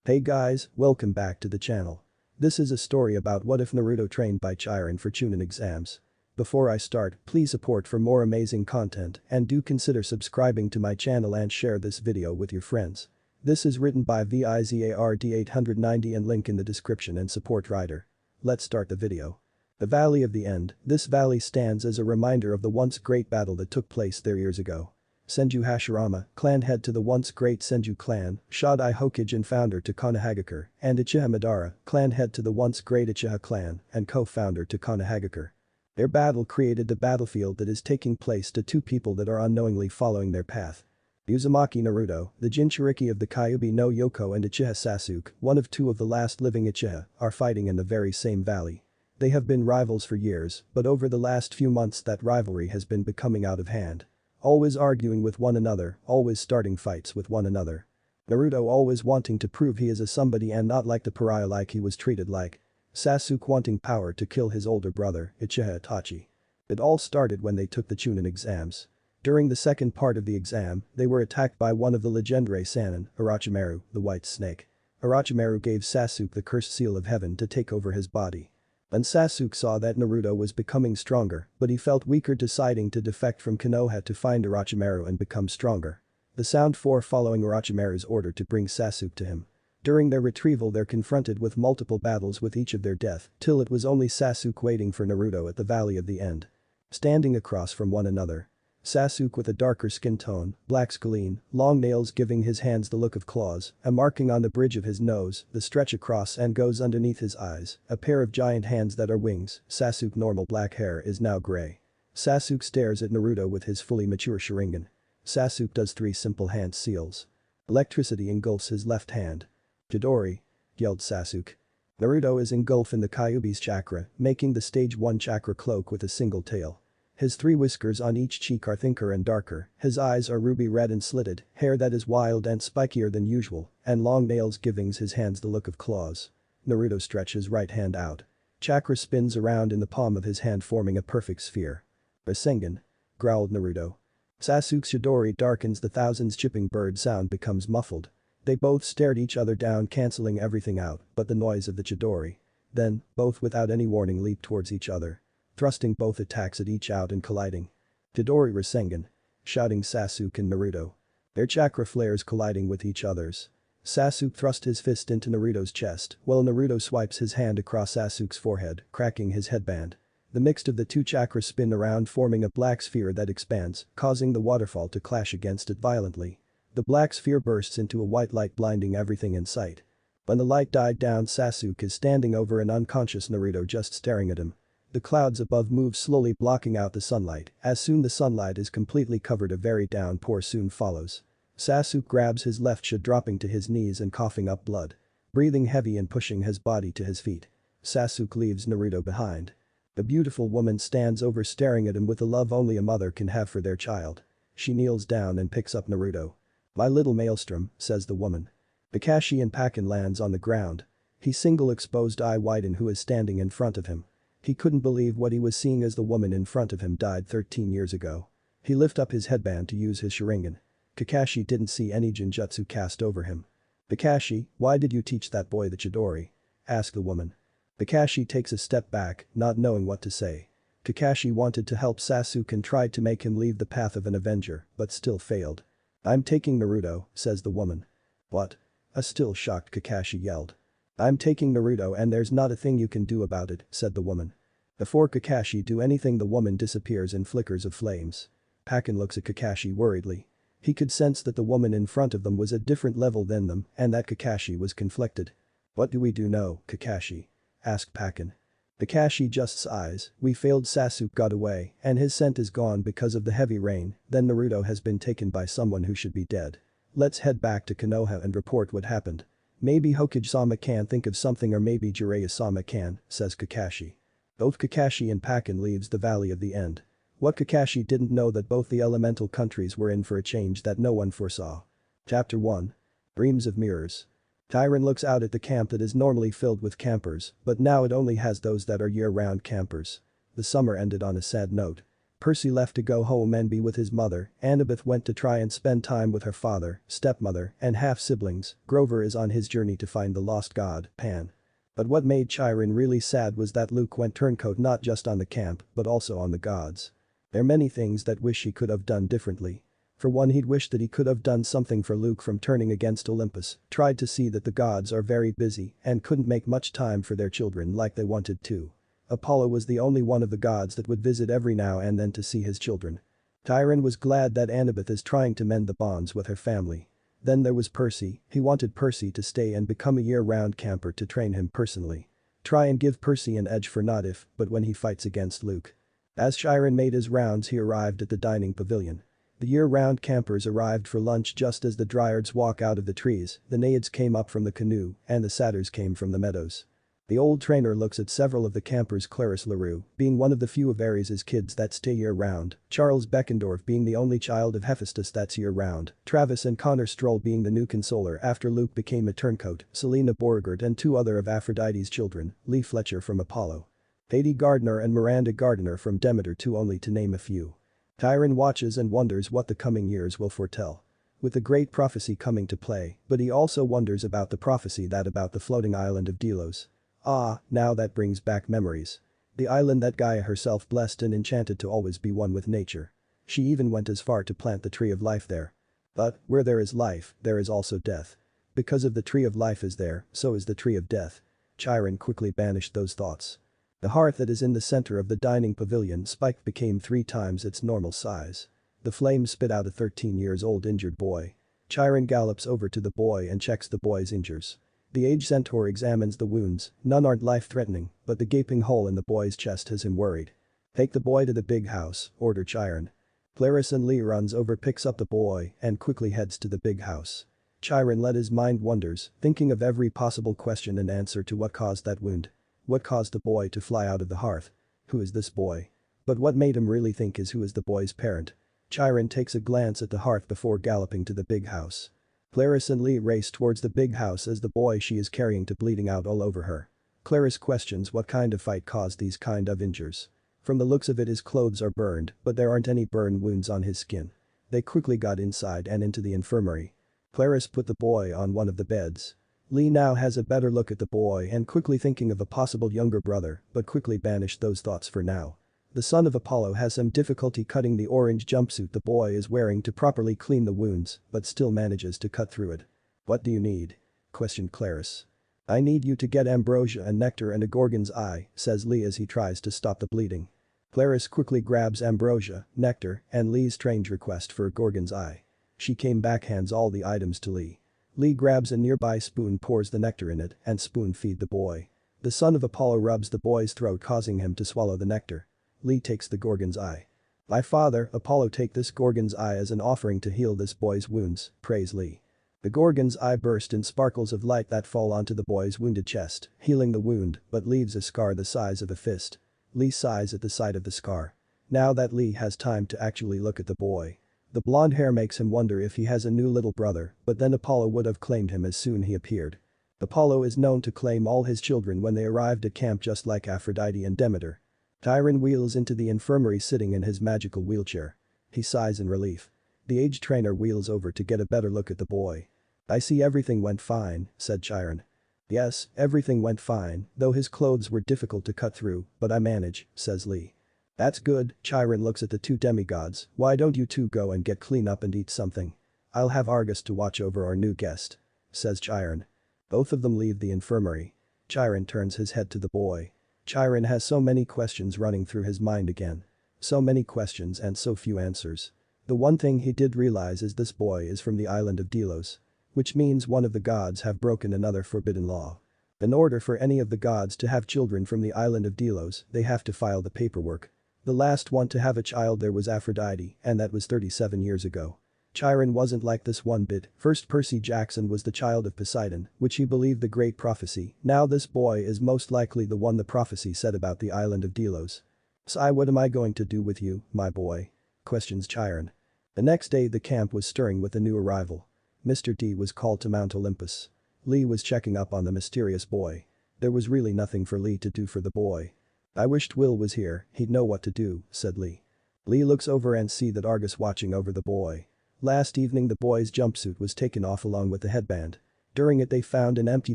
Hey guys, welcome back to the channel. This is a story about what if Naruto trained by Chiron for chunin exams. Before I start, please support for more amazing content and do consider subscribing to my channel and share this video with your friends. This is written by Vizard890 and link in the description and support writer. Let's start the video. The Valley of the End. This valley stands as a reminder of the once great battle that took place there years ago. Senju Hashirama, clan head to the once great Senju clan, Shodai Hokage and founder to Konohagakure, and Uchiha Madara, clan head to the once great Uchiha clan and co-founder to Konohagakure. Their battle created the battlefield that is taking place to two people that are unknowingly following their path. Uzumaki Naruto, the Jinchuriki of the Kyuubi no Yoko and Uchiha Sasuke, one of two of the last living Uchiha, are fighting in the very same valley. They have been rivals for years, but over the last few months that rivalry has been becoming out of hand. Always arguing with one another, always starting fights with one another. Naruto always wanting to prove he is a somebody and not like the pariah like he was treated like. Sasuke wanting power to kill his older brother, Uchiha Itachi. It all started when they took the chunin exams. During the second part of the exam, they were attacked by one of the legendary Sannin, Orochimaru, the White Snake. Orochimaru gave Sasuke the cursed seal of heaven to take over his body. And Sasuke saw that Naruto was becoming stronger, but he felt weaker, deciding to defect from Konoha to find Orochimaru and become stronger. The Sound 4 following Orochimaru's order to bring Sasuke to him. During their retrieval they're confronted with multiple battles with each of their death, till it was only Sasuke waiting for Naruto at the Valley of the End. Standing across from one another. Sasuke with a darker skin tone, black scalene, long nails giving his hands the look of claws, a marking on the bridge of his nose, the stretch across and goes underneath his eyes, a pair of giant hands that are wings. Sasuke normal black hair is now gray. Sasuke stares at Naruto with his fully mature Sharingan. Sasuke does 3 simple hand seals. Electricity engulfs his left hand. Chidori! Yelled Sasuke. Naruto is engulfed in the Kyuubi's chakra, making the stage 1 chakra cloak with a single tail. His 3 whiskers on each cheek are thinner and darker, his eyes are ruby red and slitted, hair that is wild and spikier than usual, and long nails giving his hands the look of claws. Naruto stretches right hand out. Chakra spins around in the palm of his hand forming a perfect sphere. Rasengan! Growled Naruto. Sasuke's Chidori darkens, the thousands chipping bird sound becomes muffled. They both stared each other down, cancelling everything out but the noise of the Chidori. Then, both without any warning leap towards each other. Thrusting both attacks at each out and colliding. Chidori Rasengan! Shouting Sasuke and Naruto. Their chakra flares colliding with each other's. Sasuke thrust his fist into Naruto's chest while Naruto swipes his hand across Sasuke's forehead, cracking his headband. The mix of the 2 chakras spin around forming a black sphere that expands, causing the waterfall to clash against it violently. The black sphere bursts into a white light blinding everything in sight. When the light died down, Sasuke is standing over an unconscious Naruto just staring at him. The clouds above move slowly, blocking out the sunlight. As soon the sunlight is completely covered, a very downpour soon follows. Sasuke grabs his left shoe, dropping to his knees and coughing up blood. Breathing heavy and pushing his body to his feet. Sasuke leaves Naruto behind. The beautiful woman stands over staring at him with the love only a mother can have for their child. She kneels down and picks up Naruto. "My little maelstrom," says the woman. Kakashi and Pakin lands on the ground. His single exposed eye widen who is standing in front of him. He couldn't believe what he was seeing as the woman in front of him died 13 years ago. He lifted up his headband to use his Sharingan. Kakashi didn't see any Jinjutsu cast over him. "Kakashi, why did you teach that boy the Chidori?" asked the woman. Kakashi takes a step back, not knowing what to say. Kakashi wanted to help Sasuke and tried to make him leave the path of an avenger, but still failed. "I'm taking Naruto," says the woman. "What?" A still shocked Kakashi yelled. "I'm taking Naruto and there's not a thing you can do about it," said the woman. Before Kakashi do anything, the woman disappears in flickers of flames. Pakin looks at Kakashi worriedly. He could sense that the woman in front of them was a different level than them and that Kakashi was conflicted. "What do we do now, Kakashi?" asked Pakin. Kakashi just sighs. "We failed. Sasuke got away and his scent is gone because of the heavy rain, then Naruto has been taken by someone who should be dead. Let's head back to Konoha and report what happened. Maybe Hokage-sama can think of something or maybe Jiraiya-sama can," says Kakashi. Both Kakashi and Pakin leaves the Valley of the End. What Kakashi didn't know that both the elemental countries were in for a change that no one foresaw. Chapter 1. Dreams of Mirrors. Chiron looks out at the camp that is normally filled with campers, but now it only has those that are year-round campers. The summer ended on a sad note. Percy left to go home and be with his mother, Annabeth went to try and spend time with her father, stepmother, and half-siblings. Grover is on his journey to find the lost god, Pan. But what made Chiron really sad was that Luke went turncoat not just on the camp, but also on the gods. There are many things that wish he could have done differently. For one, he'd wish that he could have done something for Luke from turning against Olympus, tried to see that the gods are very busy and couldn't make much time for their children like they wanted to. Apollo was the only one of the gods that would visit every now and then to see his children. Chiron was glad that Annabeth is trying to mend the bonds with her family. Then there was Percy, he wanted Percy to stay and become a year-round camper to train him personally. Try and give Percy an edge for not if, but when he fights against Luke. As Chiron made his rounds he arrived at the dining pavilion. The year-round campers arrived for lunch just as the dryads walk out of the trees, the naiads came up from the canoe, and the satyrs came from the meadows. The old trainer looks at several of the campers, Clarisse Leroux being one of the few of Ares' kids that stay year-round, Charles Beckendorf being the only child of Hephaestus that's year-round, Travis and Connor Stroll being the new consoler after Luke became a turncoat, Selena Beauregard and two other of Aphrodite's children, Lee Fletcher from Apollo. Katie Gardner and Miranda Gardner from Demeter too, only to name a few. Chiron watches and wonders what the coming years will foretell. With the great prophecy coming to play, but he also wonders about the prophecy that about the floating island of Delos. Ah, now that brings back memories. The island that Gaia herself blessed and enchanted to always be one with nature. She even went as far to plant the tree of life there. But, where there is life, there is also death. Because of the tree of life is there, so is the tree of death. Chiron quickly banished those thoughts. The hearth that is in the center of the dining pavilion spiked became 3 times its normal size. The flame spit out a 13-year-old injured boy. Chiron gallops over to the boy and checks the boy's injuries. The aged centaur examines the wounds, none aren't life-threatening, but the gaping hole in the boy's chest has him worried. Take the boy to the big house, ordered Chiron. Clarisse and Lee runs over, picks up the boy and quickly heads to the big house. Chiron let his mind wanders, thinking of every possible question and answer to what caused that wound. What caused the boy to fly out of the hearth? Who is this boy? But what made him really think is who is the boy's parent? Chiron takes a glance at the hearth before galloping to the big house. Clarisse and Lee race towards the big house as the boy she is carrying to bleeding out all over her. Clarisse questions what kind of fight caused these kind of injuries. From the looks of it his clothes are burned, but there aren't any burn wounds on his skin. They quickly got inside and into the infirmary. Clarisse put the boy on one of the beds. Lee now has a better look at the boy and quickly thinking of a possible younger brother, but quickly banished those thoughts for now. The son of Apollo has some difficulty cutting the orange jumpsuit the boy is wearing to properly clean the wounds, but still manages to cut through it. What do you need? Questioned Clarisse. I need you to get ambrosia and nectar and a Gorgon's eye, says Lee as he tries to stop the bleeding. Clarisse quickly grabs ambrosia, nectar, and Lee's strange request for a Gorgon's eye. She came back, hands all the items to Lee. Lee grabs a nearby spoon, pours the nectar in it, and spoon feed the boy. The son of Apollo rubs the boy's throat, causing him to swallow the nectar. Lee takes the Gorgon's eye. My father, Apollo, take this Gorgon's eye as an offering to heal this boy's wounds, prays Lee. The Gorgon's eye burst in sparkles of light that fall onto the boy's wounded chest, healing the wound, but leaves a scar the size of a fist. Lee sighs at the sight of the scar. Now that Lee has time to actually look at the boy. The blonde hair makes him wonder if he has a new little brother, but then Apollo would have claimed him as soon he appeared. Apollo is known to claim all his children when they arrived at camp, just like Aphrodite and Demeter. Chiron wheels into the infirmary sitting in his magical wheelchair. He sighs in relief. The aged trainer wheels over to get a better look at the boy. I see everything went fine, said Chiron. Yes, everything went fine, though his clothes were difficult to cut through, but I manage, says Lee. That's good, Chiron looks at the 2 demigods, why don't you 2 go and get clean up and eat something? I'll have Argus to watch over our new guest, says Chiron. Both of them leave the infirmary. Chiron turns his head to the boy. Chiron has so many questions running through his mind again. So many questions and so few answers. The one thing he did realize is this boy is from the island of Delos. Which means one of the gods have broken another forbidden law. In order for any of the gods to have children from the island of Delos, they have to file the paperwork. The last one to have a child there was Aphrodite, and that was 37 years ago. Chiron wasn't like this one bit. First Percy Jackson was the child of Poseidon, which he believed the great prophecy. Now this boy is most likely the one the prophecy said about the island of Delos. "Sai, what am I going to do with you, my boy?" questions Chiron. The next day the camp was stirring with a new arrival. Mr. D was called to Mount Olympus. Lee was checking up on the mysterious boy. There was really nothing for Lee to do for the boy. "I wished Will was here, he'd know what to do," said Lee. Lee looks over and see that Argus watching over the boy. Last evening the boy's jumpsuit was taken off along with the headband. During it they found an empty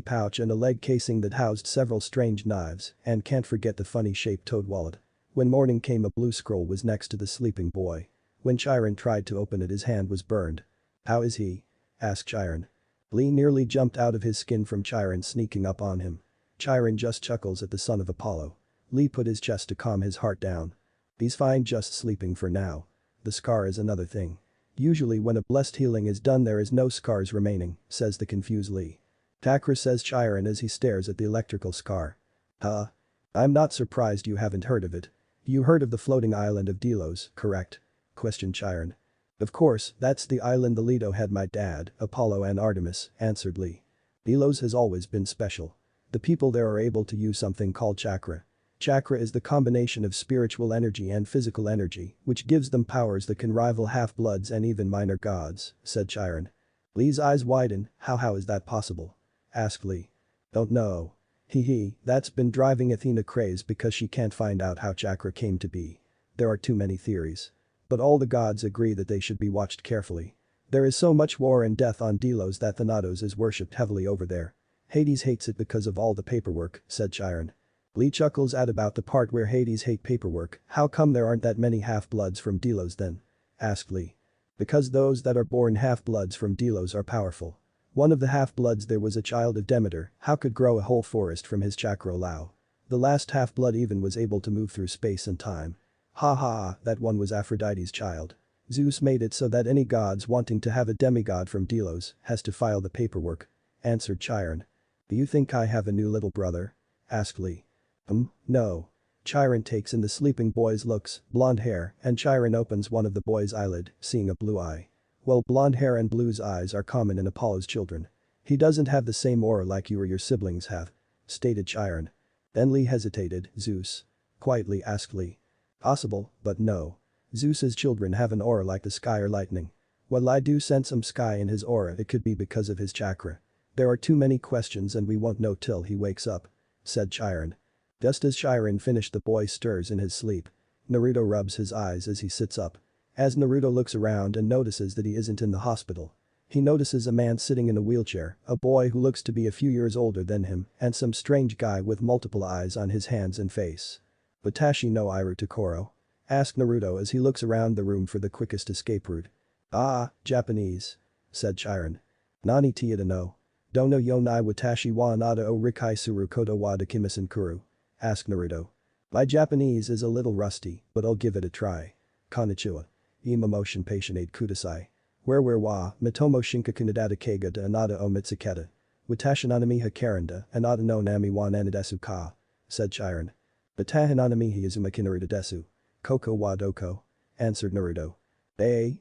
pouch and a leg casing that housed several strange knives, and can't forget the funny-shaped toad wallet. When morning came a blue scroll was next to the sleeping boy. When Chiron tried to open it his hand was burned. "How is he?" asked Chiron. Lee nearly jumped out of his skin from Chiron sneaking up on him. Chiron just chuckles at the son of Apollo. Lee put his chest to calm his heart down. "He's fine, just sleeping for now. The scar is another thing. Usually when a blessed healing is done there is no scars remaining," says the confused Lee. "Takra," says Chiron as he stares at the electrical scar. "Huh? I'm not surprised you haven't heard of it. You heard of the floating island of Delos, correct?" questioned Chiron. "Of course, that's the island the Leto had my dad, Apollo and Artemis," answered Lee. "Delos has always been special. The people there are able to use something called chakra. Chakra is the combination of spiritual energy and physical energy, which gives them powers that can rival half-bloods and even minor gods," said Chiron. Lee's eyes widen. How is that possible?" asked Lee. "Don't know. That's been driving Athena crazy because she can't find out how chakra came to be. There are too many theories. But all the gods agree that they should be watched carefully. There is so much war and death on Delos that Thanatos is worshipped heavily over there. Hades hates it because of all the paperwork," said Chiron. Lee chuckles at about the part where Hades hate paperwork. "How come there aren't that many half-bloods from Delos then?" asked Lee. "Because those that are born half-bloods from Delos are powerful. One of the half-bloods there was a child of Demeter, how could grow a whole forest from his chakra allow? The last half-blood even was able to move through space and time. That one was Aphrodite's child. Zeus made it so that any gods wanting to have a demigod from Delos has to file the paperwork," answered Chiron. "Do you think I have a new little brother?" asked Lee. No." Chiron takes in the sleeping boy's looks, blonde hair, and Chiron opens one of the boy's eyelid, seeing a blue eye. "Well, blonde hair and blue's eyes are common in Apollo's children. He doesn't have the same aura like you or your siblings have," stated Chiron. Then Lee hesitated. "Zeus?" quietly asked Lee. "Possible, but no. Zeus's children have an aura like the sky or lightning. While I do sense some sky in his aura, it could be because of his chakra. There are too many questions and we won't know till he wakes up," said Chiron. Just as Chiron finished the boy stirs in his sleep. Naruto rubs his eyes as he sits up. As Naruto looks around and notices that he isn't in the hospital. He notices a man sitting in a wheelchair, a boy who looks to be a few years older than him, and some strange guy with multiple eyes on his hands and face. "Watashi no Iru Tokoro?" asked Naruto as he looks around the room for the quickest escape route. "Ah, Japanese," said Chiron. "Nani tiada no? Dono yo nai watashi wa anata o rikai suru koto wa dakimasen kuru?" asked Naruto. "My Japanese is a little rusty, but I'll give it a try. Konnichiwa. Ima motion patient kudasai. Where wa, mitomo shinkaku nadata keiga da anata o mitsuketa. Watashinanami hakaranda, anata no nami wa nanadesu ka," said Chiron. "Batahinanami hiyazumakinaruta desu. Koko wa doko," answered Naruto.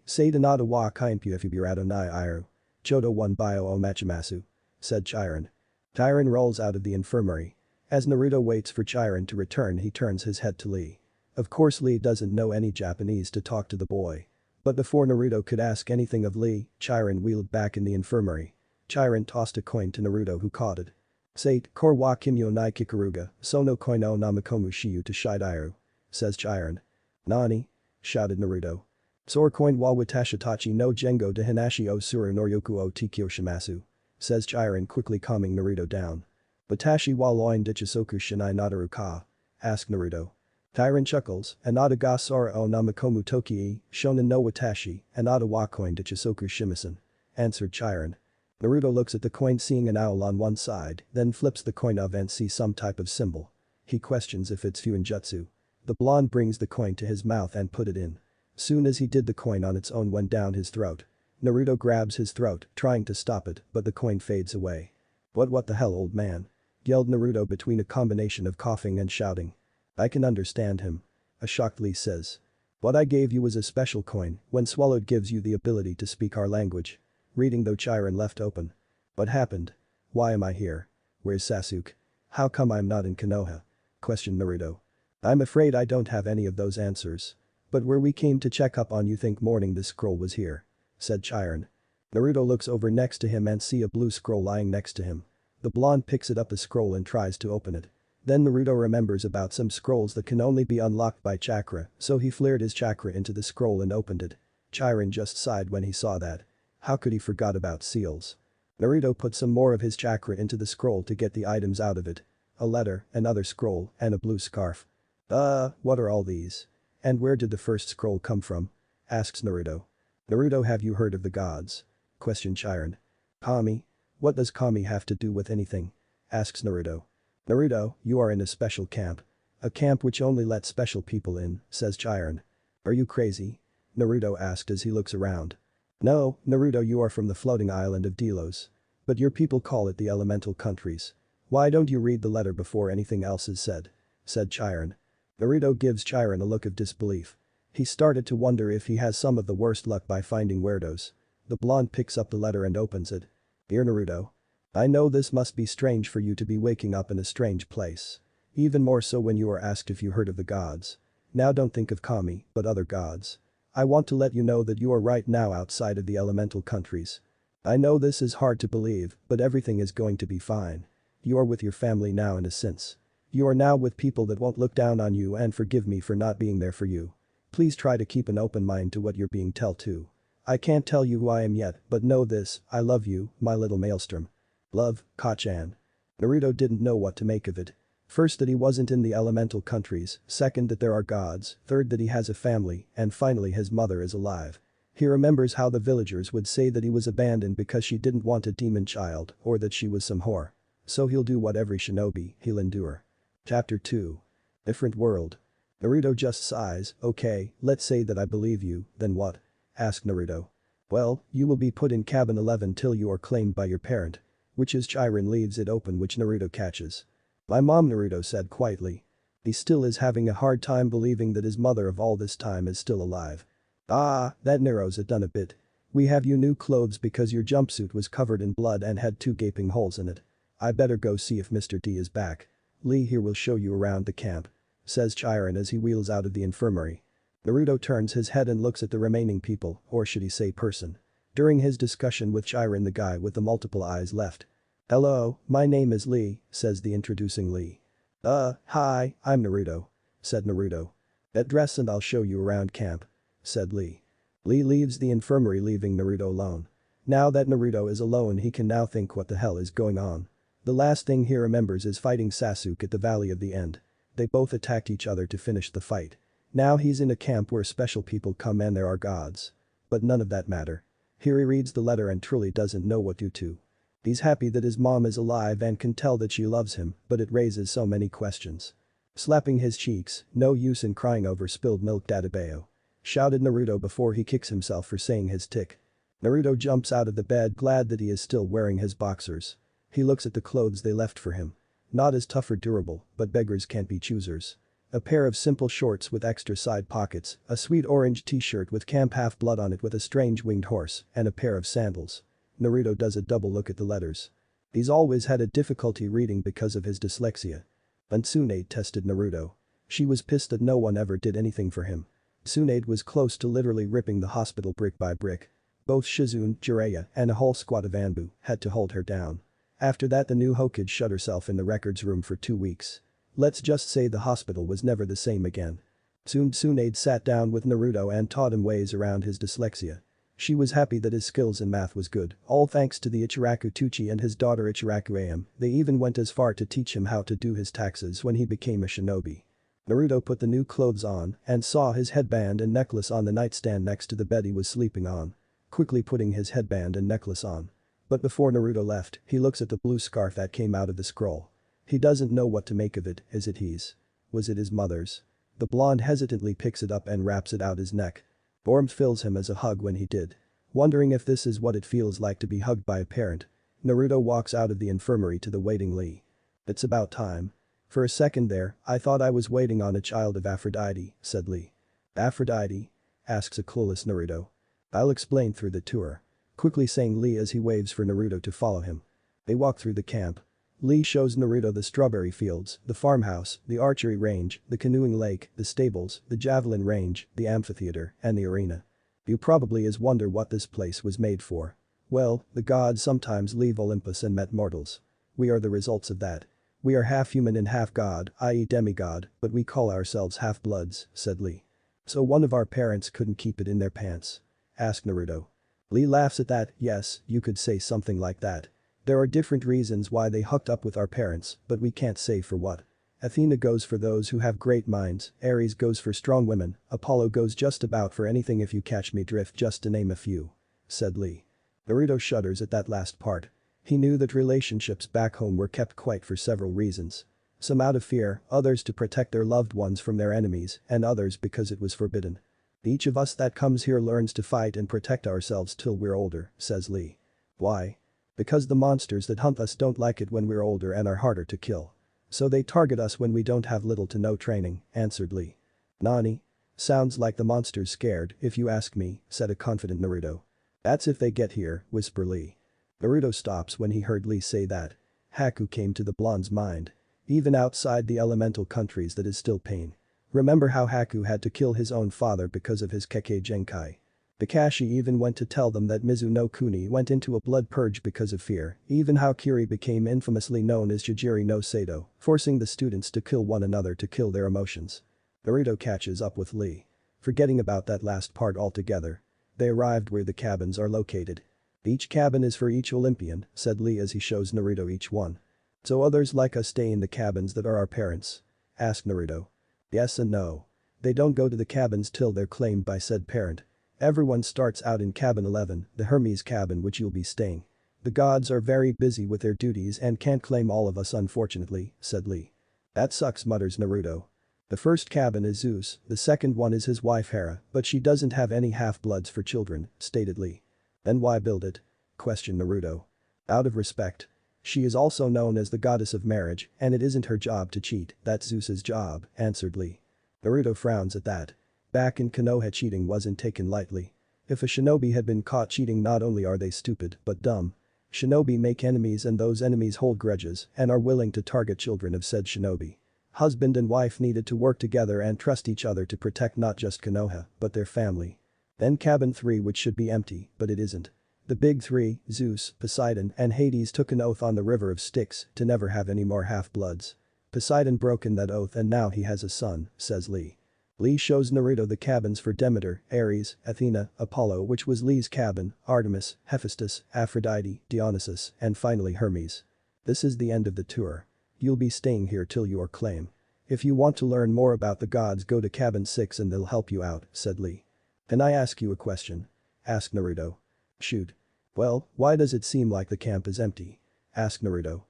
Say danata wa kainpu ifibirado nai iru. Chodo one bio o machimasu," said Chiron. Chiron rolls out of the infirmary. As Naruto waits for Chiron to return he turns his head to Lee. Of course Lee doesn't know any Japanese to talk to the boy. But before Naruto could ask anything of Lee, Chiron wheeled back in the infirmary. Chiron tossed a coin to Naruto who caught it. "Sate, kor wa kimyo nai kikaruga, sono koino namakomu shiyu to shidairu," says Chiron. "Nani?" shouted Naruto. "Sor coin wa watashitachi no jengo de hinashi o suru noryoku o tikyo shimasu," says Chiron quickly calming Naruto down. "Watashi wa loin dichisoku shinai nadaru ka?" asked Naruto. Chiron chuckles, "Anata ga sora o namakomu tokii, shonen no watashi, anata wa coin dichisoku shimasen," answered Chiron. Naruto looks at the coin seeing an owl on one side, then flips the coin of and sees some type of symbol. He questions if it's Fuinjutsu. The blonde brings the coin to his mouth and put it in. Soon as he did the coin on its own went down his throat. Naruto grabs his throat, trying to stop it, but the coin fades away. What the hell, old man?" yelled Naruto between a combination of coughing and shouting. "I can understand him," a shocked Lee says. "What I gave you was a special coin, when swallowed gives you the ability to speak our language." Reading though Chiron left open. "What happened? Why am I here? Where's Sasuke? How come I'm not in Konoha?" questioned Naruto. "I'm afraid I don't have any of those answers. But where we came to check up on you think morning this scroll was here," said Chiron. Naruto looks over next to him and see a blue scroll lying next to him. The blonde picks it up the scroll and tries to open it. Then Naruto remembers about some scrolls that can only be unlocked by chakra, so he flared his chakra into the scroll and opened it. Chiron just sighed when he saw that. How could he forgot about seals? Naruto put some more of his chakra into the scroll to get the items out of it. A letter, another scroll, and a blue scarf. What are all these? And where did the first scroll come from? Asks Naruto. Naruto, have you heard of the gods? Questioned Chiron. Kami? What does Kami have to do with anything? Asks Naruto. Naruto, you are in a special camp. A camp which only lets special people in, says Chiron. Are you crazy? Naruto asked as he looks around. No, Naruto, you are from the floating island of Delos. But your people call it the elemental countries. Why don't you read the letter before anything else is said? Said Chiron. Naruto gives Chiron a look of disbelief. He started to wonder if he has some of the worst luck by finding weirdos. The blonde picks up the letter and opens it. Dear Naruto. I know this must be strange for you to be waking up in a strange place. Even more so when you are asked if you heard of the gods. Now don't think of Kami, but other gods. I want to let you know that you are right now outside of the elemental countries. I know this is hard to believe, but everything is going to be fine. You are with your family now in a sense. You are now with people that won't look down on you and forgive me for not being there for you. Please try to keep an open mind to what you're being told to. I can't tell you who I am yet, but know this, I love you, my little maelstrom. Love, Kachan. Naruto didn't know what to make of it. First that he wasn't in the elemental countries, second that there are gods, third that he has a family, and finally his mother is alive. He remembers how the villagers would say that he was abandoned because she didn't want a demon child or that she was some whore. So he'll do what every shinobi, he'll endure. Chapter 2. Different world. Naruto just sighs, okay, let's say that I believe you, then what? Asked Naruto. Well, you will be put in cabin 11 till you are claimed by your parent. Which is Chiron leaves it open which Naruto catches. My mom, Naruto said quietly. He still is having a hard time believing that his mother of all this time is still alive. Ah, that narrows it down a bit. We have you new clothes because your jumpsuit was covered in blood and had 2 gaping holes in it. I better go see if Mr. D is back. Lee here will show you around the camp. Says Chiron as he wheels out of the infirmary. Naruto turns his head and looks at the remaining people, or should he say person. During his discussion with Chiron, the guy with the multiple eyes left. Hello, my name is Lee, says the introducing Lee. Hi, I'm Naruto. Said Naruto. Get dressed and I'll show you around camp. Said Lee. Lee leaves the infirmary leaving Naruto alone. Now that Naruto is alone he can now think what the hell is going on. The last thing he remembers is fighting Sasuke at the Valley of the End. They both attacked each other to finish the fight. Now he's in a camp where special people come and there are gods. But none of that matter. Here he reads the letter and truly doesn't know what to do. He's happy that his mom is alive and can tell that she loves him, but it raises so many questions. Slapping his cheeks, no use in crying over spilled milk, Dadabayo. Shouted Naruto before he kicks himself for saying his tick. Naruto jumps out of the bed glad that he is still wearing his boxers. He looks at the clothes they left for him. Not as tough or durable, but beggars can't be choosers. A pair of simple shorts with extra side pockets, a sweet orange t-shirt with Camp Half-Blood on it with a strange winged horse, and a pair of sandals. Naruto does a double look at the letters. He's always had a difficulty reading because of his dyslexia. And Tsunade tested Naruto. She was pissed that no one ever did anything for him. Tsunade was close to literally ripping the hospital brick by brick. Both Shizune, Jiraiya, and a whole squad of Anbu had to hold her down. After that the new Hokage shut herself in the records room for 2 weeks. Let's just say the hospital was never the same again. Soon Tsunade sat down with Naruto and taught him ways around his dyslexia. She was happy that his skills in math was good, all thanks to the Ichiraku Tuchi and his daughter Ichiraku Am. They even went as far to teach him how to do his taxes when he became a shinobi. Naruto put the new clothes on and saw his headband and necklace on the nightstand next to the bed he was sleeping on. Quickly putting his headband and necklace on. But before Naruto left, he looks at the blue scarf that came out of the scroll. He doesn't know what to make of it. Is it his? Was it his mother's? The blonde hesitantly picks it up and wraps it out his neck. Warmth fills him as a hug when he did. Wondering if this is what it feels like to be hugged by a parent. Naruto walks out of the infirmary to the waiting Lee. It's about time. For a second there, I thought I was waiting on a child of Aphrodite, said Lee. Aphrodite? Asks a clueless Naruto. I'll explain through the tour. Quickly saying Lee as he waves for Naruto to follow him. They walk through the camp. Lee shows Naruto the strawberry fields, the farmhouse, the archery range, the canoeing lake, the stables, the javelin range, the amphitheater, and the arena. You probably is wonder what this place was made for. Well, the gods sometimes leave Olympus and met mortals. We are the results of that. We are half human and half god, i.e. demigod, but we call ourselves half-bloods, said Lee. So one of our parents couldn't keep it in their pants? Asked Naruto. Lee laughs at that. Yes, you could say something like that. There are different reasons why they hooked up with our parents, but we can't say for what. Athena goes for those who have great minds, Ares goes for strong women, Apollo goes just about for anything if you catch me drift, just to name a few. Said Lee. Naruto shudders at that last part. He knew that relationships back home were kept quiet for several reasons. Some out of fear, others to protect their loved ones from their enemies, and others because it was forbidden. Each of us that comes here learns to fight and protect ourselves till we're older, says Lee. Why? Because the monsters that hunt us don't like it when we're older and are harder to kill. So they target us when we don't have little to no training, answered Lee. Nani? Sounds like the monster's scared, if you ask me, said a confident Naruto. That's if they get here, whisper Lee. Naruto stops when he heard Lee say that. Haku came to the blonde's mind. Even outside the elemental countries that is still pain. Remember how Haku had to kill his own father because of his Kekkei Genkai. Kakashi even went to tell them that Mizu no Kuni went into a blood purge because of fear, even how Kiri became infamously known as Jijiri no Sato, forcing the students to kill one another to kill their emotions. Naruto catches up with Lee. Forgetting about that last part altogether. They arrived where the cabins are located. Each cabin is for each Olympian, said Lee as he shows Naruto each one. So others like us stay in the cabins that are our parents? Asked Naruto. Yes and no. They don't go to the cabins till they're claimed by said parent. Everyone starts out in cabin 11, the Hermes cabin which you'll be staying. The gods are very busy with their duties and can't claim all of us unfortunately, said Lee. That sucks, mutters Naruto. The first cabin is Zeus, the second one is his wife Hera, but she doesn't have any half-bloods for children, stated Lee. Then why build it? Questioned Naruto. Out of respect. She is also known as the goddess of marriage, and it isn't her job to cheat, that's Zeus's job, answered Lee. Naruto frowns at that. Back in Konoha cheating wasn't taken lightly. If a shinobi had been caught cheating, not only are they stupid, but dumb. Shinobi make enemies and those enemies hold grudges and are willing to target children of said shinobi. Husband and wife needed to work together and trust each other to protect not just Konoha, but their family. Then cabin 3, which should be empty, but it isn't. The big three, Zeus, Poseidon, and Hades, took an oath on the river of Styx to never have any more half-bloods. Poseidon broken that oath and now he has a son, says Lee. Lee shows Naruto the cabins for Demeter, Ares, Athena, Apollo, which was Lee's cabin, Artemis, Hephaestus, Aphrodite, Dionysus, and finally Hermes. This is the end of the tour. You'll be staying here till your claim. If you want to learn more about the gods, go to cabin 6 and they'll help you out, said Lee. Can I ask you a question? Asked Naruto. Shoot. Well, why does it seem like the camp is empty? Asked Naruto.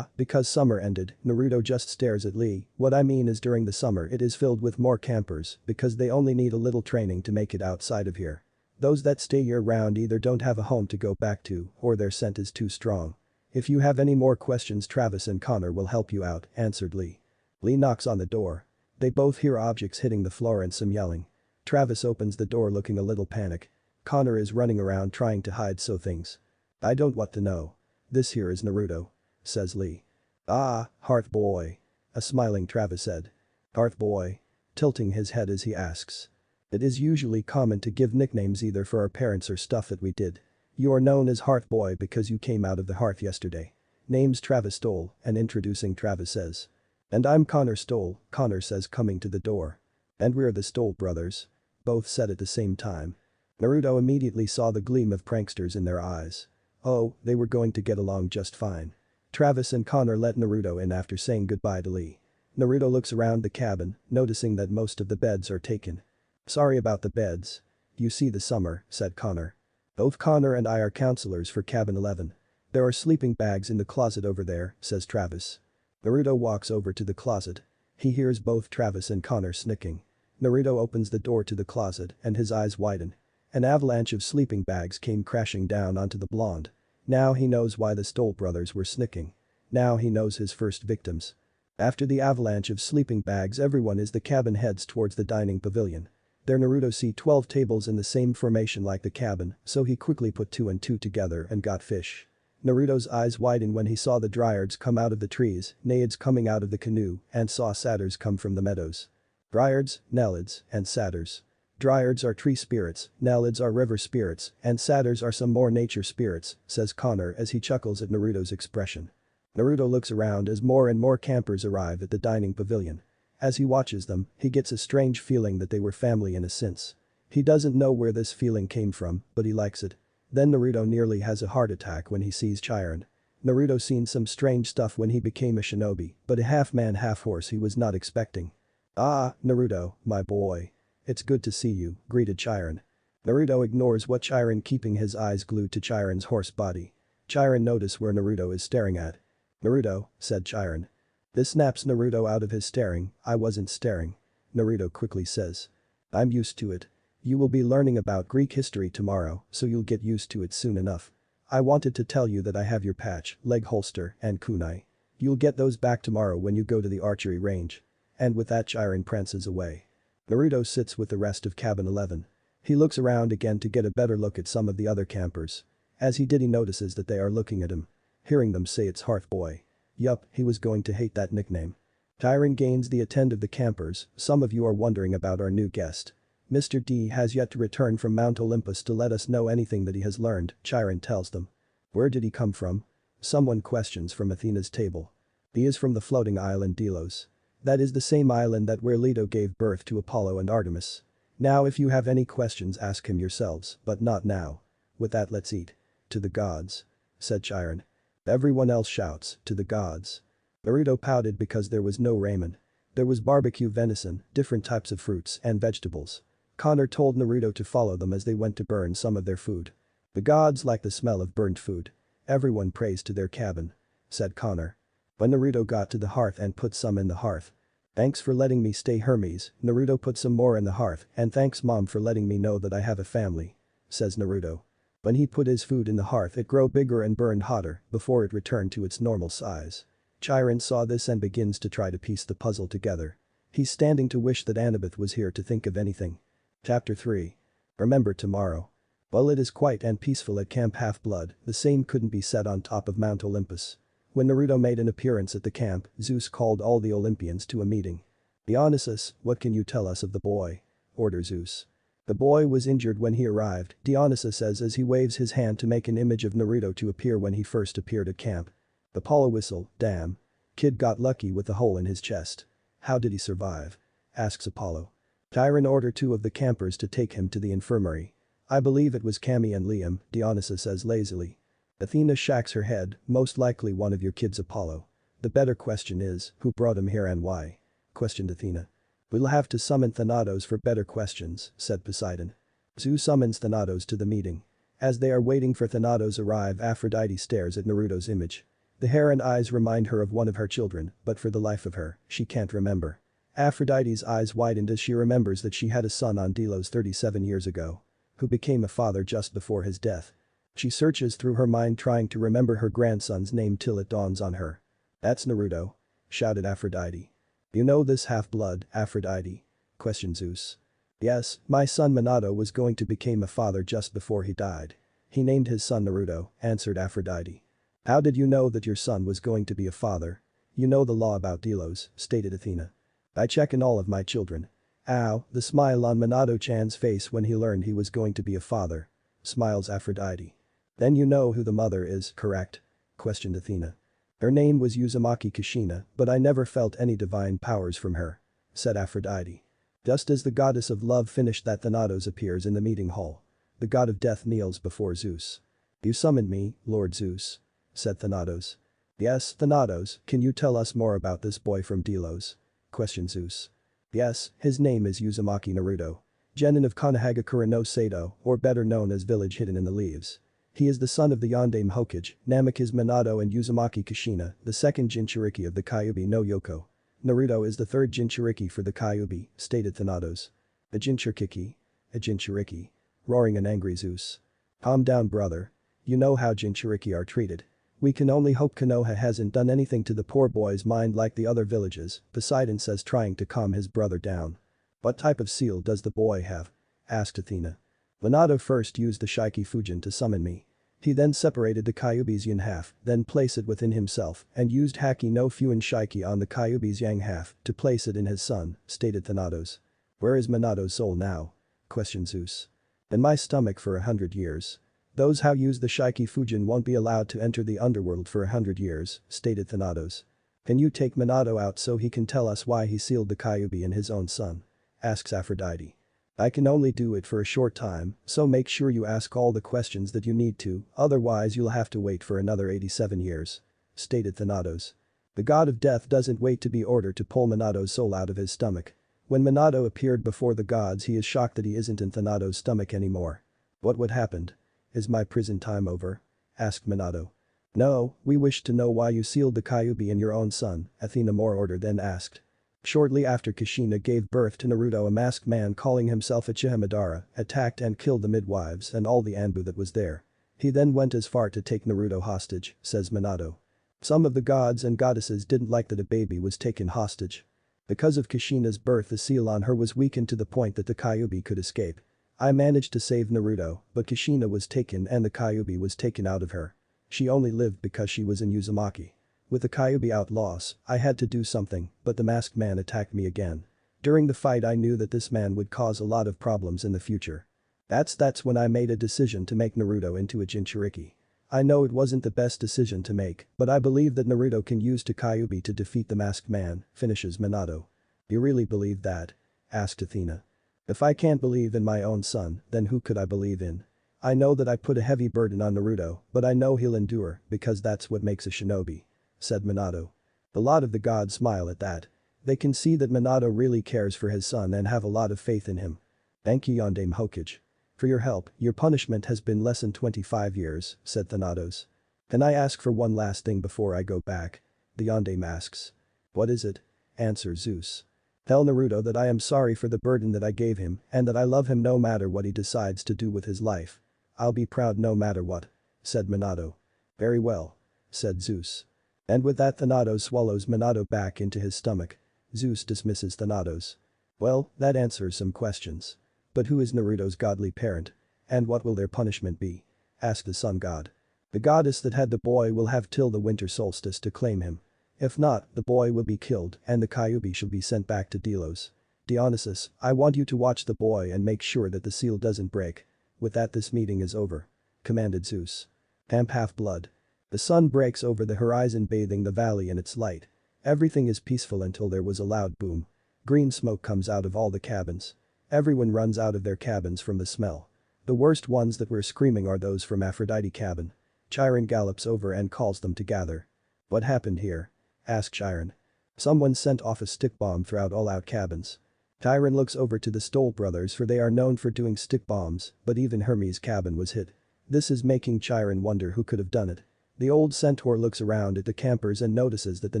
Because summer ended, Naruto just stares at Lee. What I mean is during the summer it is filled with more campers because they only need a little training to make it outside of here. Those that stay year-round either don't have a home to go back to or their scent is too strong. If you have any more questions, Travis and Connor will help you out, answered Lee. Lee knocks on the door. They both hear objects hitting the floor and some yelling. Travis opens the door looking a little panicked. Connor is running around trying to hide things. I don't want to know. This here is Naruto. Says Lee. Hearth boy. A smiling Travis said. Hearth boy. Tilting his head as he asks. It is usually common to give nicknames either for our parents or stuff that we did. You are known as Hearth boy because you came out of the hearth yesterday. Name's Travis Stoll, and introducing Travis says. And I'm Connor Stoll, Connor says coming to the door. And we're the Stoll brothers. Both said at the same time. Naruto immediately saw the gleam of pranksters in their eyes. Oh, they were going to get along just fine. Travis and Connor let Naruto in after saying goodbye to Lee. Naruto looks around the cabin, noticing that most of the beds are taken. Sorry about the beds. You see the summer, said Connor. Both Connor and I are counselors for cabin 11. There are sleeping bags in the closet over there, says Travis. Naruto walks over to the closet. He hears both Travis and Connor snicking. Naruto opens the door to the closet and his eyes widen. An avalanche of sleeping bags came crashing down onto the blonde. Now he knows why the Stoll brothers were snicking. Now he knows his first victims. After the avalanche of sleeping bags, everyone in the cabin heads towards the dining pavilion. There Naruto see 12 tables in the same formation like the cabin, so he quickly put 2 and 2 together and got fish. Naruto's eyes widened when he saw the dryads come out of the trees, naiads coming out of the canoe, and saw satyrs come from the meadows. Dryads, Naiads, and satyrs. Dryads are tree spirits, Naiads are river spirits, and satyrs are some more nature spirits, says Connor as he chuckles at Naruto's expression. Naruto looks around as more and more campers arrive at the dining pavilion. As he watches them, he gets a strange feeling that they were family in a sense. He doesn't know where this feeling came from, but he likes it. Then Naruto nearly has a heart attack when he sees Chiron. Naruto seen some strange stuff when he became a shinobi, but a half-man half-horse he was not expecting. "Ah, Naruto, my boy. It's good to see you," greeted Chiron. Naruto ignores what Chiron keeping his eyes glued to Chiron's horse body. Chiron notice where Naruto is staring at. "Naruto," said Chiron. This snaps Naruto out of his staring. "I wasn't staring." Naruto quickly says. "I'm used to it. You will be learning about Greek history tomorrow, so you'll get used to it soon enough. I wanted to tell you that I have your patch, leg holster, and kunai. You'll get those back tomorrow when you go to the archery range." And with that Chiron prances away. Naruto sits with the rest of cabin 11. He looks around again to get a better look at some of the other campers. As he did he notices that they are looking at him. Hearing them say it's Hearth Boy. Yup, he was going to hate that nickname. Chiron gains the attention of the campers. "Some of you are wondering about our new guest. Mr. D has yet to return from Mount Olympus to let us know anything that he has learned," Chiron tells them. "Where did he come from?" Someone questions from Athena's table. "He is from the floating island Delos. That is the same island that where Leto gave birth to Apollo and Artemis. Now if you have any questions ask him yourselves, but not now. With that let's eat." "To the gods," said Chiron. Everyone else shouts, "To the gods." Naruto pouted because there was no ramen. There was barbecue venison, different types of fruits and vegetables. Connor told Naruto to follow them as they went to burn some of their food. "The gods like the smell of burnt food. Everyone prays to their cabin," said Connor. When Naruto got to the hearth and put some in the hearth. "Thanks for letting me stay Hermes." Naruto put some more in the hearth, "And thanks mom for letting me know that I have a family," says Naruto. When he put his food in the hearth it grew bigger and burned hotter before it returned to its normal size. Chiron saw this and begins to try to piece the puzzle together. He's standing to wish that Annabeth was here to think of anything. Chapter 3. Remember tomorrow. Well, it is quiet and peaceful at Camp Half-Blood, the same couldn't be said on top of Mount Olympus. When Naruto made an appearance at the camp, Zeus called all the Olympians to a meeting. "Dionysus, what can you tell us of the boy?" ordered Zeus. "The boy was injured when he arrived," Dionysus says as he waves his hand to make an image of Naruto to appear when he first appeared at camp. Apollo whistle, "Damn. Kid got lucky with a hole in his chest. How did he survive?" asks Apollo. Chiron ordered 2 of the campers to take him to the infirmary. "I believe it was Cammy and Liam," Dionysus says lazily. Athena shakes her head, "Most likely one of your kids Apollo. The better question is, who brought him here and why?" questioned Athena. "We'll have to summon Thanatos for better questions," said Poseidon. Zeus summons Thanatos to the meeting. As they are waiting for Thanatos arrive, Aphrodite stares at Naruto's image. The hair and eyes remind her of one of her children, but for the life of her, she can't remember. Aphrodite's eyes widened as she remembers that she had a son on Delos 37 years ago. Who became a father just before his death. She searches through her mind trying to remember her grandson's name till it dawns on her. "That's Naruto," shouted Aphrodite. "You know this half-blood, Aphrodite?" questioned Zeus. "Yes, my son Minato was going to become a father just before he died. He named his son Naruto," answered Aphrodite. "How did you know that your son was going to be a father?" "You know the law about Delos," stated Athena. "I check in all of my children." "Ow," the smile on Minato-chan's face when he learned he was going to be a father. Smiles Aphrodite. "Then you know who the mother is, correct?" questioned Athena. "Her name was Uzumaki Kushina, but I never felt any divine powers from her," said Aphrodite. Just as the goddess of love finished that, Thanatos appears in the meeting hall. The god of death kneels before Zeus. "You summoned me, Lord Zeus," said Thanatos. "Yes, Thanatos, can you tell us more about this boy from Delos?" questioned Zeus. "Yes, his name is Uzumaki Naruto. Genin of Konohagakure no Sato, or better known as Village Hidden in the Leaves. He is the son of the Yondaime Hokage, Namikaze Minato and Uzumaki Kushina, the second Jinchuriki of the Kyuubi no Yoko. Naruto is the third Jinchuriki for the Kyuubi," stated Thanatos. "A Jinchuriki? A Jinchuriki?" roaring an angry Zeus. "Calm down, brother. You know how Jinchuriki are treated. We can only hope Konoha hasn't done anything to the poor boy's mind like the other villages," Poseidon says, trying to calm his brother down. "What type of seal does the boy have?" asked Athena. "Minato first used the Shiki Fujin to summon me. He then separated the Kyuubi's yin half, then placed it within himself and used Haki no Fuin Shiki on the Kyuubi's yang half to place it in his son," stated Thanatos. "Where is Minato's soul now?" questioned Zeus. "In my stomach for 100 years. Those who use the Shiki Fujin won't be allowed to enter the underworld for 100 years, stated Thanatos. Can you take Minato out so he can tell us why he sealed the Kyuubi in his own son? Asks Aphrodite. I can only do it for a short time, so make sure you ask all the questions that you need to, otherwise you'll have to wait for another 87 years. Stated Thanatos. The god of death doesn't wait to be ordered to pull Minato's soul out of his stomach. When Minato appeared before the gods he is shocked that he isn't in Thanatos' stomach anymore. What would happen? Is my prison time over? Asked Minato. No, we wish to know why you sealed the Kyuubi in your own son, Athena more order then asked. Shortly after Kushina gave birth to Naruto, a masked man calling himself Uchiha Madara attacked and killed the midwives and all the Anbu that was there. He then went as far to take Naruto hostage, says Minato. Some of the gods and goddesses didn't like that a baby was taken hostage. Because of Kushina's birth, the seal on her was weakened to the point that the Kyuubi could escape. I managed to save Naruto, but Kushina was taken and the Kyuubi was taken out of her. She only lived because she was in Uzumaki. With the Kyuubi outlaws, I had to do something, but the masked man attacked me again. During the fight I knew that this man would cause a lot of problems in the future. That's when I made a decision to make Naruto into a Jinchuriki. I know it wasn't the best decision to make, but I believe that Naruto can use the Kyuubi to defeat the masked man, finishes Minato. You really believe that? Asked Athena. If I can't believe in my own son, then who could I believe in? I know that I put a heavy burden on Naruto, but I know he'll endure because that's what makes a shinobi. Said Minato. A lot of the gods smile at that. They can see that Minato really cares for his son and have a lot of faith in him. Thank you Yondaime Hokage. For your help, your punishment has been less than 25 years, said Thanatos. Can I ask for one last thing before I go back? The Yondaime asks. What is it? Answers Zeus. Tell Naruto that I am sorry for the burden that I gave him and that I love him no matter what he decides to do with his life. I'll be proud no matter what. Said Minato. Very well. Said Zeus. And with that Thanatos swallows Minato back into his stomach. Zeus dismisses Thanatos. Well, that answers some questions. But who is Naruto's godly parent? And what will their punishment be? Asked the sun god. The goddess that had the boy will have till the winter solstice to claim him. If not, the boy will be killed and the Kyuubi shall be sent back to Delos. Dionysus, I want you to watch the boy and make sure that the seal doesn't break. With that this meeting is over. Commanded Zeus. Half-blood. The sun breaks over the horizon bathing the valley in its light. Everything is peaceful until there was a loud boom. Green smoke comes out of all the cabins. Everyone runs out of their cabins from the smell. The worst ones that were screaming are those from Aphrodite cabin. Chiron gallops over and calls them to gather. What happened here? Asked Chiron. Someone sent off a stick bomb throughout all out cabins. Chiron looks over to the Stoll brothers for they are known for doing stick bombs, but even Hermes' cabin was hit. This is making Chiron wonder who could have done it. The old centaur looks around at the campers and notices that the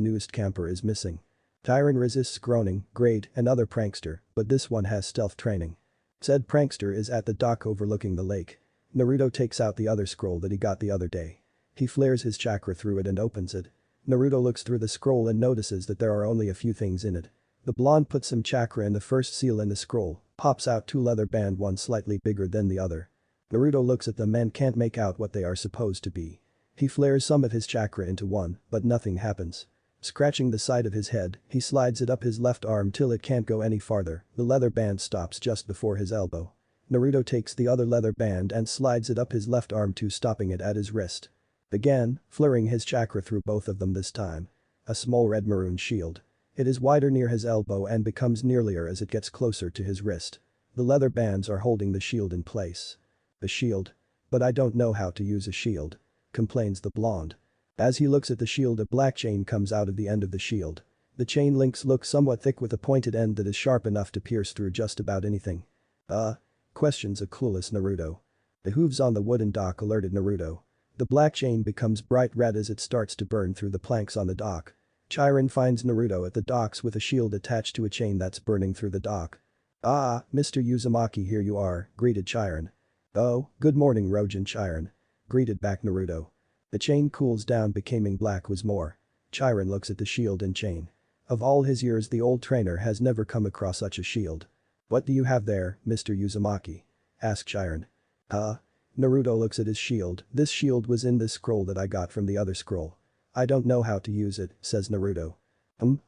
newest camper is missing. Chiron resists groaning, great, another prankster, but this one has stealth training. Said prankster is at the dock overlooking the lake. Naruto takes out the other scroll that he got the other day. He flares his chakra through it and opens it. Naruto looks through the scroll and notices that there are only a few things in it. The blonde puts some chakra in the first seal in the scroll, pops out two leather band, one slightly bigger than the other. Naruto looks at them and can't make out what they are supposed to be. He flares some of his chakra into one, but nothing happens. Scratching the side of his head, he slides it up his left arm till it can't go any farther, the leather band stops just before his elbow. Naruto takes the other leather band and slides it up his left arm too, stopping it at his wrist. Again, flaring his chakra through both of them this time. A small red-maroon shield. It is wider near his elbow and becomes nearlier as it gets closer to his wrist. The leather bands are holding the shield in place. The shield. But I don't know how to use a shield. Complains the blonde. As he looks at the shield, a black chain comes out of the end of the shield. The chain links look somewhat thick with a pointed end that is sharp enough to pierce through just about anything. Questions a clueless Naruto. The hooves on the wooden dock alerted Naruto. The black chain becomes bright red as it starts to burn through the planks on the dock. Chiron finds Naruto at the docks with a shield attached to a chain that's burning through the dock. Ah, Mr. Uzumaki, here you are, greeted Chiron. Oh, good morning Rojin Chiron. Greeted back Naruto. The chain cools down, becoming black was more. Chiron looks at the shield and chain. Of all his years the old trainer has never come across such a shield. What do you have there, Mr. Uzumaki? Asked Chiron. Naruto looks at his shield. This shield was in this scroll that I got from the other scroll. I don't know how to use it, says Naruto.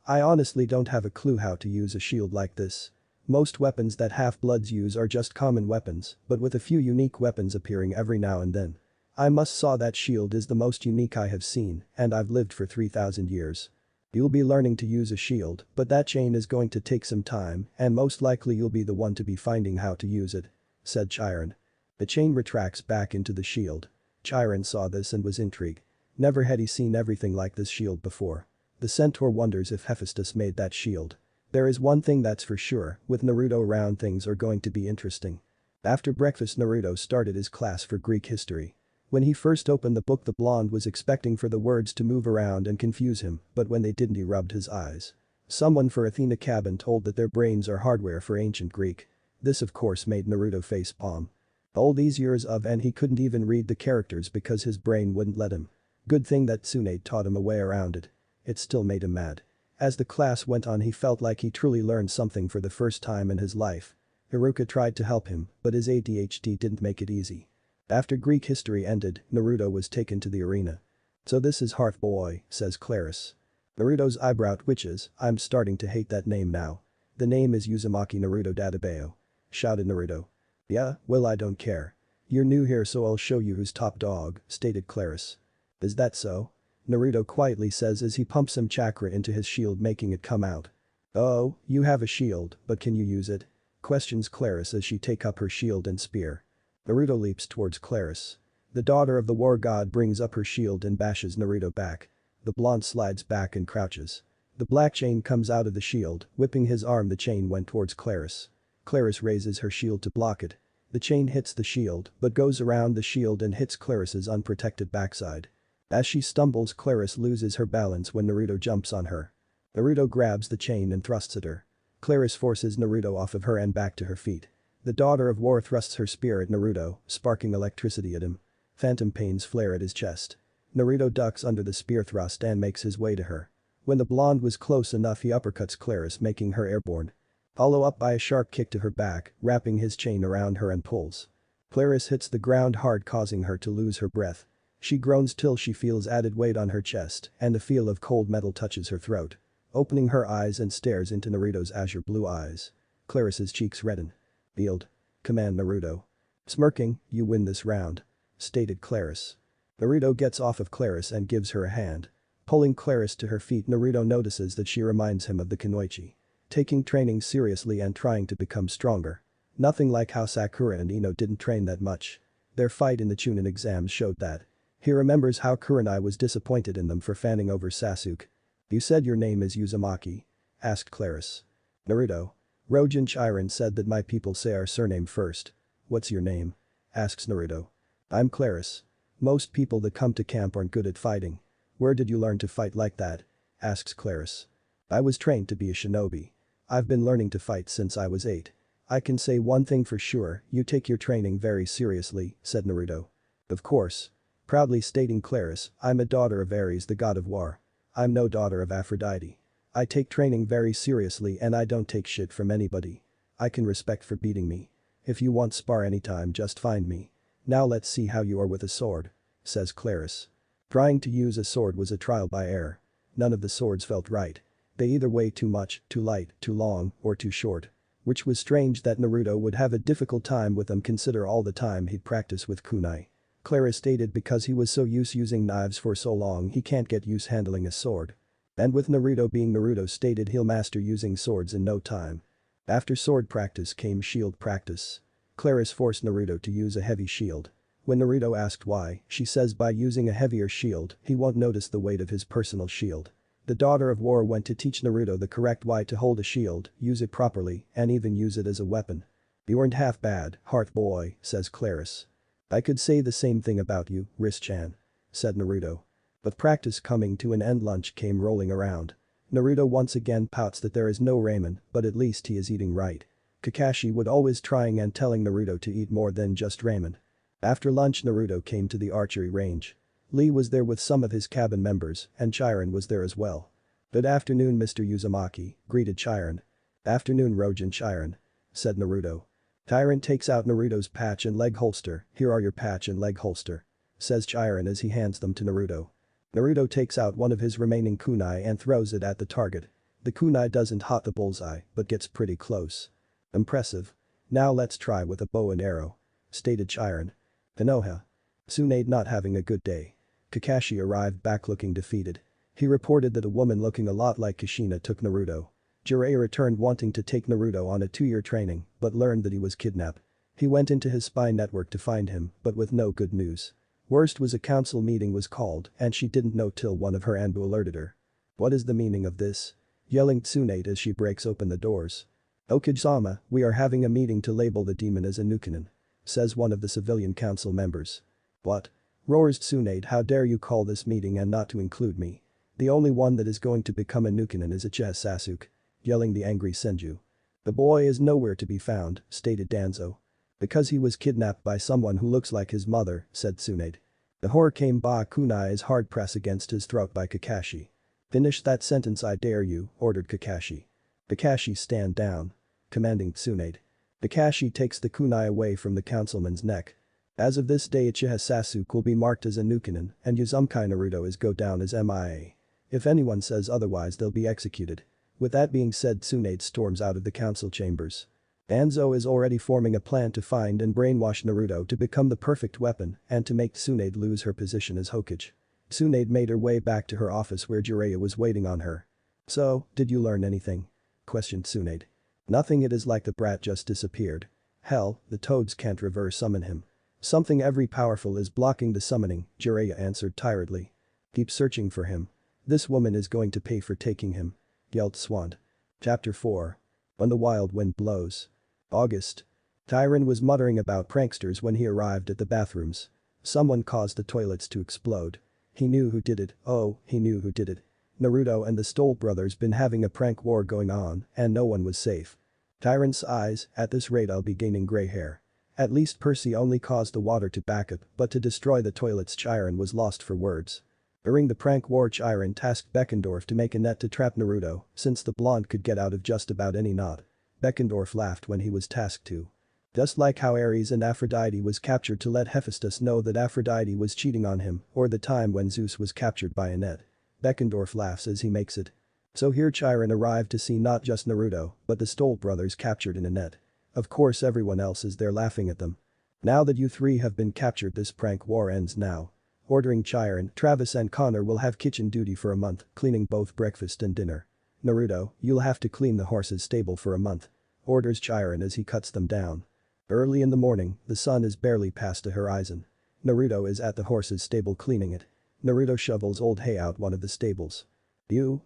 I honestly don't have a clue how to use a shield like this. Most weapons that half-bloods use are just common weapons, but with a few unique weapons appearing every now and then. I must saw that shield is the most unique I have seen, and I've lived for 3,000 years. You'll be learning to use a shield, but that chain is going to take some time, and most likely you'll be the one to be finding how to use it," said Chiron. The chain retracts back into the shield. Chiron saw this and was intrigued. Never had he seen everything like this shield before. The centaur wonders if Hephaestus made that shield. There is one thing that's for sure, with Naruto around things are going to be interesting. After breakfast Naruto started his class for Greek history. When he first opened the book the blonde was expecting for the words to move around and confuse him, but when they didn't he rubbed his eyes. Someone for Athena cabin told that their brains are hardware for ancient Greek. This of course made Naruto facepalm. All these years of and he couldn't even read the characters because his brain wouldn't let him. Good thing that Tsunade taught him a way around it. It still made him mad. As the class went on he felt like he truly learned something for the first time in his life. Haruka tried to help him, but his ADHD didn't make it easy. After Greek history ended, Naruto was taken to the arena. "So this is Hearth Boy," says Claris. Naruto's eyebrow twitches, "I'm starting to hate that name now. The name is Uzumaki Naruto Dadabayo," shouted Naruto. "Yeah, well I don't care. You're new here so I'll show you who's top dog," stated Claris. "Is that so?" Naruto quietly says as he pumps some chakra into his shield making it come out. "Oh, you have a shield, but can you use it?" questions Claris as she take up her shield and spear. Naruto leaps towards Claris. The daughter of the war god brings up her shield and bashes Naruto back. The blonde slides back and crouches. The black chain comes out of the shield, whipping his arm the chain went towards Claris. Claris raises her shield to block it. The chain hits the shield, but goes around the shield and hits Claris's unprotected backside. As she stumbles Claris loses her balance when Naruto jumps on her. Naruto grabs the chain and thrusts at her. Claris forces Naruto off of her and back to her feet. The daughter of war thrusts her spear at Naruto, sparking electricity at him. Phantom pains flare at his chest. Naruto ducks under the spear thrust and makes his way to her. When the blonde was close enough he uppercuts Claris making her airborne. Follow up by a sharp kick to her back, wrapping his chain around her and pulls. Claris hits the ground hard causing her to lose her breath. She groans till she feels added weight on her chest and the feel of cold metal touches her throat. Opening her eyes and stares into Naruto's azure blue eyes. Claris's cheeks redden. "Yield," command Naruto. Smirking, "You win this round," stated Claris. Naruto gets off of Claris and gives her a hand. Pulling Claris to her feet Naruto notices that she reminds him of the Kunoichi. Taking training seriously and trying to become stronger. Nothing like how Sakura and Ino didn't train that much. Their fight in the chunin exams showed that. He remembers how Kurenai was disappointed in them for fanning over Sasuke. "You said your name is Uzumaki?" asked Claris. Naruto. "Rojin Chiron said that my people say our surname first." "What's your name?" asks Naruto. "I'm Claris. Most people that come to camp aren't good at fighting." "Where did you learn to fight like that?" asks Claris. "I was trained to be a shinobi. I've been learning to fight since I was 8. I can say one thing for sure, you take your training very seriously," said Naruto. "Of course." Proudly stating Claris, "I'm a daughter of Ares the god of war. I'm no daughter of Aphrodite. I take training very seriously and I don't take shit from anybody. I can respect for beating me. If you want spar anytime just find me. Now let's see how you are with a sword," says Claris. Trying to use a sword was a trial by error. None of the swords felt right. They either weigh too much, too light, too long, or too short. Which was strange that Naruto would have a difficult time with them consider all the time he'd practice with kunai. Claris stated because he was so used using knives for so long he can't get used handling a sword. And with Naruto being Naruto stated he'll master using swords in no time. After sword practice came shield practice. Claris forced Naruto to use a heavy shield. When Naruto asked why, she says by using a heavier shield, he won't notice the weight of his personal shield. The daughter of war went to teach Naruto the correct way to hold a shield, use it properly, and even use it as a weapon. "You weren't half bad, Hearth Boy," says Claris. "I could say the same thing about you, Riz-chan," said Naruto. With practice coming to an end lunch came rolling around. Naruto once again pouts that there is no ramen, but at least he is eating right. Kakashi would always trying and telling Naruto to eat more than just ramen. After lunch Naruto came to the archery range. Lee was there with some of his cabin members and Chiron was there as well. "Good afternoon Mr. Uzumaki," greeted Chiron. "Afternoon Rojin Chiron," said Naruto. Chiron takes out Naruto's patch and leg holster, "Here are your patch and leg holster," says Chiron as he hands them to Naruto. Naruto takes out one of his remaining kunai and throws it at the target. The kunai doesn't hit the bullseye but gets pretty close. Impressive. Now let's try with a bow and arrow. Stated Chiron. Konoha. Tsunade not having a good day. Kakashi arrived back looking defeated. He reported that a woman looking a lot like Kushina took Naruto. Jiraiya returned wanting to take Naruto on a 2-year training, but learned that he was kidnapped. He went into his spy network to find him, but with no good news. Worst was a council meeting was called and she didn't know till one of her Anbu alerted her. What is the meaning of this? Yelling Tsunade as she breaks open the doors. Okage-sama, we are having a meeting to label the demon as a Nukenin. Says one of the civilian council members. What? Roars Tsunade, how dare you call this meeting and not to include me. The only one that is going to become a Nukenin is Uchiha Sasuke. Yelling the angry Senju. The boy is nowhere to be found, stated Danzo. Because he was kidnapped by someone who looks like his mother, said Tsunade. The Hurricane Ba Kunai is hard pressed against his throat by Kakashi. Finish that sentence I dare you, ordered Kakashi. Kakashi stand down. Commanding Tsunade. Kakashi takes the kunai away from the councilman's neck. As of this day Uchiha Sasuke will be marked as a Nukenin and Uzumaki Naruto is go down as MIA. If anyone says otherwise they'll be executed. With that being said Tsunade storms out of the council chambers. Danzo is already forming a plan to find and brainwash Naruto to become the perfect weapon and to make Tsunade lose her position as Hokage. Tsunade made her way back to her office where Jiraiya was waiting on her. So, did you learn anything? Questioned Tsunade. Nothing, it is like the brat just disappeared. Hell, the toads can't reverse summon him. Something every powerful is blocking the summoning, Jiraiya answered tiredly. Keep searching for him. This woman is going to pay for taking him. Yelled Swand. Chapter 4. When the wild wind blows. August. Tyron was muttering about pranksters when he arrived at the bathrooms. Someone caused the toilets to explode. He knew who did it, oh, he knew who did it. Naruto and the Stoll brothers been having a prank war going on and no one was safe. Tyron's eyes, at this rate I'll be gaining gray hair. At least Percy only caused the water to back up, but to destroy the toilets Chiron was lost for words. During the prank war Chiron tasked Beckendorf to make a net to trap Naruto, since the blonde could get out of just about any knot. Beckendorf laughed when he was tasked to. Just like how Ares and Aphrodite was captured to let Hephaestus know that Aphrodite was cheating on him, or the time when Zeus was captured by a net. Beckendorf laughs as he makes it. So here Chiron arrived to see not just Naruto, but the Stoll brothers captured in a net. Of course everyone else is there laughing at them. Now that you three have been captured this prank war ends now. Ordering Chiron, Travis and Connor will have kitchen duty for a month, cleaning both breakfast and dinner. Naruto, you'll have to clean the horse's stable for a month. Orders Chiron as he cuts them down. Early in the morning, the sun is barely past the horizon. Naruto is at the horse's stable cleaning it. Naruto shovels old hay out one of the stables.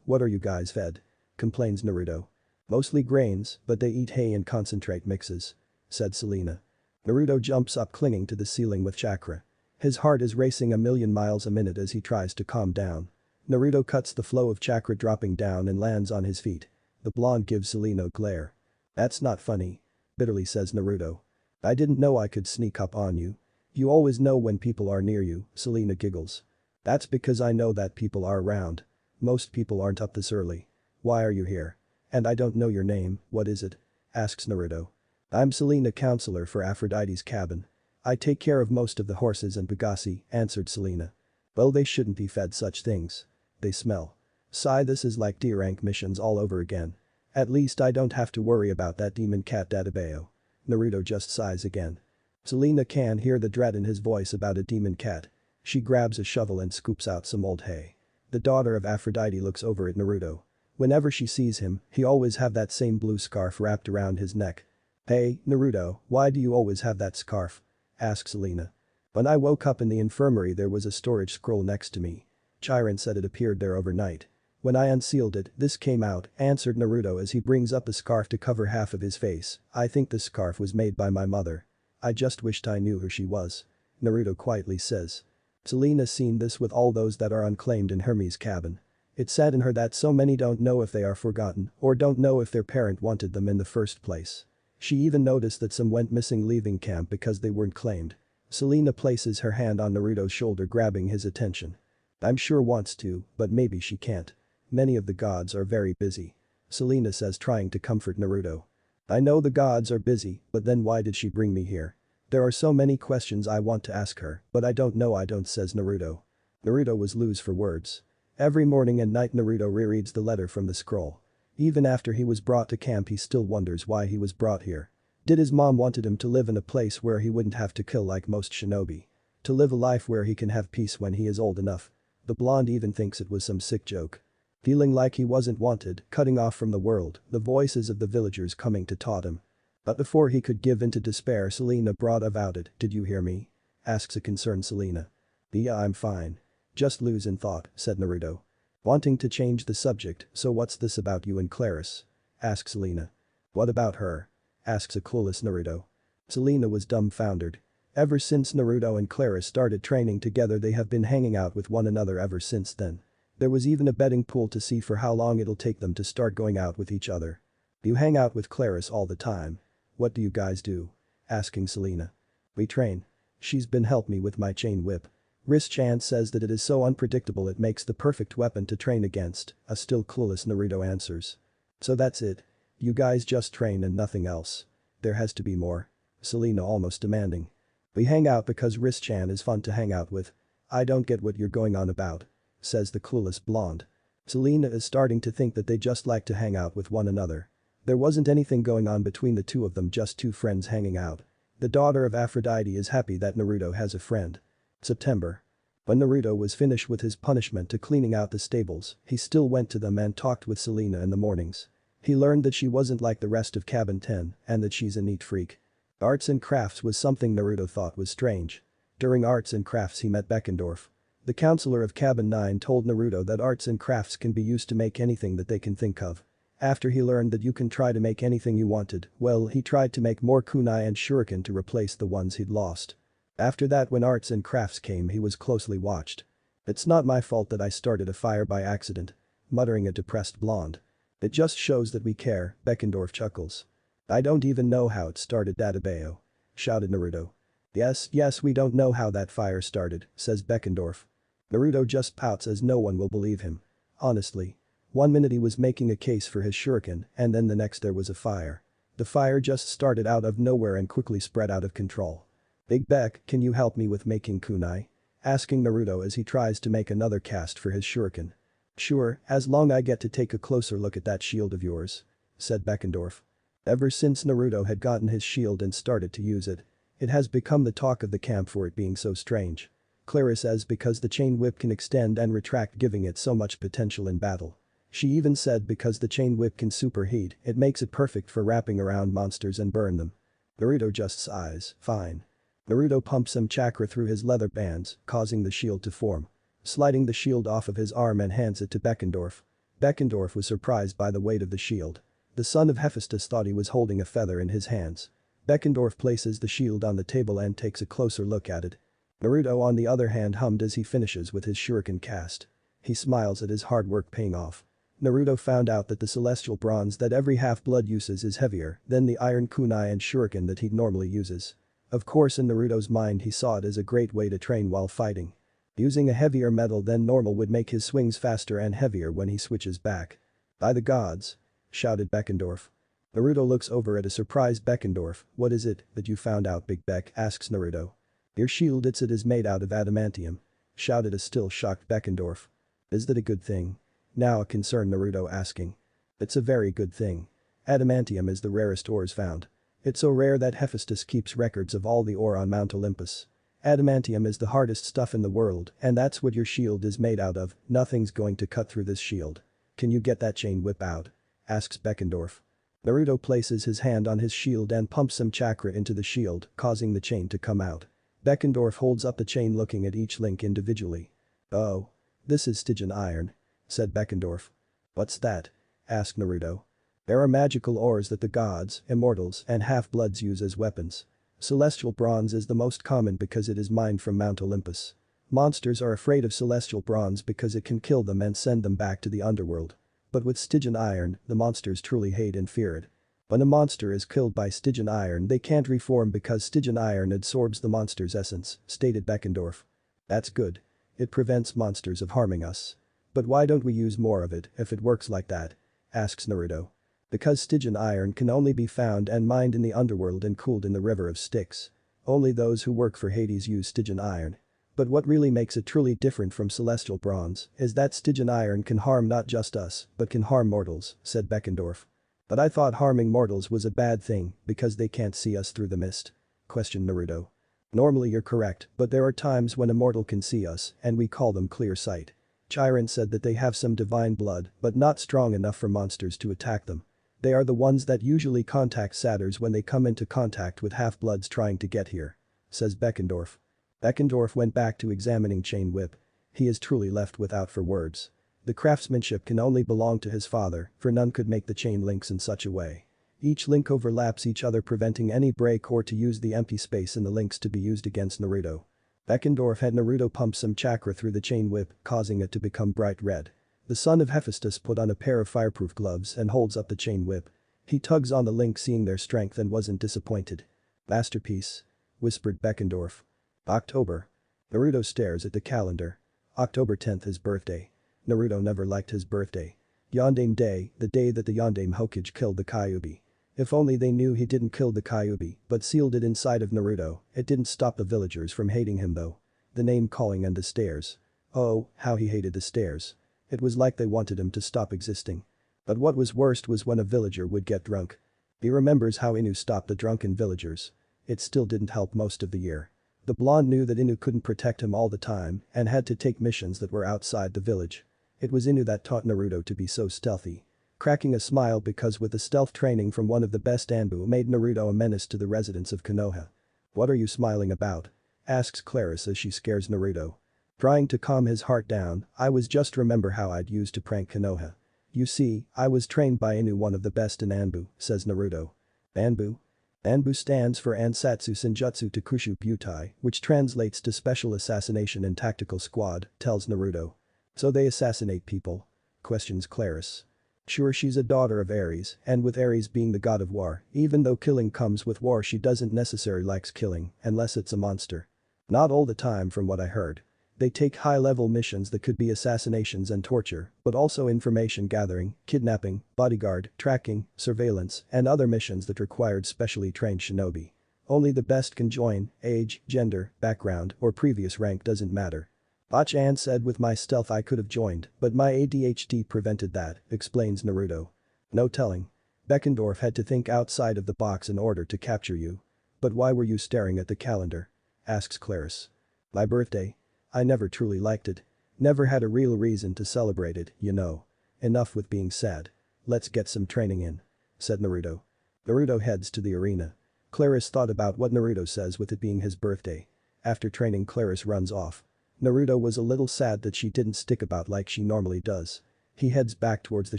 What are you guys fed? Complains Naruto. Mostly grains, but they eat hay and concentrate mixes. Said Selena. Naruto jumps up clinging to the ceiling with chakra. His heart is racing 1,000,000 miles a minute as he tries to calm down. Naruto cuts the flow of chakra dropping down and lands on his feet. The blonde gives Selena a glare. That's not funny. Bitterly says Naruto. I didn't know I could sneak up on you. You always know when people are near you, Selena giggles. That's because I know that people are around. Most people aren't up this early. Why are you here? And I don't know your name, what is it? Asks Naruto. I'm Selena, counselor for Aphrodite's cabin. I take care of most of the horses and Bugasi, answered Selena. Well, they shouldn't be fed such things. They smell. Sigh, this is like D-rank missions all over again. At least I don't have to worry about that demon cat Databeo. Naruto just sighs again. Selena can hear the dread in his voice about a demon cat. She grabs a shovel and scoops out some old hay. The daughter of Aphrodite looks over at Naruto. Whenever she sees him, he always have that same blue scarf wrapped around his neck. Hey, Naruto, why do you always have that scarf? Asks Selena. When I woke up in the infirmary there was a storage scroll next to me. Chiron said it appeared there overnight. When I unsealed it, this came out, answered Naruto as he brings up a scarf to cover half of his face. I think this scarf was made by my mother. I just wished I knew who she was. Naruto quietly says. Selena seen this with all those that are unclaimed in Hermes' cabin. It saddened her that so many don't know if they are forgotten or don't know if their parent wanted them in the first place. She even noticed that some went missing leaving camp because they weren't claimed. Selena places her hand on Naruto's shoulder grabbing his attention. I'm sure wants to, but maybe she can't. Many of the gods are very busy. Selena says trying to comfort Naruto. I know the gods are busy, but then why did she bring me here? There are so many questions I want to ask her, but I don't know says Naruto. Naruto was loose for words. Every morning and night Naruto rereads the letter from the scroll. Even after he was brought to camp he still wonders why he was brought here. Did his mom wanted him to live in a place where he wouldn't have to kill like most shinobi? To live a life where he can have peace when he is old enough? The blonde even thinks it was some sick joke. Feeling like he wasn't wanted, cutting off from the world, the voices of the villagers coming to taunt him. But before he could give in to despair, Selena brought about it. "Did you hear me?" asks a concerned Selena. "Yeah, I'm fine. Just lose in thought," said Naruto. Wanting to change the subject, "So what's this about you and Claris?" asks Selena. "What about her?" asks a clueless Naruto. Selena was dumbfounded. Ever since Naruto and Claris started training together they have been hanging out with one another ever since then. There was even a betting pool to see for how long it'll take them to start going out with each other. "You hang out with Claris all the time. What do you guys do?" asking Selena. "We train. She's been helping me with my chain whip." Riz-chan says that it is so unpredictable it makes the perfect weapon to train against, a still clueless Naruto answers. "So that's it? You guys just train and nothing else? There has to be more." Selena almost demanding. "We hang out because Riz-chan is fun to hang out with." "I don't get what you're going on about," says the clueless blonde. Selena is starting to think that they just like to hang out with one another. There wasn't anything going on between the two of them, just two friends hanging out. The daughter of Aphrodite is happy that Naruto has a friend. September. When Naruto was finished with his punishment to cleaning out the stables, he still went to them and talked with Selena in the mornings. He learned that she wasn't like the rest of Cabin 10 and that she's a neat freak. Arts and crafts was something Naruto thought was strange. During arts and crafts he met Beckendorf. The counselor of Cabin 9 told Naruto that arts and crafts can be used to make anything that they can think of. After he learned that you can try to make anything you wanted, well, he tried to make more kunai and shuriken to replace the ones he'd lost. After that, when arts and crafts came, he was closely watched. "It's not my fault that I started a fire by accident," muttering a depressed blonde. "It just shows that we care," Beckendorf chuckles. "I don't even know how it started, Databeo," shouted Naruto. Yes, we don't know how that fire started," says Beckendorf. Naruto just pouts as no one will believe him. Honestly. One minute he was making a case for his shuriken and then the next there was a fire. The fire just started out of nowhere and quickly spread out of control. "Big Beck, can you help me with making kunai?" asking Naruto as he tries to make another cast for his shuriken. "Sure, as long I get to take a closer look at that shield of yours," said Beckendorf. Ever since Naruto had gotten his shield and started to use it, it has become the talk of the camp for it being so strange. Claris says because the chain whip can extend and retract, giving it so much potential in battle. She even said because the chain whip can superheat, it makes it perfect for wrapping around monsters and burn them. Naruto just sighs, "Fine." Naruto pumps some chakra through his leather bands, causing the shield to form. Sliding the shield off of his arm and hands it to Beckendorf. Beckendorf was surprised by the weight of the shield. The son of Hephaestus thought he was holding a feather in his hands. Beckendorf places the shield on the table and takes a closer look at it. Naruto on the other hand hummed as he finishes with his shuriken cast. He smiles at his hard work paying off. Naruto found out that the celestial bronze that every half-blood uses is heavier than the iron kunai and shuriken that he normally uses. Of course, in Naruto's mind he saw it as a great way to train while fighting. Using a heavier metal than normal would make his swings faster and heavier when he switches back. "By the gods!" shouted Beckendorf. Naruto looks over at a surprised Beckendorf. "What is it that you found out, Big Beck?" asks Naruto. "Your shield, it is made out of adamantium," shouted a still shocked Beckendorf. "Is that a good thing?" Now a concerned Naruto asking. "It's a very good thing. Adamantium is the rarest ores found. It's so rare that Hephaestus keeps records of all the ore on Mount Olympus. Adamantium is the hardest stuff in the world and that's what your shield is made out of. Nothing's going to cut through this shield. Can you get that chain whip out?" asks Beckendorf. Naruto places his hand on his shield and pumps some chakra into the shield, causing the chain to come out. Beckendorf holds up the chain looking at each link individually. "Oh. This is Stygian iron," said Beckendorf. "What's that?" asked Naruto. "There are magical ores that the gods, immortals, and half-bloods use as weapons. Celestial bronze is the most common because it is mined from Mount Olympus. Monsters are afraid of celestial bronze because it can kill them and send them back to the underworld. But with Stygian iron, the monsters truly hate and fear it. When a monster is killed by Stygian iron they can't reform because Stygian iron absorbs the monster's essence," stated Beckendorf. "That's good. It prevents monsters of harming us. But why don't we use more of it if it works like that?" asks Naruto. "Because Stygian iron can only be found and mined in the underworld and cooled in the river of Styx. Only those who work for Hades use Stygian iron. But what really makes it truly different from celestial bronze is that Stygian iron can harm not just us, but can harm mortals, said Beckendorf. But I thought harming mortals was a bad thing because they can't see us through the mist. Questioned Naruto. Normally you're correct, but there are times when a mortal can see us and we call them clear sight. Chiron said that they have some divine blood, but not strong enough for monsters to attack them. They are the ones that usually contact satyrs when they come into contact with half-bloods trying to get here. Says Beckendorf. Beckendorf went back to examining Chain Whip. He is truly left without for words. The craftsmanship can only belong to his father, for none could make the chain links in such a way. Each link overlaps each other, preventing any break or to use the empty space in the links to be used against Naruto. Beckendorf had Naruto pump some chakra through the chain whip, causing it to become bright red. The son of Hephaestus put on a pair of fireproof gloves and holds up the chain whip. He tugs on the link, seeing their strength, and wasn't disappointed. Masterpiece. Whispered Beckendorf. October. Naruto stares at the calendar. October 10th, his birthday. Naruto never liked his birthday. Yondaime Day, the day that the Yondaime Hokage killed the Kyuubi. If only they knew he didn't kill the Kyuubi, but sealed it inside of Naruto. It didn't stop the villagers from hating him though. The name calling and the stares. Oh, how he hated the stares. It was like they wanted him to stop existing. But what was worst was when a villager would get drunk. He remembers how Inu stopped the drunken villagers. It still didn't help most of the year. The blonde knew that Inu couldn't protect him all the time and had to take missions that were outside the village. It was Inu that taught Naruto to be so stealthy. Cracking a smile because with the stealth training from one of the best Anbu made Naruto a menace to the residents of Konoha. What are you smiling about? Asks Claris as she scares Naruto. Trying to calm his heart down, I was just remember how I'd used to prank Konoha. You see, I was trained by Inu, one of the best in Anbu, says Naruto. Anbu? Anbu stands for Ansatsu Senjutsu Takushu Butai, which translates to Special Assassination and Tactical Squad, tells Naruto. So they assassinate people? Questions Claris. Sure, she's a daughter of Ares, and with Ares being the god of war, even though killing comes with war, she doesn't necessarily likes killing, unless it's a monster. Not all the time from what I heard. They take high-level missions that could be assassinations and torture, but also information gathering, kidnapping, bodyguard, tracking, surveillance, and other missions that required specially trained shinobi. Only the best can join. Age, gender, background, or previous rank doesn't matter. Bach-an said with my stealth I could have joined, but my ADHD prevented that, explains Naruto. No telling. Beckendorf had to think outside of the box in order to capture you. But why were you staring at the calendar? Asks Claris. My birthday? I never truly liked it. Never had a real reason to celebrate it, you know. Enough with being sad. Let's get some training in. Said Naruto. Naruto heads to the arena. Claris thought about what Naruto says with it being his birthday. After training, Claris runs off. Naruto was a little sad that she didn't stick about like she normally does. He heads back towards the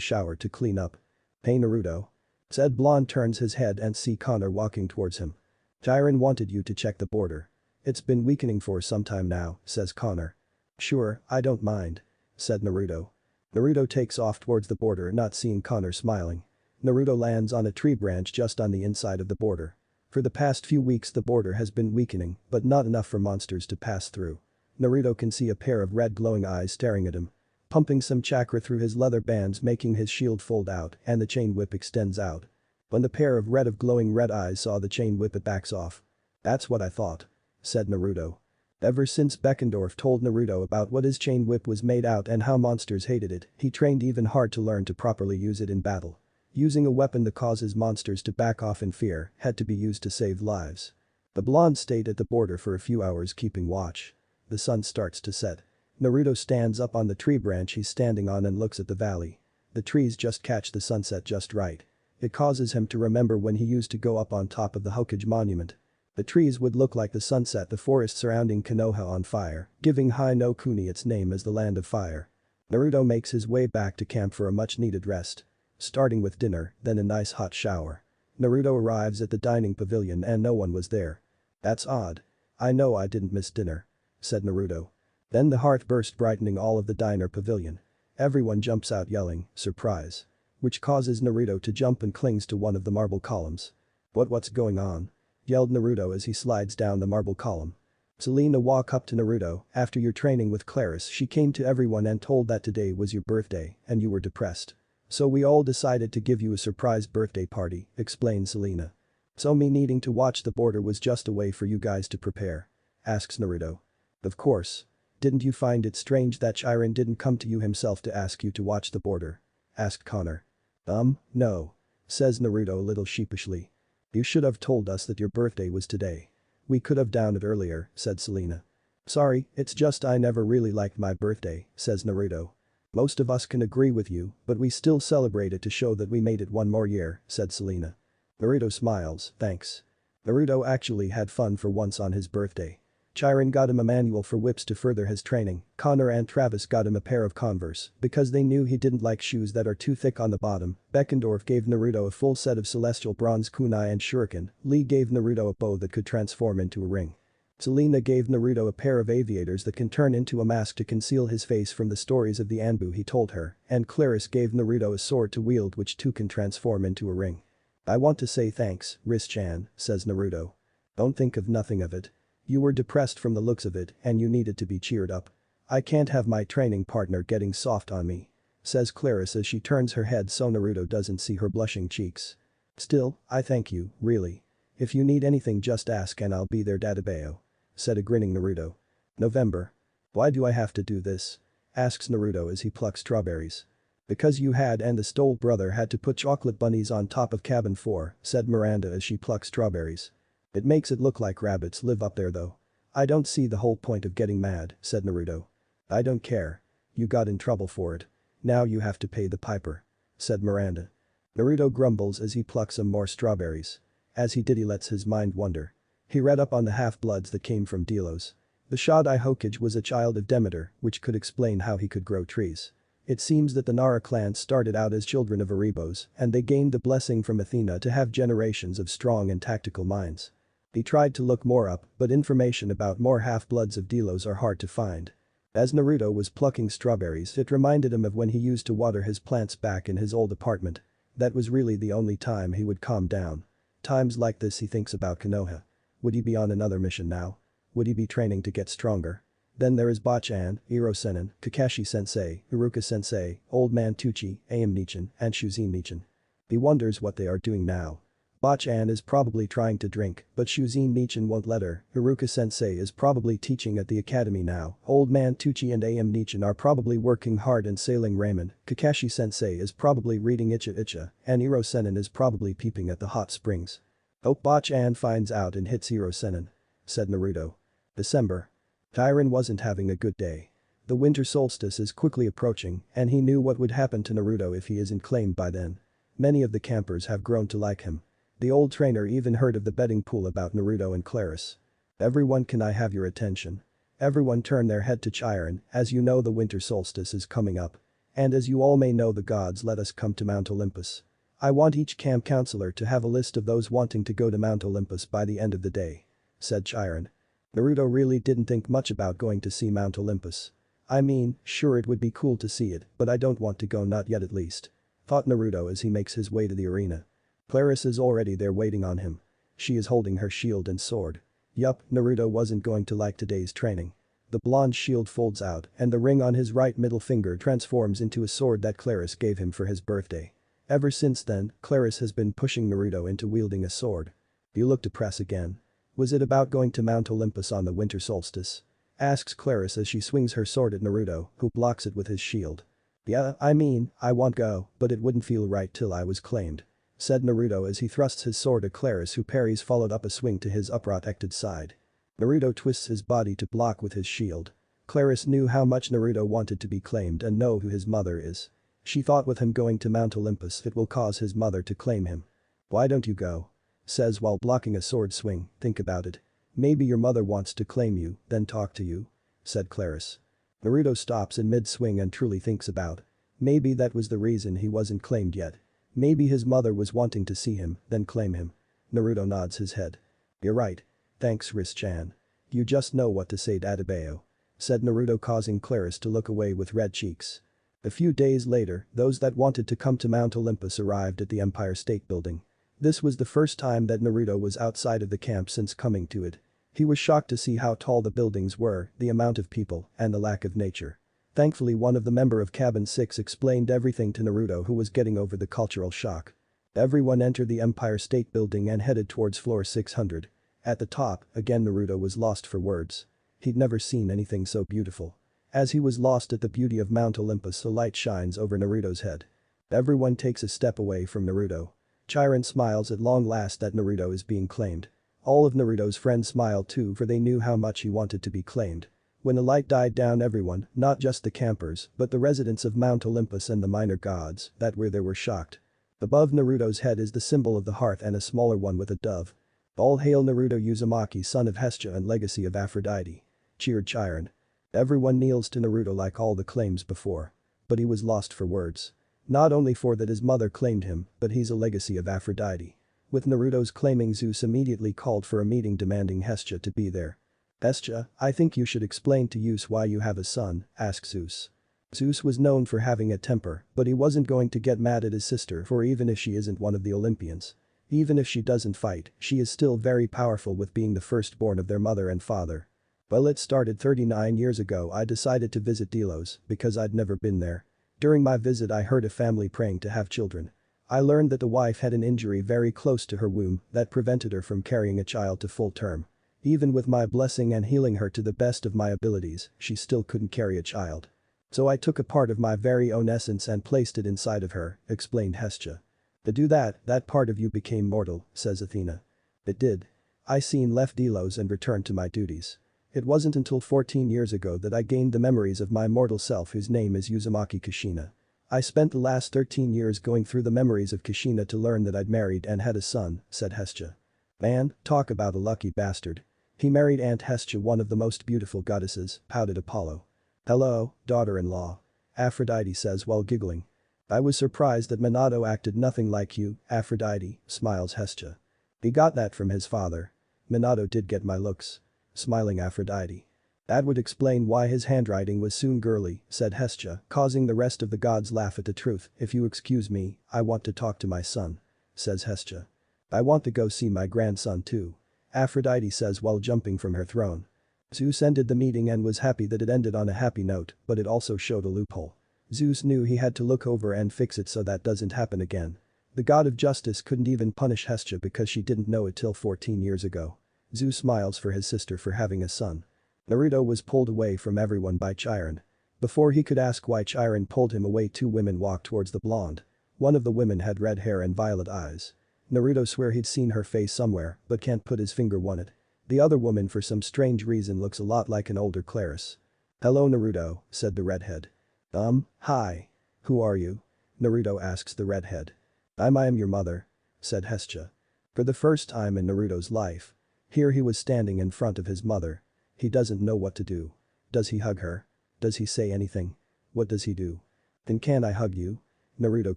shower to clean up. Hey Naruto. Said Blonde turns his head and see Connor walking towards him. Jiren wanted you to check the border. It's been weakening for some time now, says Connor. Sure, I don't mind. Said Naruto. Naruto takes off towards the border, not seeing Connor smiling. Naruto lands on a tree branch just on the inside of the border. For the past few weeks the border has been weakening, but not enough for monsters to pass through. Naruto can see a pair of red glowing eyes staring at him. Pumping some chakra through his leather bands, making his shield fold out, and the chain whip extends out. When the pair of glowing red eyes saw the chain whip, it backs off. That's what I thought. Said Naruto. Ever since Beckendorf told Naruto about what his chain whip was made out and how monsters hated it, he trained even hard to learn to properly use it in battle. Using a weapon that causes monsters to back off in fear had to be used to save lives. The blonde stayed at the border for a few hours keeping watch. The sun starts to set. Naruto stands up on the tree branch he's standing on and looks at the valley. The trees just catch the sunset just right. It causes him to remember when he used to go up on top of the Hokage monument. The trees would look like the sunset, the forest surrounding Konoha on fire, giving Hai no Kuni its name as the land of fire. Naruto makes his way back to camp for a much-needed rest. Starting with dinner, then a nice hot shower. Naruto arrives at the dining pavilion and no one was there. That's odd. I know I didn't miss dinner. Said Naruto. Then the hearth burst, brightening all of the diner pavilion. Everyone jumps out yelling, surprise. Which causes Naruto to jump and clings to one of the marble columns. What's going on? Yelled Naruto as he slides down the marble column. Selena walk up to Naruto. After your training with Claris, she came to everyone and told that today was your birthday and you were depressed. So we all decided to give you a surprise birthday party, explained Selena. So me needing to watch the border was just a way for you guys to prepare? Asks Naruto. Of course. Didn't you find it strange that Chiron didn't come to you himself to ask you to watch the border? Asked Connor. No. Says Naruto a little sheepishly. You should have told us that your birthday was today. We could have done it earlier, said Selena. Sorry, it's just I never really liked my birthday, says Naruto. Most of us can agree with you, but we still celebrate it to show that we made it one more year, said Selena. Naruto smiles, thanks. Naruto actually had fun for once on his birthday. Chiron got him a manual for whips to further his training, Connor and Travis got him a pair of Converse, because they knew he didn't like shoes that are too thick on the bottom, Beckendorf gave Naruto a full set of celestial bronze kunai and shuriken, Lee gave Naruto a bow that could transform into a ring. Selena gave Naruto a pair of aviators that can turn into a mask to conceal his face from the stories of the Anbu he told her, and Claris gave Naruto a sword to wield which too can transform into a ring. I want to say thanks, Riz-chan, says Naruto. Don't think of nothing of it. You were depressed from the looks of it and you needed to be cheered up. I can't have my training partner getting soft on me. Says Claris as she turns her head so Naruto doesn't see her blushing cheeks. Still, I thank you, really. If you need anything just ask and I'll be there Dadabeo. Said a grinning Naruto. November. Why do I have to do this? Asks Naruto as he plucks strawberries. Because you had and the stole brother had to put chocolate bunnies on top of cabin 4, said Miranda as she plucks strawberries. It makes it look like rabbits live up there though. I don't see the whole point of getting mad, said Naruto. I don't care. You got in trouble for it. Now you have to pay the piper. Said Miranda. Naruto grumbles as he plucks some more strawberries. As he did he lets his mind wander. He read up on the half-bloods that came from Delos. The Shaddai Hokage was a child of Demeter, which could explain how he could grow trees. It seems that the Nara clan started out as children of Erebos and they gained the blessing from Athena to have generations of strong and tactical minds. He tried to look more up, but information about more half-bloods of Delos are hard to find. As Naruto was plucking strawberries it reminded him of when he used to water his plants back in his old apartment. That was really the only time he would calm down. Times like this he thinks about Konoha. Would he be on another mission now? Would he be training to get stronger? Then there is Bachan, Iro-sennin, Kakashi-sensei, Iruka-sensei, Old Man Tucci, Aim Nichin, and Shuzin Nichin. He wonders what they are doing now. Bachan is probably trying to drink, but Shuzin Nichin won't let her, Iruka-sensei is probably teaching at the academy now, Old Man Tucci and Aim Nichin are probably working hard and sailing ramen, Kakashi-sensei is probably reading Icha Icha, and Iro-sennin is probably peeping at the hot springs. Hope Bachan finds out and hits Iro-sennin. Said Naruto. December. Chiron wasn't having a good day. The winter solstice is quickly approaching and he knew what would happen to Naruto if he isn't claimed by then. Many of the campers have grown to like him. The old trainer even heard of the betting pool about Naruto and Claris. Everyone, can I have your attention? Everyone turn their head to Chiron, as you know the winter solstice is coming up. And as you all may know the gods let us come to Mount Olympus. I want each camp counselor to have a list of those wanting to go to Mount Olympus by the end of the day. Said Chiron. Naruto really didn't think much about going to see Mount Olympus. I mean, sure it would be cool to see it, but I don't want to go, not yet at least. Thought Naruto as he makes his way to the arena. Claris is already there waiting on him. She is holding her shield and sword. Yup, Naruto wasn't going to like today's training. The blonde shield folds out and the ring on his right middle finger transforms into a sword that Claris gave him for his birthday. Ever since then, Claris has been pushing Naruto into wielding a sword. You look depressed again. Was it about going to Mount Olympus on the winter solstice? Asks Claris as she swings her sword at Naruto, who blocks it with his shield. Yeah, I mean, I want go, but it wouldn't feel right till I was claimed. Said Naruto as he thrusts his sword at Claris who parries followed up a swing to his upprotected side. Naruto twists his body to block with his shield. Claris knew how much Naruto wanted to be claimed and know who his mother is. She thought with him going to Mount Olympus it will cause his mother to claim him. Why don't you go? Says while blocking a sword swing, think about it. Maybe your mother wants to claim you, then talk to you. Said Claris. Naruto stops in mid-swing and truly thinks about. Maybe that was the reason he wasn't claimed yet. Maybe his mother was wanting to see him, then claim him. Naruto nods his head. You're right. Thanks Riz-chan. You just know what to say Dadabeo. Said Naruto causing Claris to look away with red cheeks. A few days later, those that wanted to come to Mount Olympus arrived at the Empire State Building. This was the first time that Naruto was outside of the camp since coming to it. He was shocked to see how tall the buildings were, the amount of people, and the lack of nature. Thankfully one of the member of Cabin 6 explained everything to Naruto who was getting over the cultural shock. Everyone entered the Empire State Building and headed towards floor 600. At the top, again Naruto was lost for words. He'd never seen anything so beautiful. As he was lost at the beauty of Mount Olympus, a light shines over Naruto's head. Everyone takes a step away from Naruto. Chiron smiles at long last that Naruto is being claimed. All of Naruto's friends smile too, for they knew how much he wanted to be claimed. When the light died down, everyone, not just the campers, but the residents of Mount Olympus and the minor gods that were there were shocked. Above Naruto's head is the symbol of the hearth and a smaller one with a dove. "All hail Naruto Uzumaki, son of Hestia and legacy of Aphrodite," cheered Chiron. Everyone kneels to Naruto like all the claims before. But he was lost for words. Not only for that his mother claimed him, but he's a legacy of Aphrodite. With Naruto's claiming, Zeus immediately called for a meeting demanding Hestia to be there. "Hestia, I think you should explain to Zeus why you have a son," asked Zeus. Zeus was known for having a temper, but he wasn't going to get mad at his sister, for even if she isn't one of the Olympians. Even if she doesn't fight, she is still very powerful with being the firstborn of their mother and father. "Well, it started 39 years ago. I decided to visit Delos because I'd never been there. During my visit I heard a family praying to have children. I learned that the wife had an injury very close to her womb that prevented her from carrying a child to full term. Even with my blessing and healing her to the best of my abilities, she still couldn't carry a child. So I took a part of my very own essence and placed it inside of her," explained Hestia. "To do that, that part of you became mortal," says Athena. "It did. I seen left Delos and returned to my duties. It wasn't until 14 years ago that I gained the memories of my mortal self, whose name is Uzumaki Kushina. I spent the last 13 years going through the memories of Kushina to learn that I'd married and had a son," said Hestia. "Man, talk about a lucky bastard. He married Aunt Hestia, one of the most beautiful goddesses," pouted Apollo. "Hello, daughter-in-law," Aphrodite says while giggling. "I was surprised that Minato acted nothing like you, Aphrodite," smiles Hestia. "He got that from his father. Minato did get my looks," smiling Aphrodite. "That would explain why his handwriting was soon girly," said Hestia, causing the rest of the gods laugh at the truth. "If you excuse me, I want to talk to my son," says Hestia. "I want to go see my grandson too," Aphrodite says while jumping from her throne. Zeus ended the meeting and was happy that it ended on a happy note, but it also showed a loophole. Zeus knew he had to look over and fix it so that doesn't happen again. The god of justice couldn't even punish Hestia because she didn't know it till 14 years ago. Zeus smiles for his sister for having a son. Naruto was pulled away from everyone by Chiron. Before he could ask why Chiron pulled him away, two women walked towards the blonde. One of the women had red hair and violet eyes. Naruto swear he'd seen her face somewhere but can't put his finger on it. The other woman for some strange reason looks a lot like an older Claris. "Hello Naruto," said the redhead. Hi. Who are you?" Naruto asks the redhead. I am your mother," said Hestia. For the first time in Naruto's life. Here he was standing in front of his mother. He doesn't know what to do. Does he hug her? Does he say anything? What does he do? "Then can I hug you?" Naruto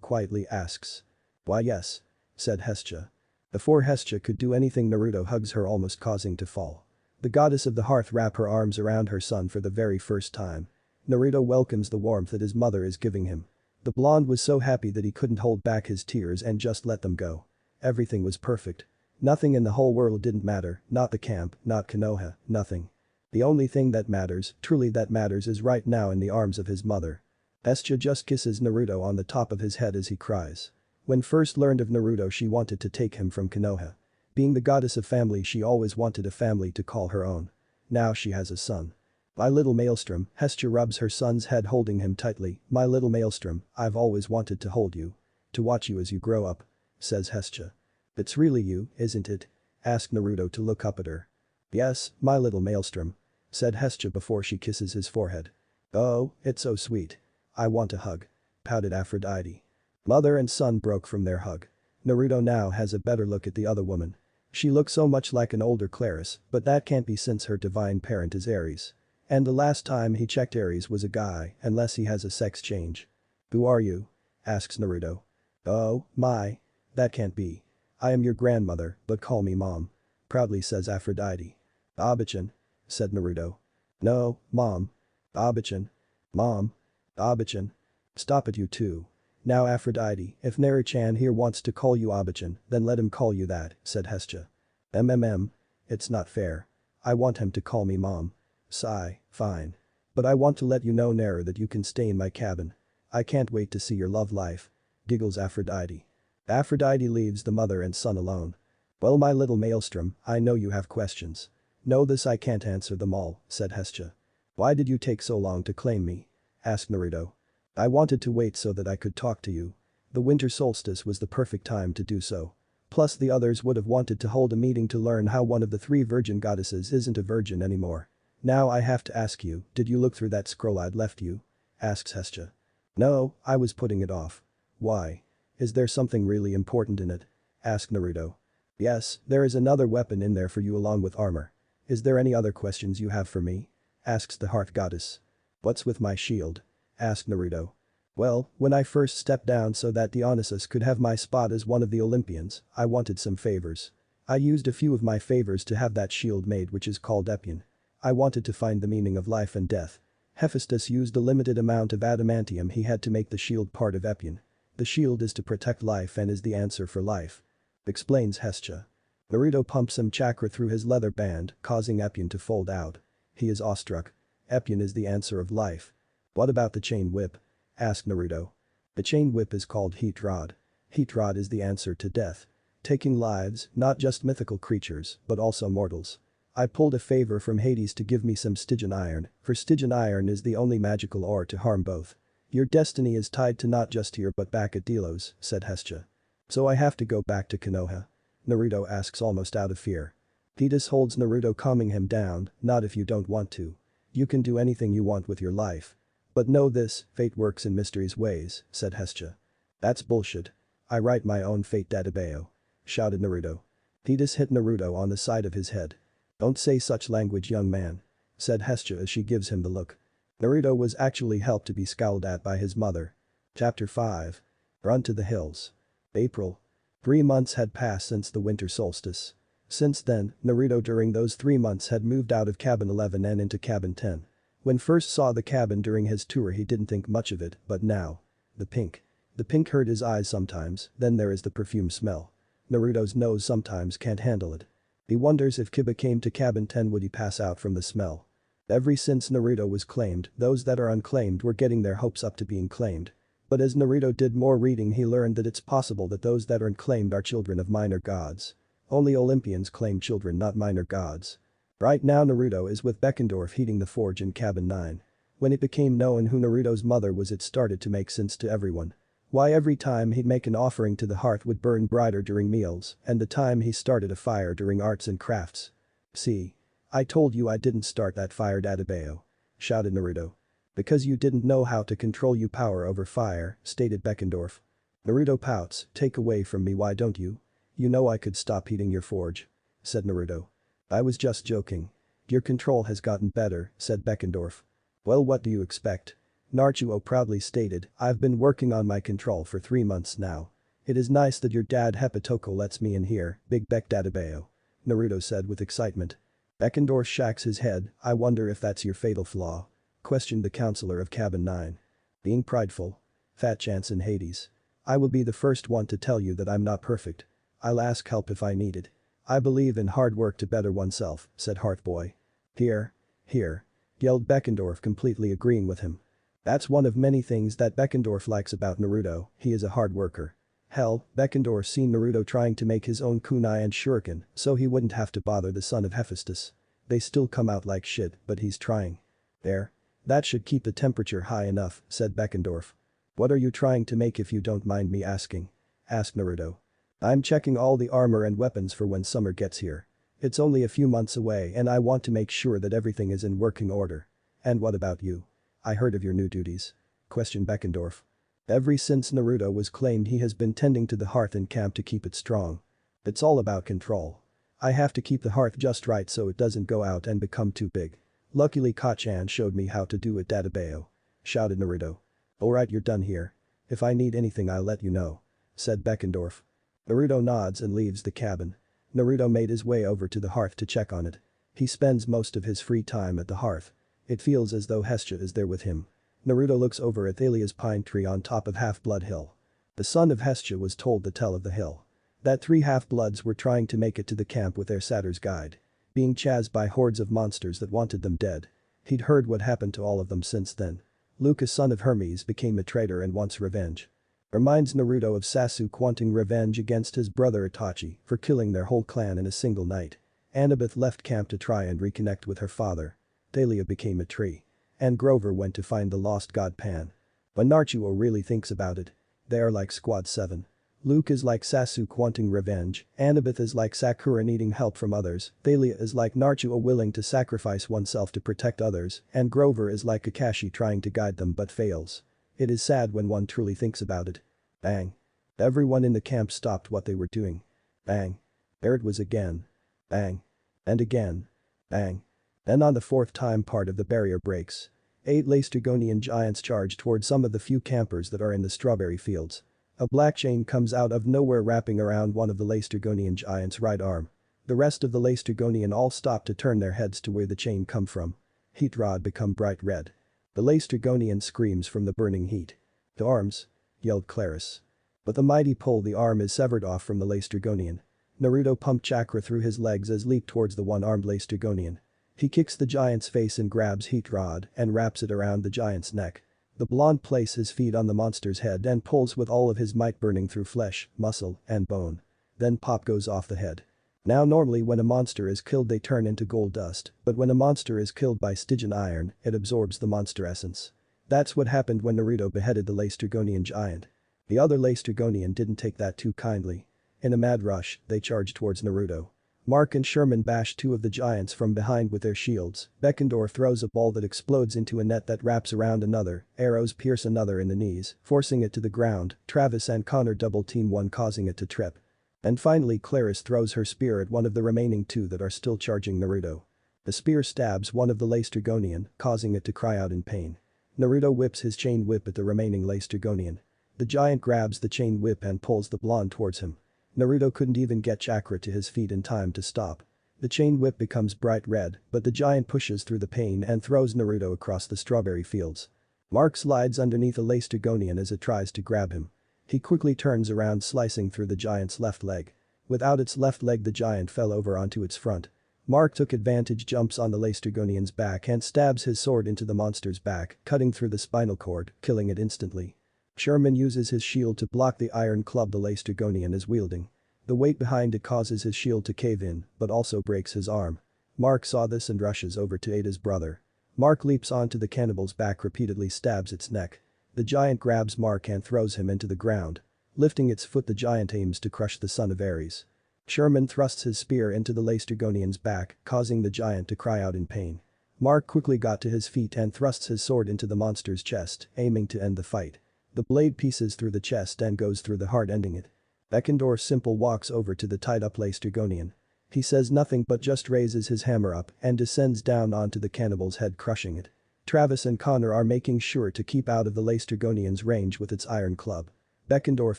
quietly asks. "Why yes," said Hestia. Before Hestia could do anything, Naruto hugs her, almost causing to fall. The goddess of the hearth wraps her arms around her son for the very first time. Naruto welcomes the warmth that his mother is giving him. The blonde was so happy that he couldn't hold back his tears and just let them go. Everything was perfect. Nothing in the whole world didn't matter, not the camp, not Konoha, nothing. The only thing that matters, truly that matters, is right now in the arms of his mother. Hestia just kisses Naruto on the top of his head as he cries. When first learned of Naruto, she wanted to take him from Konoha. Being the goddess of family, she always wanted a family to call her own. Now she has a son. "My little Maelstrom," Hestia rubs her son's head, holding him tightly. "My little Maelstrom, I've always wanted to hold you. To watch you as you grow up," says Hestia. "It's really you, isn't it?" asked Naruto to look up at her. "Yes, my little Maelstrom," said Hestia before she kisses his forehead. "Oh, it's so sweet. I want a hug," pouted Aphrodite. Mother and son broke from their hug. Naruto now has a better look at the other woman. She looks so much like an older Claris, but that can't be since her divine parent is Ares. And the last time he checked, Ares was a guy, unless he has a sex change. "Who are you?" asks Naruto. "Oh, my. That can't be. I am your grandmother, but call me mom," proudly says Aphrodite. "Abichan," said Naruto. "No, mom. Abichan. Mom. Abichan." "Stop it, you two. Now Aphrodite, if Naru-chan here wants to call you Abichan, then let him call you that," said Hestia. It's not fair. I want him to call me mom." Sigh, "Fine. But I want to let you know, Naru, that you can stay in my cabin. I can't wait to see your love life," giggles Aphrodite. Aphrodite leaves the mother and son alone. "Well, my little Maelstrom, I know you have questions. "No, this I can't answer them all," said Hestia. "Why did you take so long to claim me?" asked Naruto. "I wanted to wait so that I could talk to you. The winter solstice was the perfect time to do so. Plus the others would have wanted to hold a meeting to learn how one of the 3 virgin goddesses isn't a virgin anymore. Now I have to ask you, did you look through that scroll I'd left you?" asks Hestia. "No, I was putting it off." "Why? Is there something really important in it?" asked Naruto. "Yes, there is another weapon in there for you along with armor. Is there any other questions you have for me?" asks the heart goddess. "What's with my shield?" asked Naruto. "Well, when I first stepped down so that Dionysus could have my spot as one of the Olympians, I wanted some favors. I used a few of my favors to have that shield made, which is called Epion. I wanted to find the meaning of life and death. Hephaestus used a limited amount of adamantium he had to make the shield part of Epion. The shield is to protect life and is the answer for life," explains Hestia. Naruto pumps some chakra through his leather band, causing Epion to fold out. He is awestruck. Epion is the answer of life. "What about the chain whip?" asked Naruto. "The chain whip is called Heat Rod. Heat Rod is the answer to death. Taking lives, not just mythical creatures, but also mortals. I pulled a favor from Hades to give me some Stygian iron, for Stygian iron is the only magical ore to harm both. Your destiny is tied to not just here but back at Delos," said Hestia. "So I have to go back to Konoha?" Naruto asks almost out of fear. Thetis holds Naruto, calming him down. "Not if you don't want to. You can do anything you want with your life. But know this, fate works in mysterious ways," said Hestia. "That's bullshit. I write my own fate, Databeo," shouted Naruto. Thetis hit Naruto on the side of his head. "Don't say such language, young man," said Hestia as she gives him the look. Naruto was actually helped to be scowled at by his mother. Chapter 5. Run to the hills. April. 3 months had passed since the winter solstice. Since then, Naruto during those 3 months had moved out of cabin 11 and into cabin 10. When first saw the cabin during his tour he didn't think much of it, but now. The pink. The pink hurt his eyes sometimes, then there is the perfume smell. Naruto's nose sometimes can't handle it. He wonders if Kiba came to cabin 10 would he pass out from the smell. Ever since Naruto was claimed, those that are unclaimed were getting their hopes up to being claimed. But as Naruto did more reading he learned that it's possible that those that are unclaimed are children of minor gods. Only Olympians claim children, not minor gods. Right now Naruto is with Beckendorf heating the forge in cabin 9. When it became known who Naruto's mother was it started to make sense to everyone. Why every time he'd make an offering to the hearth would burn brighter during meals and the time he started a fire during arts and crafts. "See? I told you I didn't start that fire, Databeo," shouted Naruto. "Because you didn't know how to control your power over fire," stated Beckendorf. Naruto pouts. "Take away from me, why don't you? You know I could stop heating your forge," said Naruto. "I was just joking. Your control has gotten better," said Beckendorf. "Well, what do you expect?" Naruto proudly stated, "I've been working on my control for 3 months now. It is nice that your dad Hepatoko lets me in here, Big Beck Databeo," Naruto said with excitement. Beckendorf shakes his head. "I wonder if that's your fatal flaw?" questioned the counselor of cabin 9. "Being prideful? Fat chance in Hades. I will be the first one to tell you that I'm not perfect. I'll ask help if I need it. I believe in hard work to better oneself," said Heartboy. "Here. Here," yelled Beckendorf, completely agreeing with him. That's one of many things that Beckendorf likes about Naruto, he is a hard worker. Hell, Beckendorf seen Naruto trying to make his own kunai and shuriken so he wouldn't have to bother the son of Hephaestus. They still come out like shit, but he's trying. "There. That should keep the temperature high enough," said Beckendorf. "What are you trying to make if you don't mind me asking?" asked Naruto. "I'm checking all the armor and weapons for when summer gets here. It's only a few months away and I want to make sure that everything is in working order. And what about you? I heard of your new duties," questioned Beckendorf. Ever since Naruto was claimed he has been tending to the hearth in camp to keep it strong. It's all about control. I have to keep the hearth just right so it doesn't go out and become too big. Luckily Kachan showed me how to do it, Databeo," shouted Naruto. "Alright, you're done here. If I need anything I'll let you know," said Beckendorf. Naruto nods and leaves the cabin. Naruto made his way over to the hearth to check on it. He spends most of his free time at the hearth. It feels as though Hestia is there with him. Naruto looks over at Thalia's pine tree on top of Half-Blood Hill. The son of Hestia was told the tell of the hill. That 3 half-bloods were trying to make it to the camp with their Satyr's guide. Being chased by hordes of monsters that wanted them dead. He'd heard what happened to all of them since then. Lucas, son of Hermes, became a traitor and wants revenge. Reminds Naruto of Sasuke wanting revenge against his brother Itachi for killing their whole clan in a single night. Annabeth left camp to try and reconnect with her father. Thalia became a tree. And Grover went to find the lost god Pan. When Naruto really thinks about it, they are like Squad 7. Luke is like Sasuke wanting revenge, Annabeth is like Sakura needing help from others, Thalia is like Naruto willing to sacrifice oneself to protect others, and Grover is like Kakashi trying to guide them but fails. It is sad when one truly thinks about it. Bang. Everyone in the camp stopped what they were doing. Bang. There it was again. Bang. And again. Bang. Then on the fourth time part of the barrier breaks. 8 Laestrygonian giants charge toward some of the few campers that are in the strawberry fields. A black chain comes out of nowhere wrapping around one of the Laestrygonian giants' right arm. The rest of the Laestrygonian all stop to turn their heads to where the chain come from. Heat rod become bright red. The Laestrygonian screams from the burning heat. "The arms!" yelled Claris. But the mighty pull the arm is severed off from the Laestrygonian. Naruto pumped chakra through his legs as leap towards the one-armed Laestrygonian. He kicks the giant's face and grabs heat rod and wraps it around the giant's neck. The blonde places his feet on the monster's head and pulls with all of his might burning through flesh, muscle, and bone. Then pop goes off the head. Now normally when a monster is killed they turn into gold dust, but when a monster is killed by Stygian iron, it absorbs the monster essence. That's what happened when Naruto beheaded the Laestrygonian giant. The other Laestrygonian didn't take that too kindly. In a mad rush, they charged towards Naruto. Mark and Sherman bash 2 of the giants from behind with their shields, Beckendorf throws a ball that explodes into a net that wraps around another, arrows pierce another in the knees, forcing it to the ground, Travis and Connor double team one causing it to trip. And finally Claris throws her spear at one of the remaining 2 that are still charging Naruto. The spear stabs one of the Laestrygonian, causing it to cry out in pain. Naruto whips his chain whip at the remaining Laestrygonian. The giant grabs the chain whip and pulls the blonde towards him. Naruto couldn't even get chakra to his feet in time to stop. The chain whip becomes bright red, but the giant pushes through the pain and throws Naruto across the strawberry fields. Mark slides underneath a Laestrygonian as it tries to grab him. He quickly turns around slicing through the giant's left leg. Without its left leg the giant fell over onto its front. Mark took advantage, jumps on the Laestrygonian's back and stabs his sword into the monster's back, cutting through the spinal cord, killing it instantly. Sherman uses his shield to block the iron club the Laestrygonian is wielding. The weight behind it causes his shield to cave in, but also breaks his arm. Mark saw this and rushes over to aid his brother. Mark leaps onto the cannibal's back, repeatedly stabs its neck. The giant grabs Mark and throws him into the ground. Lifting its foot the giant aims to crush the son of Ares. Sherman thrusts his spear into the Laestrygonian's back, causing the giant to cry out in pain. Mark quickly got to his feet and thrusts his sword into the monster's chest, aiming to end the fight. The blade pieces through the chest and goes through the heart, ending it. Beckendorf simple walks over to the tied-up Laestrygonian. He says nothing but just raises his hammer up and descends down onto the cannibal's head, crushing it. Travis and Connor are making sure to keep out of the Laestrygonian's range with its iron club. Beckendorf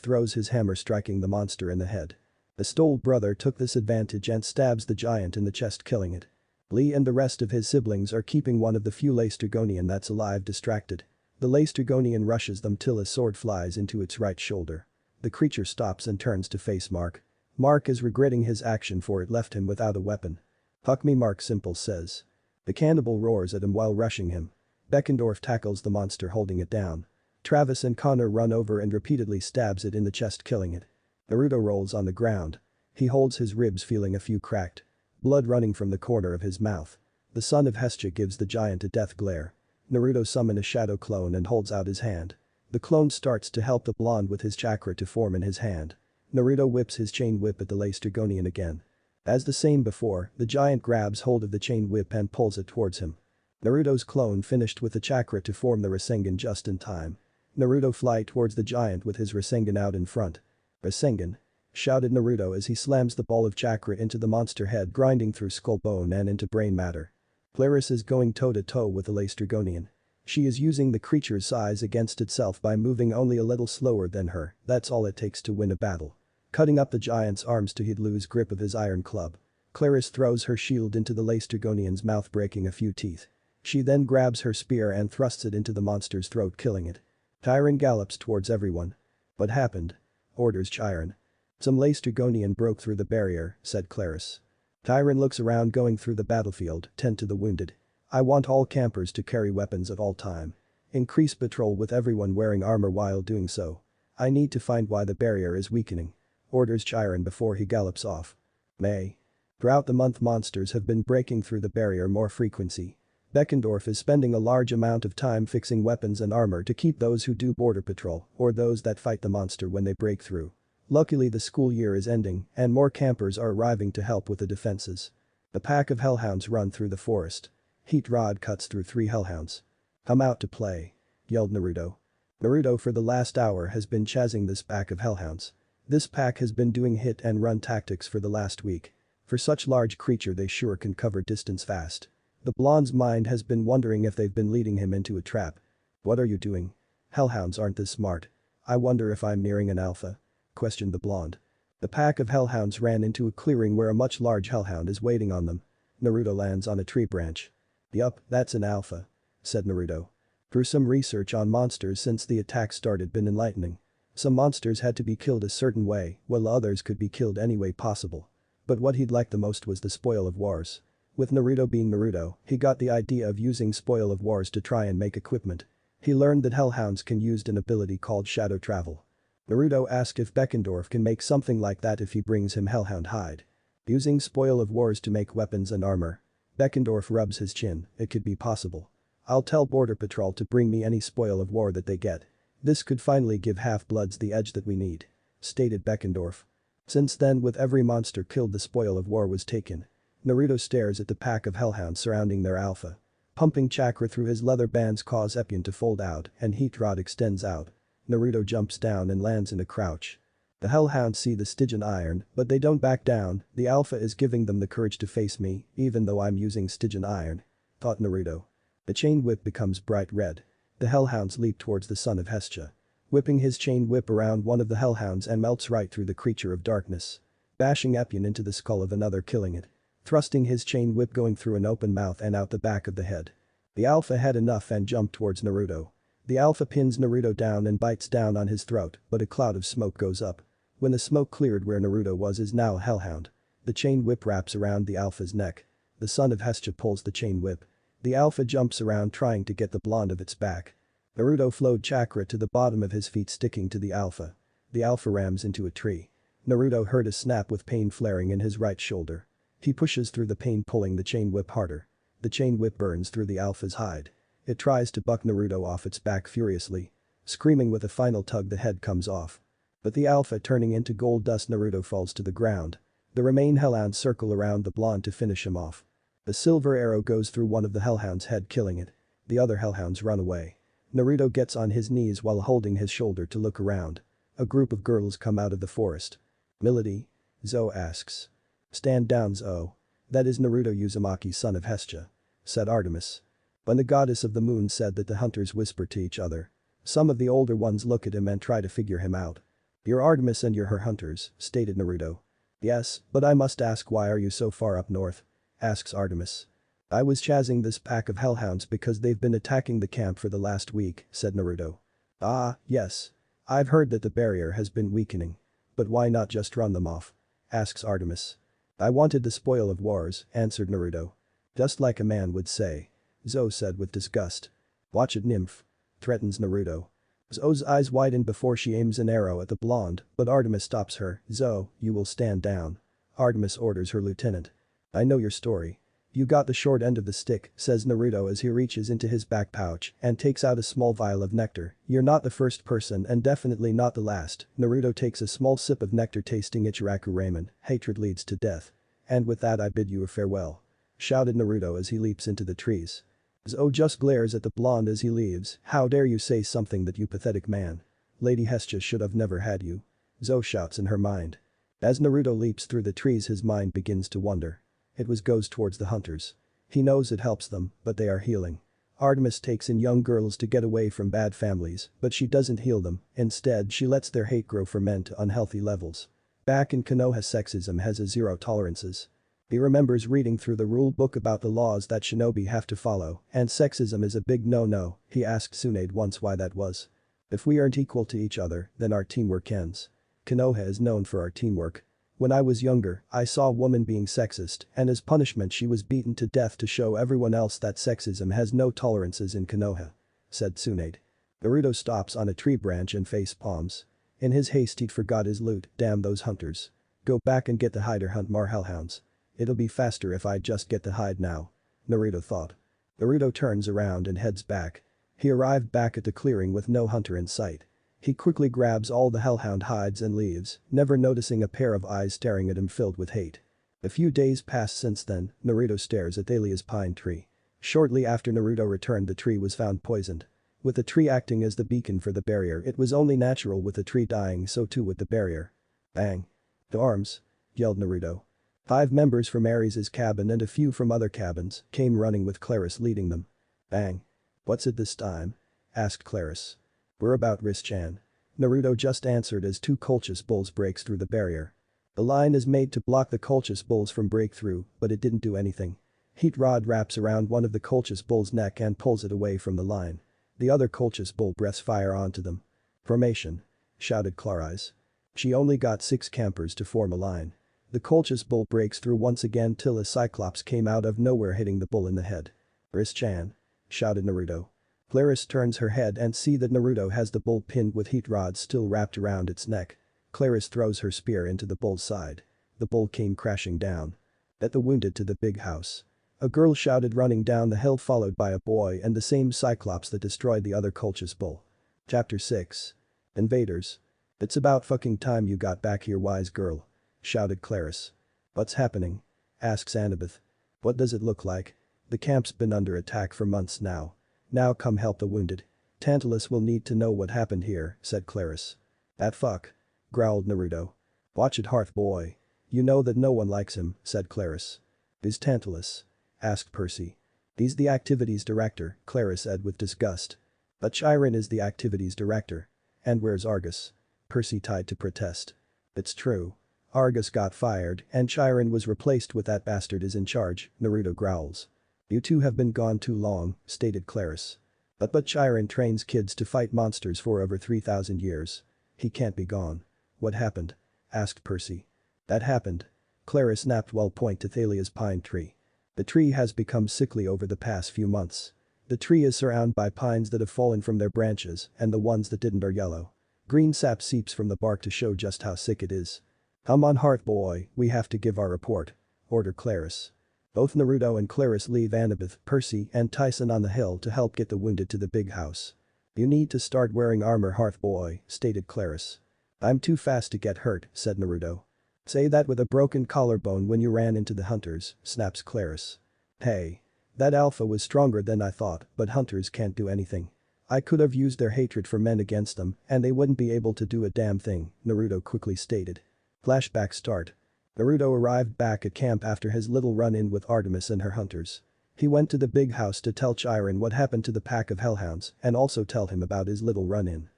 throws his hammer, striking the monster in the head. The Stoll brother took this advantage and stabs the giant in the chest, killing it. Lee and the rest of his siblings are keeping one of the few Laestrygonian that's alive distracted. The Laestrygonian rushes them till his sword flies into its right shoulder. The creature stops and turns to face Mark. Mark is regretting his action, for it left him without a weapon. "Fuck me," Mark simple says. The cannibal roars at him while rushing him. Beckendorf tackles the monster, holding it down. Travis and Connor run over and repeatedly stabs it in the chest, killing it. Naruto rolls on the ground. He holds his ribs, feeling a few cracked. Blood running from the corner of his mouth. The son of Hestia gives the giant a death glare. Naruto summons a shadow clone and holds out his hand. The clone starts to help the blonde with his chakra to form in his hand. Naruto whips his chain whip at the Laestrygonian again. As the same before, the giant grabs hold of the chain whip and pulls it towards him. Naruto's clone finished with the chakra to form the Rasengan just in time. Naruto fly towards the giant with his Rasengan out in front. "Rasengan!" shouted Naruto as he slams the ball of chakra into the monster head, grinding through skull bone and into brain matter. Claris is going toe-to-toe with the Laestrygonian. She is using the creature's size against itself by moving only a little slower than her. That's all it takes to win a battle. Cutting up the giant's arms to he'd lose grip of his iron club. Claris throws her shield into the Laestrygonian's mouth, breaking a few teeth. She then grabs her spear and thrusts it into the monster's throat, killing it. Chiron gallops towards everyone. "What happened?" orders Chiron. "Some Laestrygonian broke through the barrier," said Claris. Chiron looks around, going through the battlefield, tend to the wounded. "I want all campers to carry weapons at all time. Increase patrol with everyone wearing armor while doing so. I need to find why the barrier is weakening," orders Chiron before he gallops off. "May." Throughout the month monsters have been breaking through the barrier more frequency. Beckendorf is spending a large amount of time fixing weapons and armor to keep those who do border patrol or those that fight the monster when they break through. Luckily the school year is ending and more campers are arriving to help with the defenses. The pack of hellhounds run through the forest. Heat Rod cuts through 3 hellhounds. "Come out to play," yelled Naruto. Naruto for the last hour has been chasing this pack of hellhounds. This pack has been doing hit and run tactics for the last week. For such large creature they sure can cover distance fast. The blonde's mind has been wondering if they've been leading him into a trap. "What are you doing? Hellhounds aren't this smart. I wonder if I'm nearing an alpha?" questioned the blonde. The pack of hellhounds ran into a clearing where a much large hellhound is waiting on them. Naruto lands on a tree branch. "Yup, that's an alpha," said Naruto. Through some research on monsters since the attack started been enlightening. Some monsters had to be killed a certain way while others could be killed any way possible. But what he'd liked the most was the Spoil of Wars. With Naruto being Naruto, he got the idea of using Spoil of Wars to try and make equipment. He learned that hellhounds can use an ability called shadow travel. Naruto asked if Beckendorf can make something like that if he brings him hellhound hide. Using Spoil of Wars to make weapons and armor. Beckendorf rubs his chin, it could be possible. "I'll tell Border Patrol to bring me any spoil of war that they get. This could finally give half-bloods the edge that we need," stated Beckendorf. Since then with every monster killed the spoil of war was taken. Naruto stares at the pack of hellhounds surrounding their alpha. Pumping chakra through his leather bands cause Epyon to fold out and Heat Rod extends out. Naruto jumps down and lands in a crouch. The hellhounds see the Stygian iron, but they don't back down. "The alpha is giving them the courage to face me, even though I'm using Stygian iron," thought Naruto. The chain whip becomes bright red. The hellhounds leap towards the son of Hestia. Whipping his chain whip around one of the hellhounds and melts right through the creature of darkness. Bashing Epyon into the skull of another killing it. Thrusting his chain whip going through an open mouth and out the back of the head. The alpha had enough and jumped towards Naruto. The alpha pins Naruto down and bites down on his throat, but a cloud of smoke goes up. When the smoke cleared where Naruto was is now a hellhound. The chain whip wraps around the alpha's neck. The son of Hestia pulls the chain whip. The alpha jumps around trying to get the blonde of its back. Naruto flowed chakra to the bottom of his feet sticking to the alpha. The alpha rams into a tree. Naruto heard a snap with pain flaring in his right shoulder. He pushes through the pain pulling the chain whip harder. The chain whip burns through the alpha's hide. It tries to buck Naruto off its back furiously. Screaming with a final tug the head comes off. But the alpha turning into gold dust Naruto falls to the ground. The remaining hellhounds circle around the blonde to finish him off. The silver arrow goes through one of the hellhounds' head killing it. The other hellhounds run away. Naruto gets on his knees while holding his shoulder to look around. A group of girls come out of the forest. "Milady?" Zo asks. "Stand down, Zo. That is Naruto Uzumaki, son of Hestia," said Artemis. When the goddess of the moon said that the hunters whisper to each other. Some of the older ones look at him and try to figure him out. "You're Artemis and you're her hunters," stated Naruto. "Yes, but I must ask why are you so far up north?" asks Artemis. "I was chasing this pack of hellhounds because they've been attacking the camp for the last week," said Naruto. "Ah, yes. I've heard that the barrier has been weakening. But why not just run them off?" asks Artemis. "I wanted the spoil of wars," answered Naruto. "Just like a man would say," Zo said with disgust. "Watch it, nymph," threatens Naruto. Zo's eyes widen before she aims an arrow at the blonde, but Artemis stops her. "Zo, you will stand down." Artemis orders her lieutenant. "I know your story. You got the short end of the stick," says Naruto as he reaches into his back pouch and takes out a small vial of nectar. "You're not the first person and definitely not the last." Naruto takes a small sip of nectar tasting Ichiraku ramen, hatred leads to death. "And with that I bid you a farewell," shouted Naruto as he leaps into the trees. Zo just glares at the blonde as he leaves. "How dare you say something that, you pathetic man. Lady Hestia should have never had you," Zo shouts in her mind. As Naruto leaps through the trees his mind begins to wander. It goes towards the hunters. He knows it helps them, but they are healing. Artemis takes in young girls to get away from bad families, but she doesn't heal them, instead she lets their hate grow for men to unhealthy levels. Back in Konoha sexism has a zero tolerances. He remembers reading through the rule book about the laws that shinobi have to follow, and sexism is a big no-no. He asked Tsunade once why that was. "If we aren't equal to each other, then our teamwork ends. Konoha is known for our teamwork. When I was younger, I saw a woman being sexist, and as punishment she was beaten to death to show everyone else that sexism has no tolerances in Konoha," said Tsunade. Naruto stops on a tree branch and face palms. In his haste he'd forgot his loot. "Damn those hunters. Go back and get the hider, hunt more hellhounds." It'll be faster if I just get the hide now. Naruto thought. Naruto turns around and heads back. He arrived back at the clearing with no hunter in sight. He quickly grabs all the hellhound hides and leaves, never noticing a pair of eyes staring at him filled with hate. A few days pass since then, Naruto stares at Thalia's pine tree. Shortly after Naruto returned, the tree was found poisoned. With the tree acting as the beacon for the barrier, it was only natural with the tree dying, so too with the barrier. Bang. To arms! Yelled Naruto. 5 members from Ares' cabin and a few from other cabins came running with Claris leading them. Bang. What's it this time? Asked Claris. We're about Riz-chan. Naruto just answered as 2 Colchis bulls breaks through the barrier. The line is made to block the Colchis bulls from breakthrough, but it didn't do anything. Heat rod wraps around one of the Colchis bull's neck and pulls it away from the line. The other Colchis bull breaths fire onto them. Formation! Shouted Clarice. She only got 6 campers to form a line. The Colchis bull breaks through once again till a Cyclops came out of nowhere hitting the bull in the head. Riz-chan! Shouted Naruto. Claris turns her head and see that Naruto has the bull pinned with heat rods still wrapped around its neck. Claris throws her spear into the bull's side. The bull came crashing down. At the wounded to the big house. A girl shouted running down the hill followed by a boy and the same Cyclops that destroyed the other Colchis bull. Chapter 6. Invaders. It's about fucking time you got back here, wise girl. Shouted Claris. What's happening? Asks Annabeth. What does it look like? The camp's been under attack for months now. Now come help the wounded. Tantalus will need to know what happened here, said Claris. That fuck. Growled Naruto. Watch it, Hearth boy. You know that no one likes him, said Claris. Who's Tantalus? Asked Percy. He's the activities director, Claris said with disgust. But Chiron is the activities director. And where's Argus? Percy tried to protest. It's true. Argus got fired and Chiron was replaced with that bastard is in charge, Naruto growls. You two have been gone too long, stated Claris. But Chiron trains kids to fight monsters for over 3,000 years. He can't be gone. What happened? Asked Percy. That happened. Claris snapped while pointing to Thalia's pine tree. The tree has become sickly over the past few months. The tree is surrounded by pines that have fallen from their branches and the ones that didn't are yellow. Green sap seeps from the bark to show just how sick it is. Come on, Hearth boy, we have to give our report. Ordered Claris. Both Naruto and Claris leave Annabeth, Percy and Tyson on the hill to help get the wounded to the big house. You need to start wearing armor, Hearth boy, stated Claris. I'm too fast to get hurt, said Naruto. Say that with a broken collarbone when you ran into the hunters, snaps Claris. Hey. That alpha was stronger than I thought, but hunters can't do anything. I could have used their hatred for men against them and they wouldn't be able to do a damn thing, Naruto quickly stated. Flashback start. Naruto arrived back at camp after his little run-in with Artemis and her hunters. He went to the big house to tell Chiron what happened to the pack of hellhounds and also tell him about his little run-in.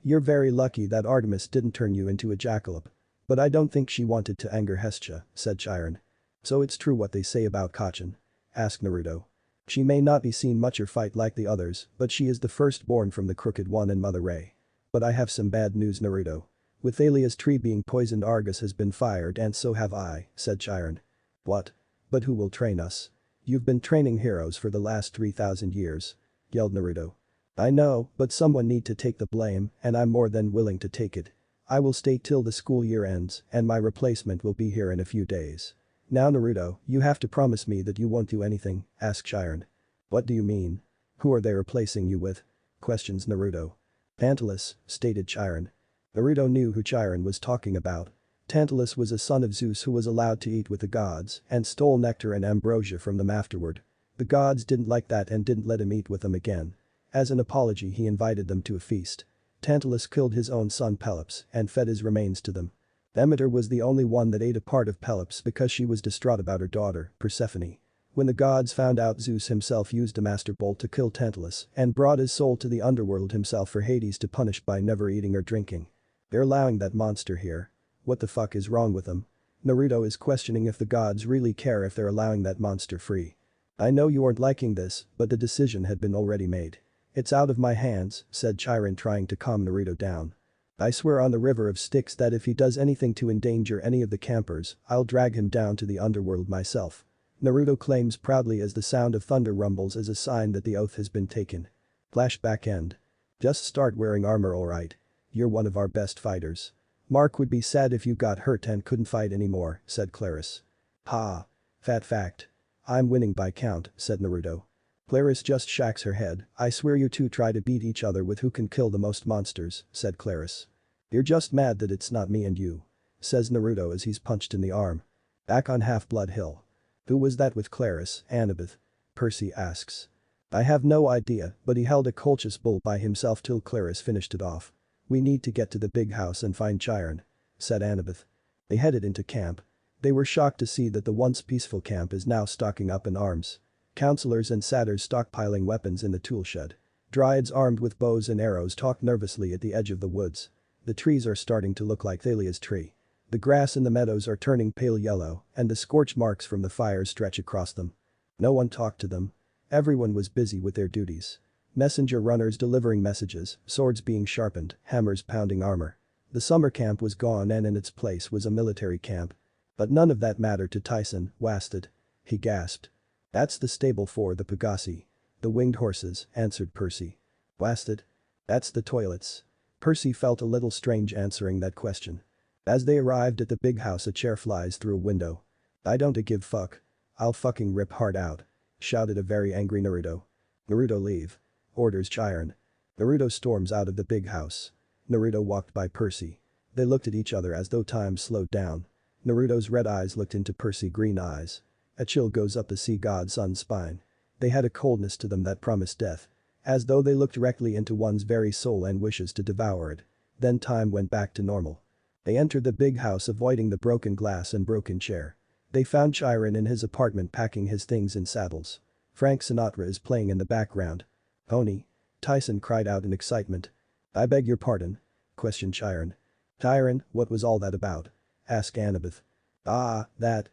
You're very lucky that Artemis didn't turn you into a jackalope. But I don't think she wanted to anger Hestia, said Chiron. So it's true what they say about Kacchan? Asked Naruto. She may not be seen much or fight like the others, but she is the firstborn from the Crooked One and Mother Ray. But I have some bad news, Naruto. With Thalia's tree being poisoned, Argus has been fired and so have I, said Chiron. What? But who will train us? You've been training heroes for the last 3,000 years. Yelled Naruto. I know, but someone need to take the blame and I'm more than willing to take it. I will stay till the school year ends and my replacement will be here in a few days. Now Naruto, you have to promise me that you won't do anything, asked Chiron. What do you mean? Who are they replacing you with? Questions Naruto. Tantalus, stated Chiron. Naruto knew who Chiron was talking about. Tantalus was a son of Zeus who was allowed to eat with the gods and stole nectar and ambrosia from them afterward. The gods didn't like that and didn't let him eat with them again. As an apology he invited them to a feast. Tantalus killed his own son Pelops and fed his remains to them. Demeter was the only one that ate a part of Pelops because she was distraught about her daughter, Persephone. When the gods found out, Zeus himself used a master bolt to kill Tantalus and brought his soul to the underworld himself for Hades to punish by never eating or drinking. They're allowing that monster here. What the fuck is wrong with them? Naruto is questioning if the gods really care if they're allowing that monster free. I know you aren't liking this, but the decision had been already made. It's out of my hands, said Chiron trying to calm Naruto down. I swear on the river of Styx that if he does anything to endanger any of the campers, I'll drag him down to the underworld myself. Naruto claims proudly as the sound of thunder rumbles as a sign that the oath has been taken. Flashback end. Just start wearing armor, alright. You're one of our best fighters. Mark would be sad if you got hurt and couldn't fight anymore, said Claris. Ha. Fat fact. I'm winning by count, said Naruto. Clarice just shakes her head. I swear you two try to beat each other with who can kill the most monsters, said Clarice. You're just mad that it's not me and you. Says Naruto as he's punched in the arm. Back on Half-Blood Hill. Who was that with Clarice, Annabeth? Percy asks. I have no idea, but he held a Colchis bull by himself till Clarice finished it off. We need to get to the big house and find Chiron, said Annabeth. They headed into camp. They were shocked to see that the once peaceful camp is now stocking up in arms. Counselors and satyrs stockpiling weapons in the toolshed. Dryads armed with bows and arrows talk nervously at the edge of the woods. The trees are starting to look like Thalia's tree. The grass in the meadows are turning pale yellow, and the scorch marks from the fires stretch across them. No one talked to them. Everyone was busy with their duties. Messenger runners delivering messages, swords being sharpened, hammers pounding armor. The summer camp was gone and in its place was a military camp. But none of that mattered to Tyson, Wasted. He gasped. That's the stable for the Pegasi. The winged horses, answered Percy. Wasted? That's the toilets. Percy felt a little strange answering that question. As they arrived at the big house, a chair flies through a window. I don't give fuck. I'll fucking rip heart out. Shouted a very angry Naruto. Naruto leave. Orders Chiron. Naruto storms out of the big house. Naruto walked by Percy. They looked at each other as though time slowed down. Naruto's red eyes looked into Percy's green eyes. A chill goes up the sea god's son's spine. They had a coldness to them that promised death. As though they looked directly into one's very soul and wishes to devour it. Then time went back to normal. They entered the big house avoiding the broken glass and broken chair. They found Chiron in his apartment packing his things in saddles. Frank Sinatra is playing in the background. Pony? Tyson cried out in excitement. I beg your pardon? Questioned Chiron. Chiron, what was all that about? Asked Annabeth. Ah, that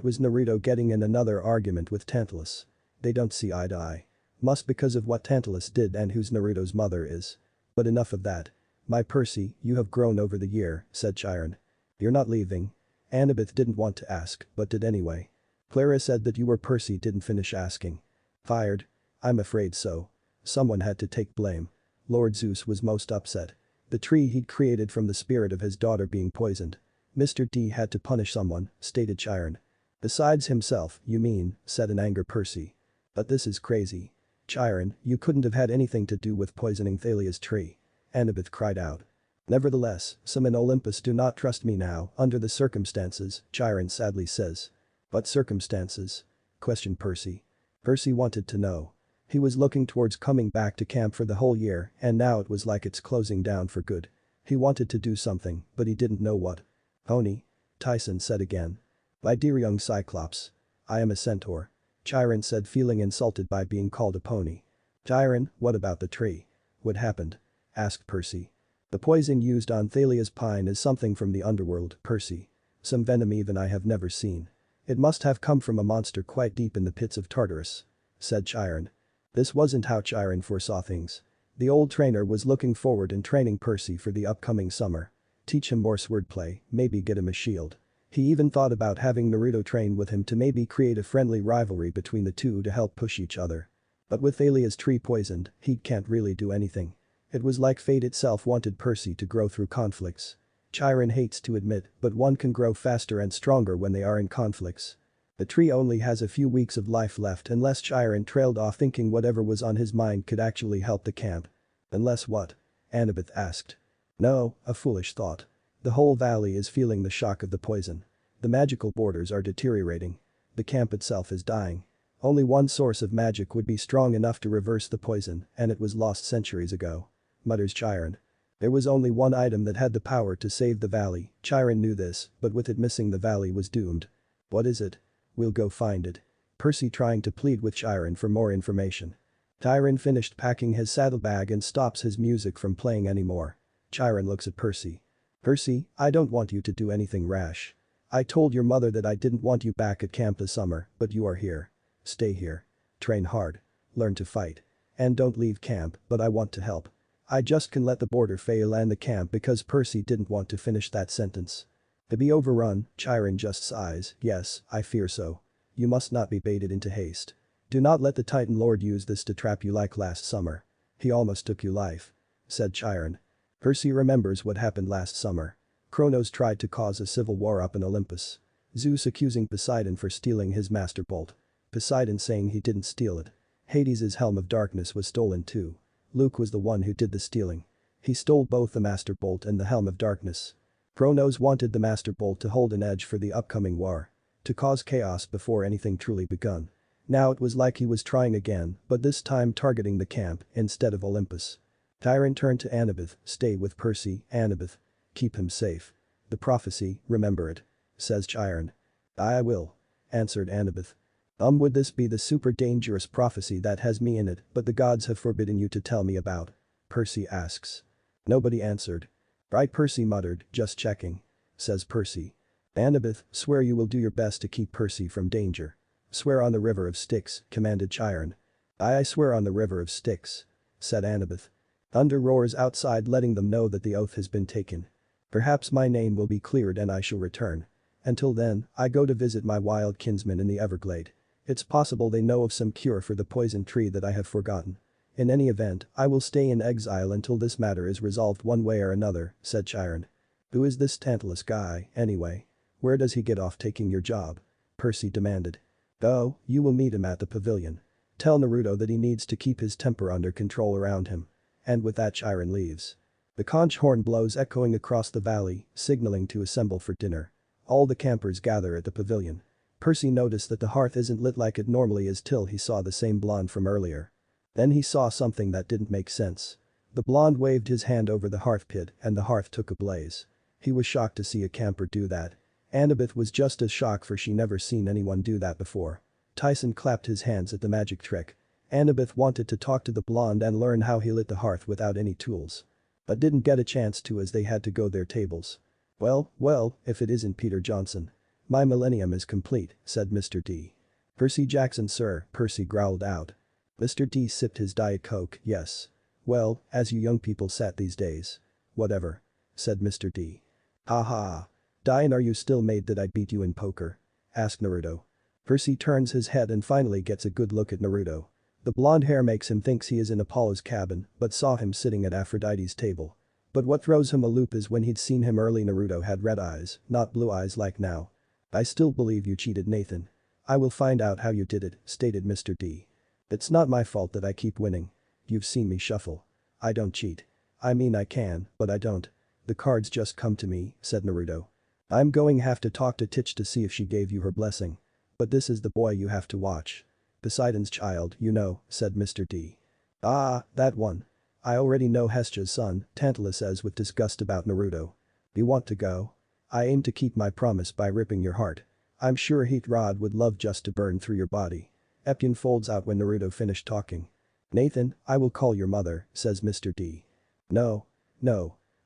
was Naruto getting in another argument with Tantalus. They don't see eye to eye. Must because of what Tantalus did and whose Naruto's mother is. But enough of that. My Percy, you have grown over the year, said Chiron. You're not leaving. Annabeth didn't want to ask, but did anyway. Clara said that you were Percy didn't finish asking. Fired? I'm afraid so. Someone had to take blame. Lord Zeus was most upset. The tree he'd created from the spirit of his daughter being poisoned. Mr. D had to punish someone, stated Chiron. Besides himself, you mean, said in anger Percy. But this is crazy. Chiron, you couldn't have had anything to do with poisoning Thalia's tree. Annabeth cried out. Nevertheless, some in Olympus do not trust me now, under the circumstances, Chiron sadly says. What circumstances? Questioned Percy. Percy wanted to know. He was looking towards coming back to camp for the whole year and now it was like it's closing down for good. He wanted to do something, but he didn't know what. Pony? Tyson said again. My dear young Cyclops. I am a centaur. Chiron said feeling insulted by being called a pony. Chiron, what about the tree? What happened? Asked Percy. The poison used on Thalia's pine is something from the underworld, Percy. Some venom even I have never seen. It must have come from a monster quite deep in the pits of Tartarus. Said Chiron. This wasn't how Chiron foresaw things. The old trainer was looking forward in training Percy for the upcoming summer. Teach him more swordplay, maybe get him a shield. He even thought about having Naruto train with him to maybe create a friendly rivalry between the two to help push each other. But with Thalia's tree poisoned, he can't really do anything. It was like fate itself wanted Percy to grow through conflicts. Chiron hates to admit, but one can grow faster and stronger when they are in conflicts. The tree only has a few weeks of life left unless Chiron trailed off thinking whatever was on his mind could actually help the camp. Unless what? Annabeth asked. No, a foolish thought. The whole valley is feeling the shock of the poison. The magical borders are deteriorating. The camp itself is dying. Only one source of magic would be strong enough to reverse the poison and it was lost centuries ago. Mutters Chiron. There was only one item that had the power to save the valley. Chiron knew this, but with it missing the valley was doomed. What is it? We'll go find it. Percy trying to plead with Chiron for more information. Chiron finished packing his saddlebag and stops his music from playing anymore. Chiron looks at Percy. Percy, I don't want you to do anything rash. I told your mother that I didn't want you back at camp this summer, but you are here. Stay here. Train hard. Learn to fight. And don't leave camp, but I want to help. I just can let the border fail and the camp because Percy didn't want to finish that sentence. To be overrun, Chiron just sighs, yes, I fear so. You must not be baited into haste. Do not let the Titan Lord use this to trap you like last summer. He almost took your life. Said Chiron. Percy remembers what happened last summer. Kronos tried to cause a civil war up in Olympus. Zeus accusing Poseidon for stealing his master bolt. Poseidon saying he didn't steal it. Hades' helm of darkness was stolen too. Luke was the one who did the stealing. He stole both the master bolt and the helm of darkness. Kronos wanted the master bolt to hold an edge for the upcoming war. To cause chaos before anything truly begun. Now it was like he was trying again, but this time targeting the camp instead of Olympus. Chiron turned to Annabeth, stay with Percy, Annabeth. Keep him safe. The prophecy, remember it. Says Chiron. I will. Answered Annabeth. Would this be the super dangerous prophecy that has me in it but the gods have forbidden you to tell me about? Percy asks. Nobody answered. Right, Percy muttered, just checking. Says Percy. Annabeth, swear you will do your best to keep Percy from danger. Swear on the river of Styx, commanded Chiron. I swear on the river of Styx. Said Annabeth. Thunder roars outside letting them know that the oath has been taken. Perhaps my name will be cleared and I shall return. Until then, I go to visit my wild kinsmen in the Everglade. It's possible they know of some cure for the poison tree that I have forgotten. In any event, I will stay in exile until this matter is resolved one way or another, said Chiron. Who is this Tantalus guy, anyway? Where does he get off taking your job? Percy demanded. Oh, you will meet him at the pavilion. Tell Naruto that he needs to keep his temper under control around him. And with that Chiron leaves. The conch horn blows echoing across the valley, signaling to assemble for dinner. All the campers gather at the pavilion. Percy noticed that the hearth isn't lit like it normally is till he saw the same blonde from earlier. Then he saw something that didn't make sense. The blonde waved his hand over the hearth pit and the hearth took a blaze. He was shocked to see a camper do that. Annabeth was just as shocked for she never seen anyone do that before. Tyson clapped his hands at the magic trick. Annabeth wanted to talk to the blonde and learn how he lit the hearth without any tools. But didn't get a chance to as they had to go their tables. Well, if it isn't Peter Johnson. My millennium is complete, said Mr. D. Percy Jackson sir, Percy growled out. Mr. D sipped his Diet Coke, yes. Well, as you young people sat these days. Whatever. Said Mr. D. Ha ha. Diane, are you still mad that I beat you in poker? Asked Naruto. Percy turns his head and finally gets a good look at Naruto. The blonde hair makes him thinks he is in Apollo's cabin but saw him sitting at Aphrodite's table. But what throws him a loop is when he'd seen him early Naruto had red eyes, not blue eyes like now. I still believe you cheated Nathan. I will find out how you did it, stated Mr. D. It's not my fault that I keep winning. You've seen me shuffle. I don't cheat. I mean I can, but I don't. The cards just come to me, said Naruto. I'm going have to talk to Titch to see if she gave you her blessing. But this is the boy you have to watch. Poseidon's child, you know, said Mr. D. Ah, that one. I already know Hestia's son, Tantalus says with disgust about Naruto. You want to go? I aim to keep my promise by ripping your heart. I'm sure Heat Rod would love just to burn through your body. Epyon folds out when Naruto finished talking. Nathan, I will call your mother, says Mr. D. No.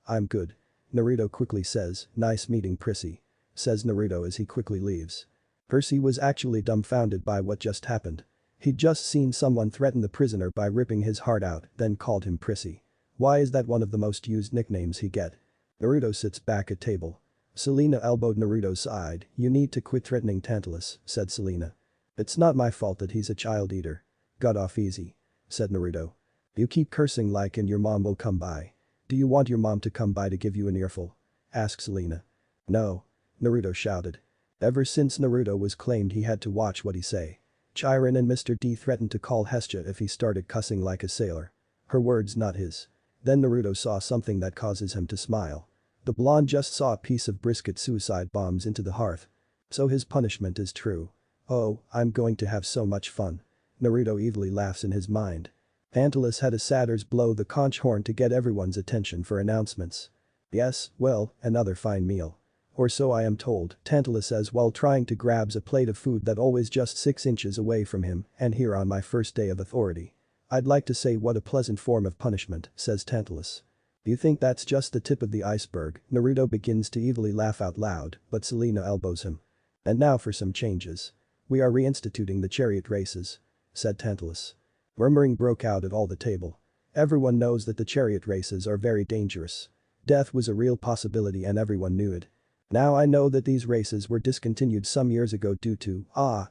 I'm good. Naruto quickly says, nice meeting Prissy. Says Naruto as he quickly leaves. Percy was actually dumbfounded by what just happened. He'd just seen someone threaten the prisoner by ripping his heart out, then called him Prissy. Why is that one of the most used nicknames he get? Naruto sits back at table. Selena elbowed Naruto's side, you need to quit threatening Tantalus, said Selena. It's not my fault that he's a child eater. Got off easy. Said Naruto. You keep cursing like and your mom will come by. Do you want your mom to come by to give you an earful? Asked Selena. No. Naruto shouted. Ever since Naruto was claimed he had to watch what he say. Chiron and Mr. D threatened to call Hestia if he started cussing like a sailor. Her words not his. Then Naruto saw something that causes him to smile. The blonde just saw a piece of brisket suicide bombs into the hearth. So his punishment is true. Oh, I'm going to have so much fun. Naruto evilly laughs in his mind. Tantalus had a satyrs blow the conch horn to get everyone's attention for announcements. Yes, well, another fine meal. Or so I am told, Tantalus says while trying to grabs a plate of food that always just 6 inches away from him, and here on my first day of authority. I'd like to say what a pleasant form of punishment, says Tantalus. You think that's just the tip of the iceberg? Naruto begins to evilly laugh out loud, but Selena elbows him. And now for some changes. We are reinstituting the chariot races, said Tantalus. Murmuring broke out at all the table. Everyone knows that the chariot races are very dangerous. Death was a real possibility and everyone knew it. Now I know that these races were discontinued some years ago due to,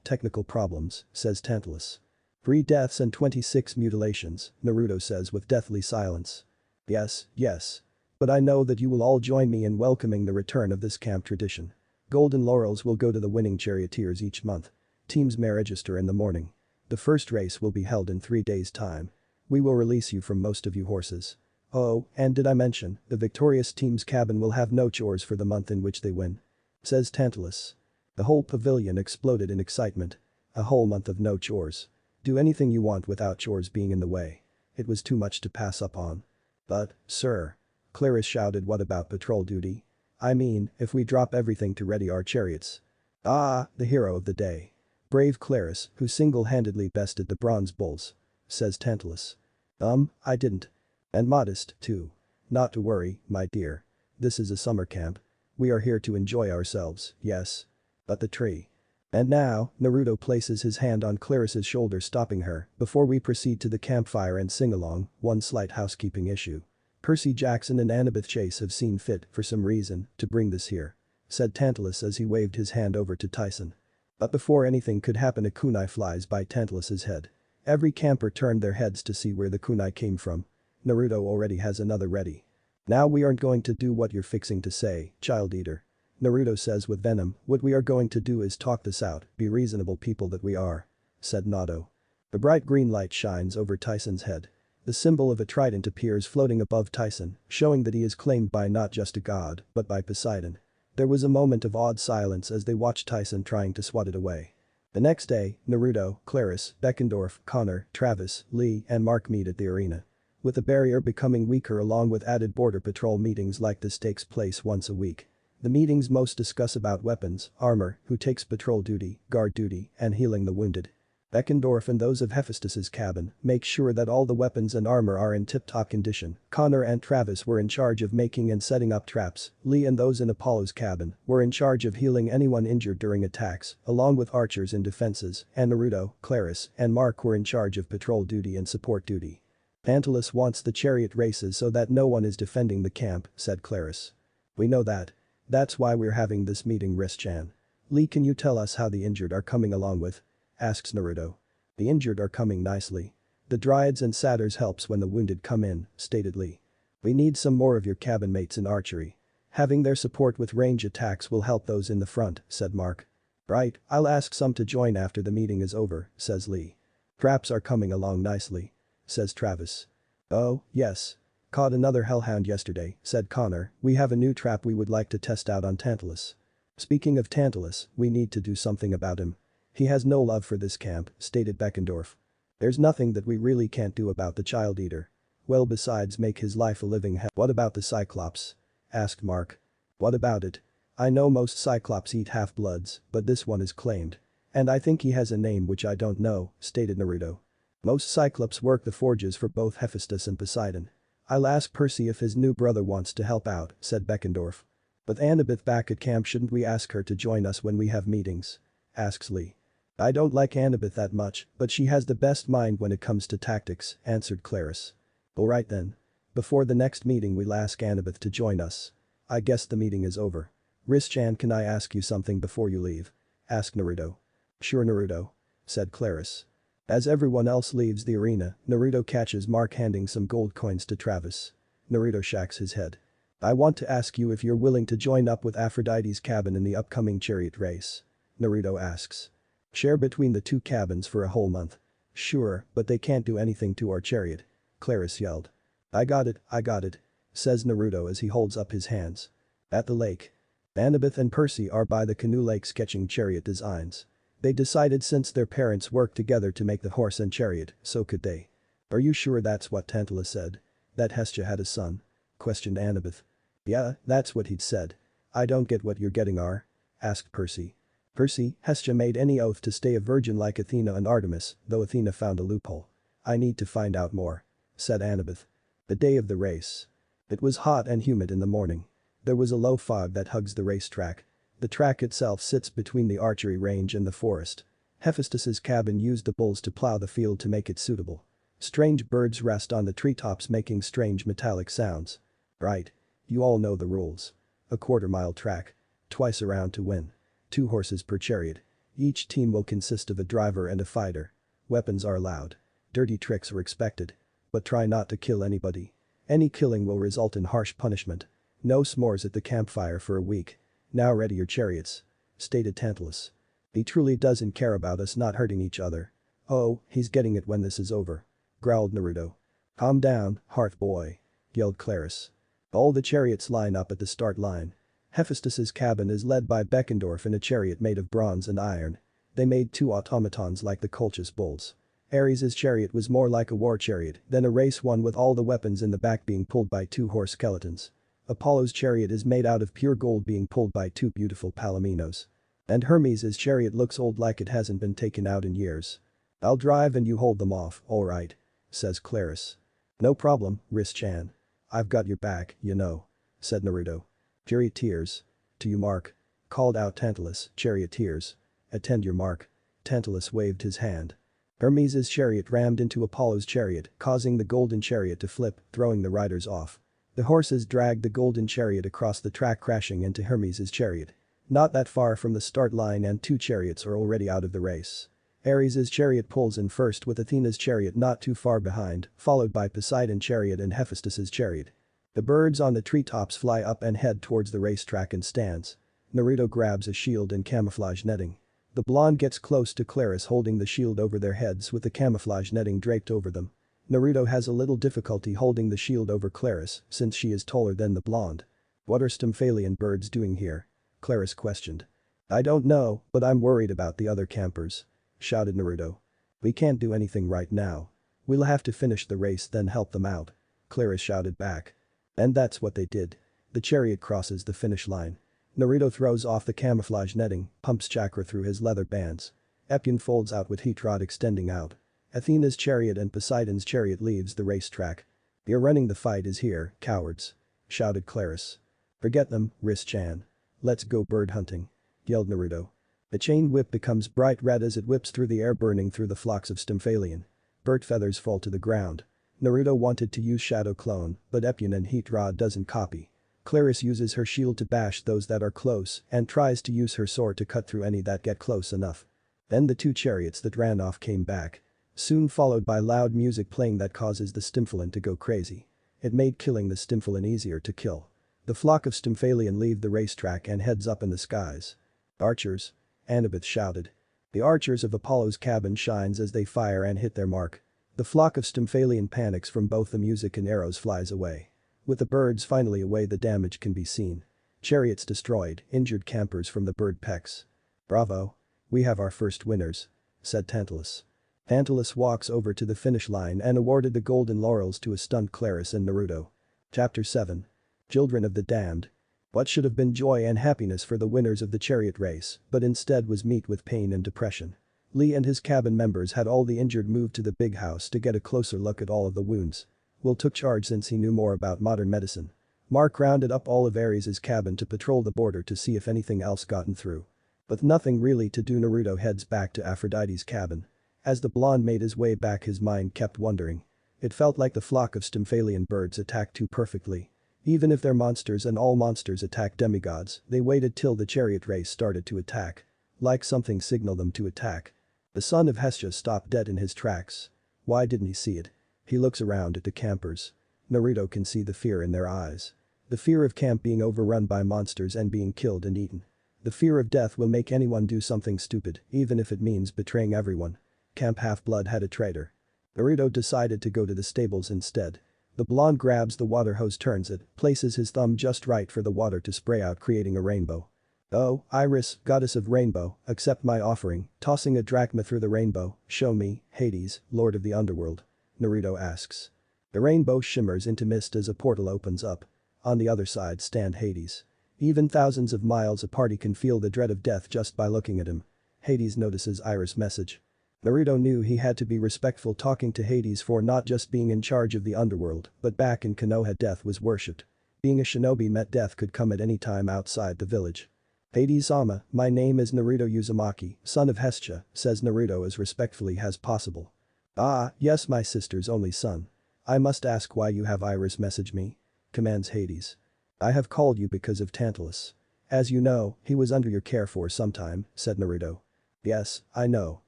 technical problems, says Tantalus. 3 deaths and 26 mutilations, Naruto says with deathly silence. Yes. But I know that you will all join me in welcoming the return of this camp tradition. Golden laurels will go to the winning charioteers each month. Teams may register in the morning. The first race will be held in 3 days' time. We will release you from most of you horses. Oh, and did I mention, the victorious team's cabin will have no chores for the month in which they win. Says Tantalus. The whole pavilion exploded in excitement. A whole month of no chores. Do anything you want without chores being in the way. It was too much to pass up on. But, sir. Clarice shouted, what about patrol duty? I mean, if we drop everything to ready our chariots. Ah, the hero of the day. Brave Clarice, who single-handedly bested the bronze bulls. Says Tantalus. I didn't. And modest, too. Not to worry, my dear. This is a summer camp. We are here to enjoy ourselves, yes. But the tree. And now, Naruto places his hand on Clarice's shoulder, stopping her. Before we proceed to the campfire and sing along, one slight housekeeping issue. Percy Jackson and Annabeth Chase have seen fit, for some reason, to bring this here. Said Tantalus as he waved his hand over to Tyson. But before anything could happen, a kunai flies by Tantalus's head. Every camper turned their heads to see where the kunai came from. Naruto already has another ready. Now we aren't going to do what you're fixing to say, child eater. Naruto says with venom, what we are going to do is talk this out, be reasonable people that we are. Said Naruto. The bright green light shines over Tyson's head. The symbol of a trident appears floating above Tyson, showing that he is claimed by not just a god, but by Poseidon. There was a moment of awed silence as they watched Tyson trying to swat it away. The next day, Naruto, Clarice, Beckendorf, Connor, Travis, Lee, and Mark meet at the arena. With the barrier becoming weaker along with added border patrol meetings like this takes place once a week. The meetings most discuss about weapons, armor, who takes patrol duty, guard duty, and healing the wounded. Beckendorf and those of Hephaestus's cabin make sure that all the weapons and armor are in tip-top condition. Connor and Travis were in charge of making and setting up traps. Lee and those in Apollo's cabin were in charge of healing anyone injured during attacks, along with archers in defenses, and Naruto, Clarice, and Mark were in charge of patrol duty and support duty. Tantalus wants the chariot races so that no one is defending the camp, said Clarice. We know that. That's why we're having this meeting, Riss-chan. Lee, can you tell us how the injured are coming along with? Asks Naruto. The injured are coming nicely. The dryads and satyrs helps when the wounded come in, stated Lee. We need some more of your cabin mates in archery. Having their support with range attacks will help those in the front, said Mark. Right, I'll ask some to join after the meeting is over, says Lee. Traps are coming along nicely. Says Travis. Oh, yes. Caught another hellhound yesterday, said Connor. We have a new trap we would like to test out on Tantalus. Speaking of Tantalus, we need to do something about him. He has no love for this camp, stated Beckendorf. There's nothing that we really can't do about the child eater. Well, besides make his life a living hell. What about the Cyclops? Asked Mark. What about it? I know most Cyclops eat half-bloods, but this one is claimed. And I think he has a name which I don't know, stated Naruto. Most Cyclops work the forges for both Hephaestus and Poseidon. I'll ask Percy if his new brother wants to help out, said Beckendorf. With Annabeth back at camp, shouldn't we ask her to join us when we have meetings? Asks Lee. I don't like Annabeth that much, but she has the best mind when it comes to tactics, answered Clarice. Alright then. Before the next meeting we'll ask Annabeth to join us. I guess the meeting is over. Riss-chan, can I ask you something before you leave? Asked Naruto. Sure, Naruto. Said Clarice. As everyone else leaves the arena, Naruto catches Mark handing some gold coins to Travis. Naruto shakes his head. I want to ask you if you're willing to join up with Aphrodite's cabin in the upcoming chariot race. Naruto asks. Share between the two cabins for a whole month. Sure, but they can't do anything to our chariot. Clarice yelled. I got it, says Naruto as he holds up his hands. At the lake. Annabeth and Percy are by the canoe lake sketching chariot designs. They decided since their parents worked together to make the horse and chariot, so could they. Are you sure that's what Tantalus said? That Hestia had a son? Questioned Annabeth. Yeah, that's what he'd said. I don't get what you're getting are? Asked Percy. Percy, Hestia made any oath to stay a virgin like Athena and Artemis, though Athena found a loophole. I need to find out more. Said Annabeth. The day of the race. It was hot and humid in the morning. There was a low fog that hugs the racetrack. The track itself sits between the archery range and the forest. Hephaestus's cabin used the bulls to plow the field to make it suitable. Strange birds rest on the treetops making strange metallic sounds. Right. You all know the rules. A quarter-mile track. Twice around to win. 2 horses per chariot. Each team will consist of a driver and a fighter. Weapons are allowed. Dirty tricks are expected. But try not to kill anybody. Any killing will result in harsh punishment. No s'mores at the campfire for a week. Now ready your chariots," stated Tantalus. "He truly doesn't care about us not hurting each other." "Oh, he's getting it when this is over," growled Naruto. "Calm down, heart boy," yelled Claris. All the chariots line up at the start line. Hephaestus's cabin is led by Beckendorf in a chariot made of bronze and iron. They made 2 automatons like the Colchis bulls. Ares' chariot was more like a war chariot than a race one with all the weapons in the back being pulled by 2 horse skeletons. Apollo's chariot is made out of pure gold being pulled by 2 beautiful palominos. And Hermes' chariot looks old like it hasn't been taken out in years. "I'll drive and you hold them off, alright," says Claris. "No problem, Riz-chan. I've got your back, you know," said Naruto. "Charioteers. To you mark," called out Tantalus. "Charioteers. Attend your mark." Tantalus waved his hand. Hermes' chariot rammed into Apollo's chariot, causing the golden chariot to flip, throwing the riders off. The horses dragged the golden chariot across the track, crashing into Hermes' chariot. Not that far from the start line and 2 chariots are already out of the race. Ares' chariot pulls in first with Athena's chariot not too far behind, followed by Poseidon's chariot and Hephaestus's chariot. The birds on the treetops fly up and head towards the racetrack and stands. Naruto grabs a shield and camouflage netting. The blonde gets close to Claris holding the shield over their heads with the camouflage netting draped over them. Naruto has a little difficulty holding the shield over Claris since she is taller than the blonde. "What are Stymphalian birds doing here?" Claris questioned. "I don't know, but I'm worried about the other campers," shouted Naruto. "We can't do anything right now. We'll have to finish the race then help them out," Claris shouted back. And that's what they did. The chariot crosses the finish line. Naruto throws off the camouflage netting, pumps chakra through his leather bands. Epyon folds out with heat rod extending out. Athena's chariot and Poseidon's chariot leaves the racetrack. "You're running the fight is here, cowards," shouted Claris. "Forget them, Riz-chan. Let's go bird hunting," yelled Naruto. The chain whip becomes bright red as it whips through the air, burning through the flocks of Stymphalian. Bird feathers fall to the ground. Naruto wanted to use Shadow Clone, but Epyon and Heat Rod doesn't copy. Claris uses her shield to bash those that are close and tries to use her sword to cut through any that get close enough. Then the 2 chariots that ran off came back. Soon followed by loud music playing that causes the Stymphalian to go crazy. It made killing the Stymphalian easier to kill. The flock of Stymphalian leave the racetrack and heads up in the skies. "Archers," Annabeth shouted. The archers of Apollo's cabin shines as they fire and hit their mark. The flock of Stymphalian panics from both the music and arrows flies away. With the birds finally away, the damage can be seen. Chariots destroyed, injured campers from the bird pecks. "Bravo. We have our first winners," said Tantalus. Tantalus walks over to the finish line and awarded the golden laurels to a stunned Claris and Naruto. Chapter 7. Children of the Damned. What should have been joy and happiness for the winners of the chariot race, but instead was met with pain and depression. Lee and his cabin members had all the injured moved to the big house to get a closer look at all of the wounds. Will took charge since he knew more about modern medicine. Mark rounded up all of Ares' cabin to patrol the border to see if anything else gotten through. With nothing really to do, Naruto heads back to Aphrodite's cabin. As the blonde made his way back, his mind kept wondering. It felt like the flock of Stymphalian birds attacked too perfectly. Even if they're monsters and all monsters attack demigods, they waited till the chariot race started to attack. Like something signaled them to attack. The son of Hestia stopped dead in his tracks. Why didn't he see it? He looks around at the campers. Naruto can see the fear in their eyes. The fear of camp being overrun by monsters and being killed and eaten. The fear of death will make anyone do something stupid, even if it means betraying everyone. Camp Half-Blood had a traitor. Naruto decided to go to the stables instead. The blonde grabs the water hose, turns it, places his thumb just right for the water to spray out, creating a rainbow. "Oh, Iris, goddess of rainbow, accept my offering," tossing a drachma through the rainbow. "Show me, Hades, lord of the underworld," Naruto asks. The rainbow shimmers into mist as a portal opens up. On the other side stand Hades. Even thousands of miles apart, he can feel the dread of death just by looking at him. Hades notices Iris' message. Naruto knew he had to be respectful talking to Hades for not just being in charge of the underworld, but back in Konoha death was worshipped. Being a shinobi meant death could come at any time outside the village. "Hades-sama, my name is Naruto Uzumaki, son of Hestia," says Naruto as respectfully as possible. "Ah, yes, my sister's only son. I must ask why you have Iris message me?" commands Hades. "I have called you because of Tantalus. As you know, he was under your care for some time," said Naruto. "Yes, I know.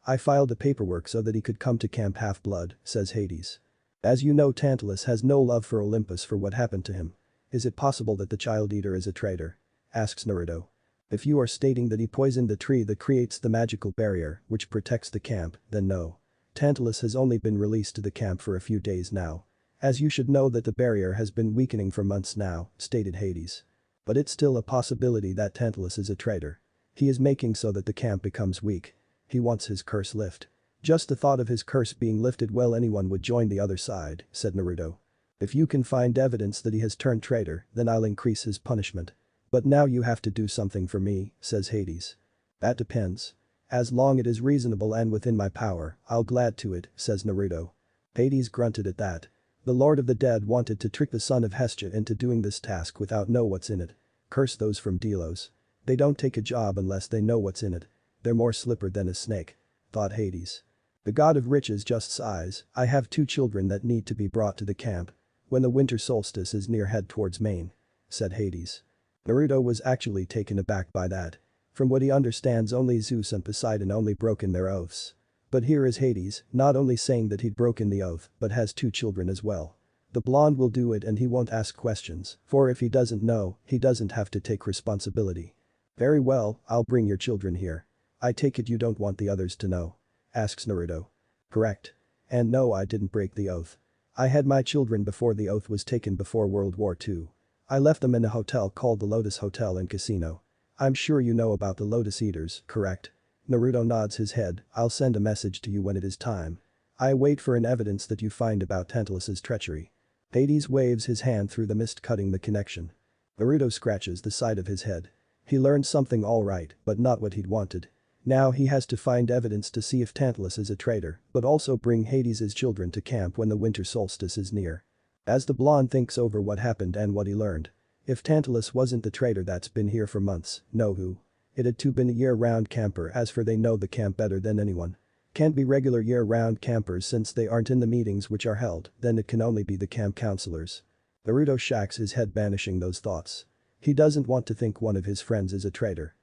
I filed the paperwork so that he could come to Camp Half-Blood," says Hades. "As you know, Tantalus has no love for Olympus for what happened to him. Is it possible that the Child Eater is a traitor?" asks Naruto. If you are stating that he poisoned the tree that creates the magical barrier which protects the camp, then no. Tantalus has only been released to the camp for a few days now. As you should know that the barrier has been weakening for months now, stated Hades. But it's still a possibility that Tantalus is a traitor. He is making so that the camp becomes weak. He wants his curse lifted. Just the thought of his curse being lifted, well, anyone would join the other side, said Naruto. If you can find evidence that he has turned traitor, then I'll increase his punishment. But now you have to do something for me, says Hades. That depends. As long it is reasonable and within my power, I'll glad to it, says Naruto. Hades grunted at that. The Lord of the Dead wanted to trick the son of Hestia into doing this task without know what's in it. Curse those from Delos. They don't take a job unless they know what's in it. They're more slippery than a snake. Thought Hades. The god of riches just sighs, I have 2 children that need to be brought to the camp. When the winter solstice is near, head towards Maine. Said Hades. Naruto was actually taken aback by that. From what he understands, only Zeus and Poseidon only broken their oaths. But here is Hades, not only saying that he'd broken the oath, but has 2 children as well. The blonde will do it and he won't ask questions, for if he doesn't know, he doesn't have to take responsibility. Very well, I'll bring your children here. I take it you don't want the others to know? Asks Naruto. Correct. And no, I didn't break the oath. I had my children before the oath was taken, before World War II. I left them in a hotel called the Lotus Hotel and Casino. I'm sure you know about the Lotus Eaters, correct? Naruto nods his head, I'll send a message to you when it is time. I wait for an evidence that you find about Tantalus's treachery. Hades waves his hand through the mist, cutting the connection. Naruto scratches the side of his head. He learned something all right, but not what he'd wanted. Now he has to find evidence to see if Tantalus is a traitor, but also bring Hades' children to camp when the winter solstice is near. As the blonde thinks over what happened and what he learned. If Tantalus wasn't the traitor that's been here for months, know who? It had to been a year-round camper, as for they know the camp better than anyone. Can't be regular year-round campers since they aren't in the meetings which are held, then it can only be the camp counselors. Naruto shakes his head, banishing those thoughts. He doesn't want to think one of his friends is a traitor.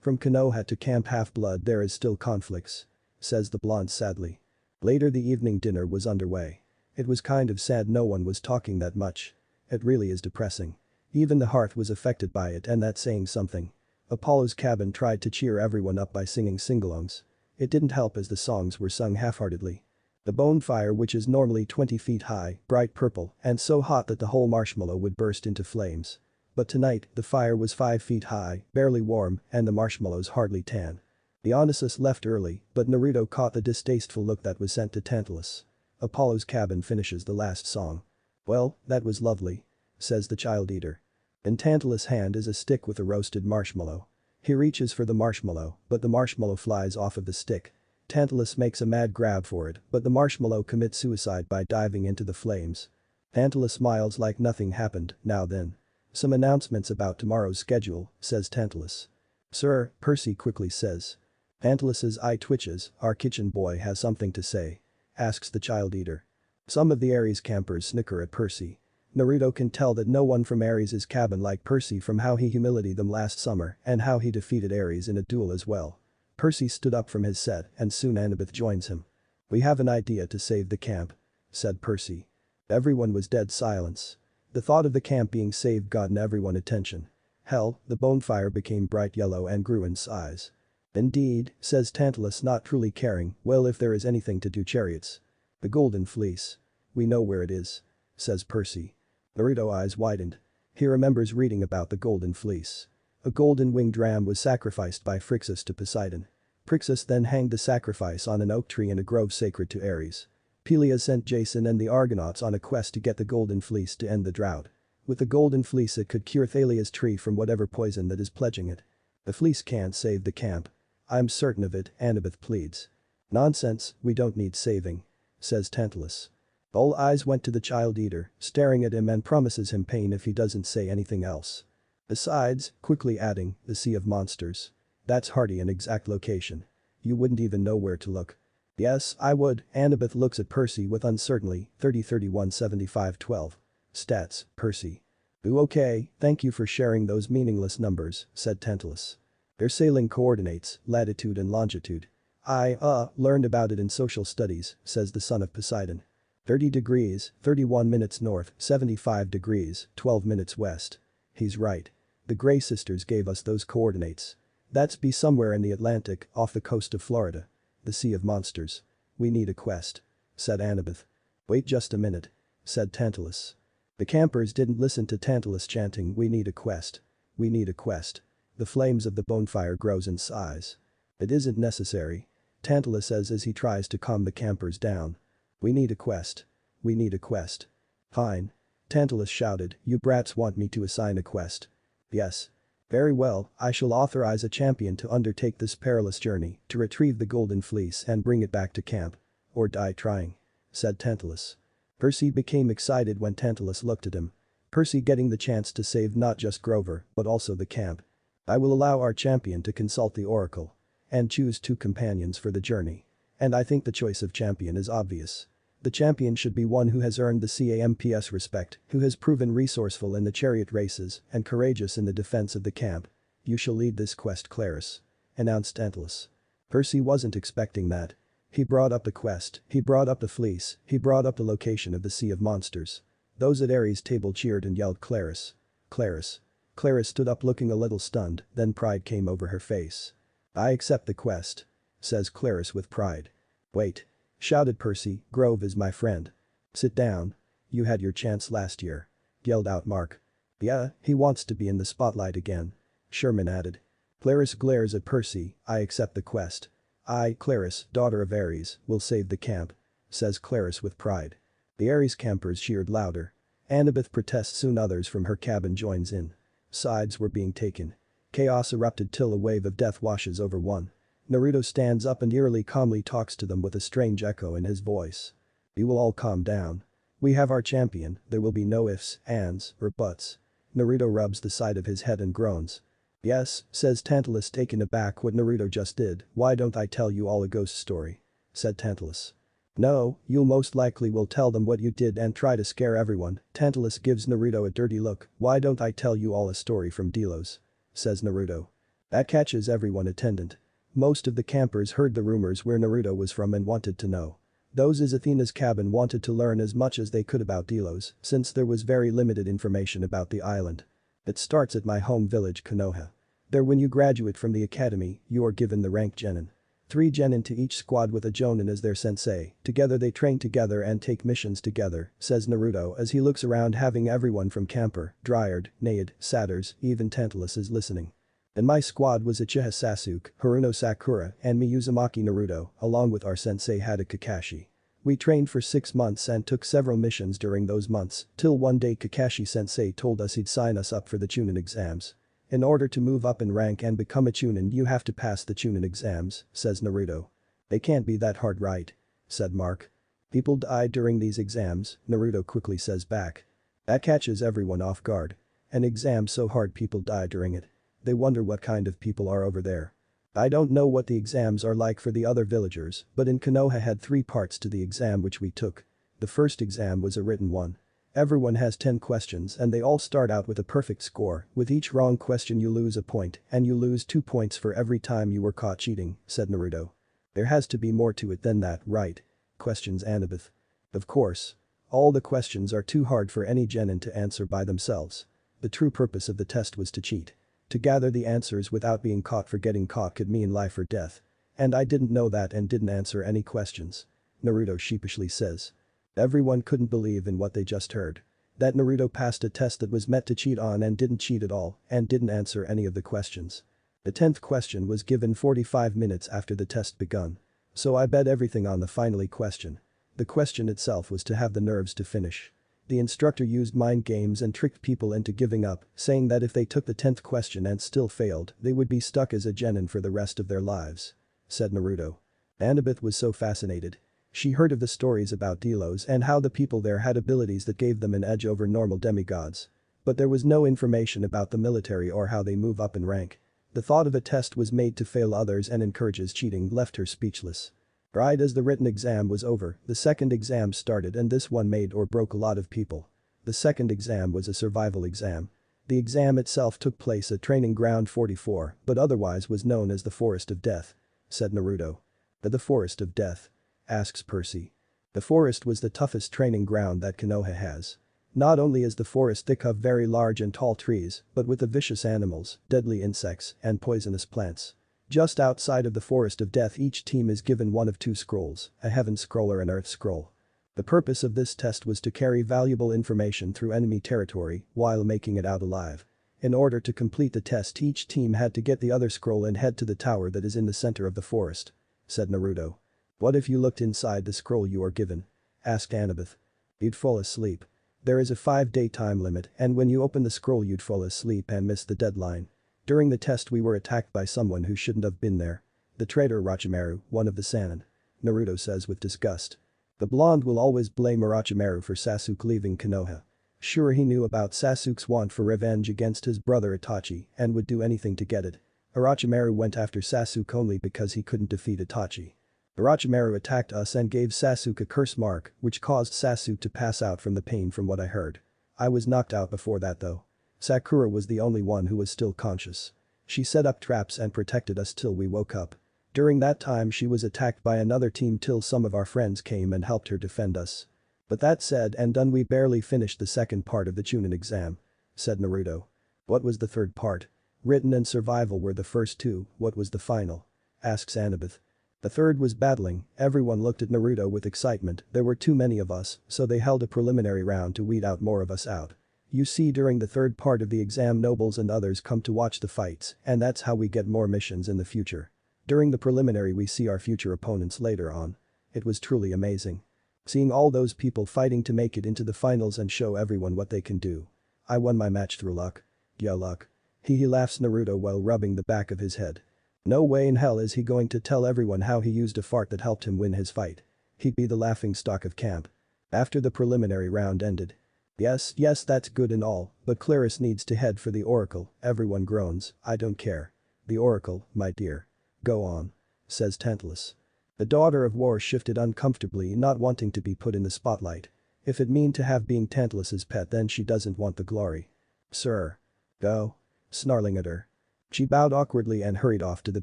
From Konoha to Camp Half-Blood there is still conflicts. Says the blonde sadly. Later the evening dinner was underway. It was kind of sad, no one was talking that much. It really is depressing. Even the hearth was affected by it, and that's saying something. Apollo's cabin tried to cheer everyone up by singing singalongs. It didn't help as the songs were sung half-heartedly. The bonfire, which is normally 20 feet high, bright purple, and so hot that the whole marshmallow would burst into flames. But tonight, the fire was 5 feet high, barely warm, and the marshmallows hardly tan. The Dionysus left early, but Naruto caught the distasteful look that was sent to Tantalus. Apollo's cabin finishes the last song. Well, that was lovely. Says the child eater. In Tantalus' hand is a stick with a roasted marshmallow. He reaches for the marshmallow, but the marshmallow flies off of the stick. Tantalus makes a mad grab for it, but the marshmallow commits suicide by diving into the flames. Tantalus smiles like nothing happened. Now then. Some announcements about tomorrow's schedule, says Tantalus. Sir, Percy quickly says. Tantalus's eye twitches, our kitchen boy has something to say. Asks the child eater. Some of the Ares campers snicker at Percy. Naruto can tell that no one from Ares' cabin like Percy from how he humiliated them last summer and how he defeated Ares in a duel as well. Percy stood up from his set and soon Annabeth joins him. We have an idea to save the camp. Said Percy. Everyone was dead silence. The thought of the camp being saved got everyone attention. Hell, the bonfire became bright yellow and grew in size. Indeed, says Tantalus, not truly caring, well, if there is anything to do, chariots. The golden fleece. We know where it is. Says Percy. Naruto eyes widened. He remembers reading about the golden fleece. A golden winged ram was sacrificed by Phrixus to Poseidon. Phrixus then hanged the sacrifice on an oak tree in a grove sacred to Ares. Peleus sent Jason and the Argonauts on a quest to get the golden fleece to end the drought. With the golden fleece it could cure Thalia's tree from whatever poison that is pledging it. The fleece can't save the camp. I'm certain of it, Annabeth pleads. Nonsense, we don't need saving. Says Tantalus. All eyes went to the child eater, staring at him, and promises him pain if he doesn't say anything else. Besides, quickly adding, the Sea of Monsters. That's hardly an exact location. You wouldn't even know where to look. Yes, I would. Annabeth looks at Percy with uncertainty. 30 31 75 12. Stats, Percy. Ooh, okay, thank you for sharing those meaningless numbers, said Tantalus. They're sailing coordinates, latitude and longitude. I learned about it in social studies, says the son of Poseidon. 30 degrees, 31 minutes north, 75 degrees, 12 minutes west. He's right. The Gray sisters gave us those coordinates. That's be somewhere in the Atlantic, off the coast of Florida. The Sea of Monsters. We need a quest," said Annabeth. "Wait just a minute," said Tantalus. The campers didn't listen to Tantalus chanting, "We need a quest. We need a quest." The flames of the bonfire grows in size. "It isn't necessary," Tantalus says as he tries to calm the campers down. "We need a quest. We need a quest." "Fine," Tantalus shouted, "you brats want me to assign a quest. Yes. Very well, I shall authorize a champion to undertake this perilous journey to retrieve the golden fleece and bring it back to camp. Or die trying," said Tantalus. Percy became excited when Tantalus looked at him. Percy getting the chance to save not just Grover, but also the camp. "I will allow our champion to consult the oracle and choose 2 companions for the journey. And I think the choice of champion is obvious. The champion should be one who has earned the camp's respect, who has proven resourceful in the chariot races and courageous in the defense of the camp. You shall lead this quest, Clarus," announced Tantalus. Percy wasn't expecting that. He brought up the quest, he brought up the fleece, he brought up the location of the Sea of Monsters. Those at Ares' table cheered and yelled, "Clarus! Clarus!" Clarus stood up looking a little stunned, then pride came over her face. "I accept the quest," says Clarus with pride. "Wait," shouted Percy, "Grove is my friend." "Sit down. You had your chance last year," yelled out Mark. "Yeah, he wants to be in the spotlight again," Sherman added. Clarus glares at Percy, "I accept the quest. I, Clarus, daughter of Ares, will save the camp," says Clarus with pride. The Ares campers cheered louder. Annabeth protests, soon others from her cabin joins in. Sides were being taken. Chaos erupted till a wave of death washes over one. Naruto stands up and eerily calmly talks to them with a strange echo in his voice. "You will all calm down. We have our champion, there will be no ifs, ands, or buts." Naruto rubs the side of his head and groans. "Yes," says Tantalus, taken aback what Naruto just did. "Why don't I tell you all a ghost story?" said Tantalus. "No, you'll most likely will tell them what you did and try to scare everyone." Tantalus gives Naruto a dirty look. "Why don't I tell you all a story from Delos?" says Naruto. That catches everyone attendant. Most of the campers heard the rumors where Naruto was from and wanted to know. Those at Athena's cabin wanted to learn as much as they could about Delos, since there was very limited information about the island. "It starts at my home village, Konoha. There, when you graduate from the academy, you are given the rank genin. 3 genin to each squad with a jonin as their sensei. Together they train together and take missions together," says Naruto as he looks around, having everyone from Camper, Dryad, Nade, Satyrs, even Tantalus is listening. "And my squad was Uchiha Sasuke, Haruno Sakura, and Miyuzumaki Naruto, along with our sensei Hada Kakashi. We trained for 6 months and took several missions during those months, till one day Kakashi sensei told us he'd sign us up for the chunin exams. In order to move up in rank and become a chunin, you have to pass the chunin exams," says Naruto. "They can't be that hard, right?" said Mark. "People died during these exams," Naruto quickly says back. That catches everyone off guard. An exam so hard people die during it. They wonder what kind of people are over there. "I don't know what the exams are like for the other villagers, but in Konoha had 3 parts to the exam which we took. The first exam was a written one. Everyone has 10 questions and they all start out with a perfect score. With each wrong question you lose a point and you lose 2 points for every time you were caught cheating," said Naruto. "There has to be more to it than that, right?" questions Annabeth. "Of course. All the questions are too hard for any genin to answer by themselves. The true purpose of the test was to cheat. To gather the answers without being caught, for getting caught could mean life or death. And I didn't know that and didn't answer any questions," Naruto sheepishly says. Everyone couldn't believe in what they just heard. That Naruto passed a test that was meant to cheat on and didn't cheat at all and didn't answer any of the questions. The 10th question was given 45 minutes after the test begun. So I bet everything on the finally question. The question itself was to have the nerves to finish. The instructor used mind games and tricked people into giving up, saying that if they took the 10th question and still failed, they would be stuck as a genin for the rest of their lives," said Naruto. Annabeth was so fascinated. She heard of the stories about Delos and how the people there had abilities that gave them an edge over normal demigods. But there was no information about the military or how they move up in rank. The thought of a test was made to fail others and encourages cheating left her speechless. Right as the written exam was over, the second exam started, and this one made or broke a lot of people. The second exam was a survival exam. The exam itself took place at Training Ground 44, but otherwise was known as the Forest of Death, said Naruto. The Forest of Death? Asks Percy. The forest was the toughest training ground that Konoha has. Not only is the forest thick of very large and tall trees, but with the vicious animals, deadly insects, and poisonous plants. Just outside of the Forest of Death each team is given one of two scrolls, a Heaven Scroll or an Earth Scroll. The purpose of this test was to carry valuable information through enemy territory while making it out alive. In order to complete the test each team had to get the other scroll and head to the tower that is in the center of the forest. Said Naruto. What if you looked inside the scroll you are given? Asked Annabeth. You'd fall asleep. There is a 5-day time limit and when you open the scroll you'd fall asleep and miss the deadline. During the test we were attacked by someone who shouldn't have been there. The traitor Orochimaru, one of the Sannin. Naruto says with disgust. The blonde will always blame Orochimaru for Sasuke leaving Konoha. Sure he knew about Sasuke's want for revenge against his brother Itachi and would do anything to get it. Orochimaru went after Sasuke only because he couldn't defeat Itachi. Orochimaru attacked us and gave Sasuke a curse mark which caused Sasuke to pass out from the pain from what I heard. I was knocked out before that though. Sakura was the only one who was still conscious. She set up traps and protected us till we woke up. During that time she was attacked by another team till some of our friends came and helped her defend us. But that said and done we barely finished the second part of the chunin exam. Said Naruto. What was the third part? Written and survival were the first two, what was the final? Asks Annabeth. The third was battling, everyone looked at Naruto with excitement, there were too many of us, so they held a preliminary round to weed out more of us out. You see during the third part of the exam nobles and others come to watch the fights and that's how we get more missions in the future. During the preliminary we see our future opponents later on. It was truly amazing. Seeing all those people fighting to make it into the finals and show everyone what they can do. I won my match through luck. Yeah luck. He laughs Naruto while rubbing the back of his head. No way in hell is he going to tell everyone how he used a fart that helped him win his fight. He'd be the laughingstock of camp. After the preliminary round ended. Yes, that's good and all, but Clarice needs to head for the Oracle, everyone groans, I don't care. The Oracle, my dear. Go on. Says Tantalus. The daughter of war shifted uncomfortably not wanting to be put in the spotlight. If it mean to have being Tantalus's pet then she doesn't want the glory. Sir. Go. Snarling at her. She bowed awkwardly and hurried off to the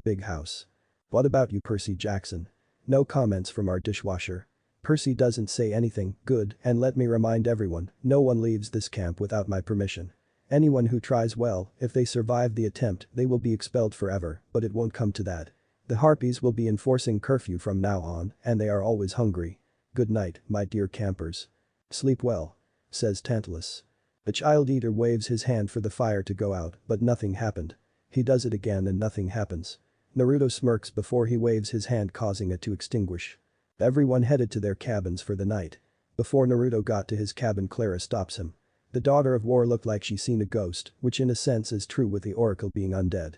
big house. What about you Percy Jackson? No comments from our dishwasher. Percy doesn't say anything, good, and let me remind everyone, no one leaves this camp without my permission. Anyone who tries well, if they survive the attempt, they will be expelled forever, but it won't come to that. The Harpies will be enforcing curfew from now on, and they are always hungry. Good night, my dear campers. Sleep well. Says Tantalus. The child eater waves his hand for the fire to go out, but nothing happened. He does it again and nothing happens. Naruto smirks before he waves his hand causing it to extinguish. Everyone headed to their cabins for the night. Before Naruto got to his cabin Clara stops him. The daughter of war looked like she seen a ghost, which in a sense is true with the Oracle being undead.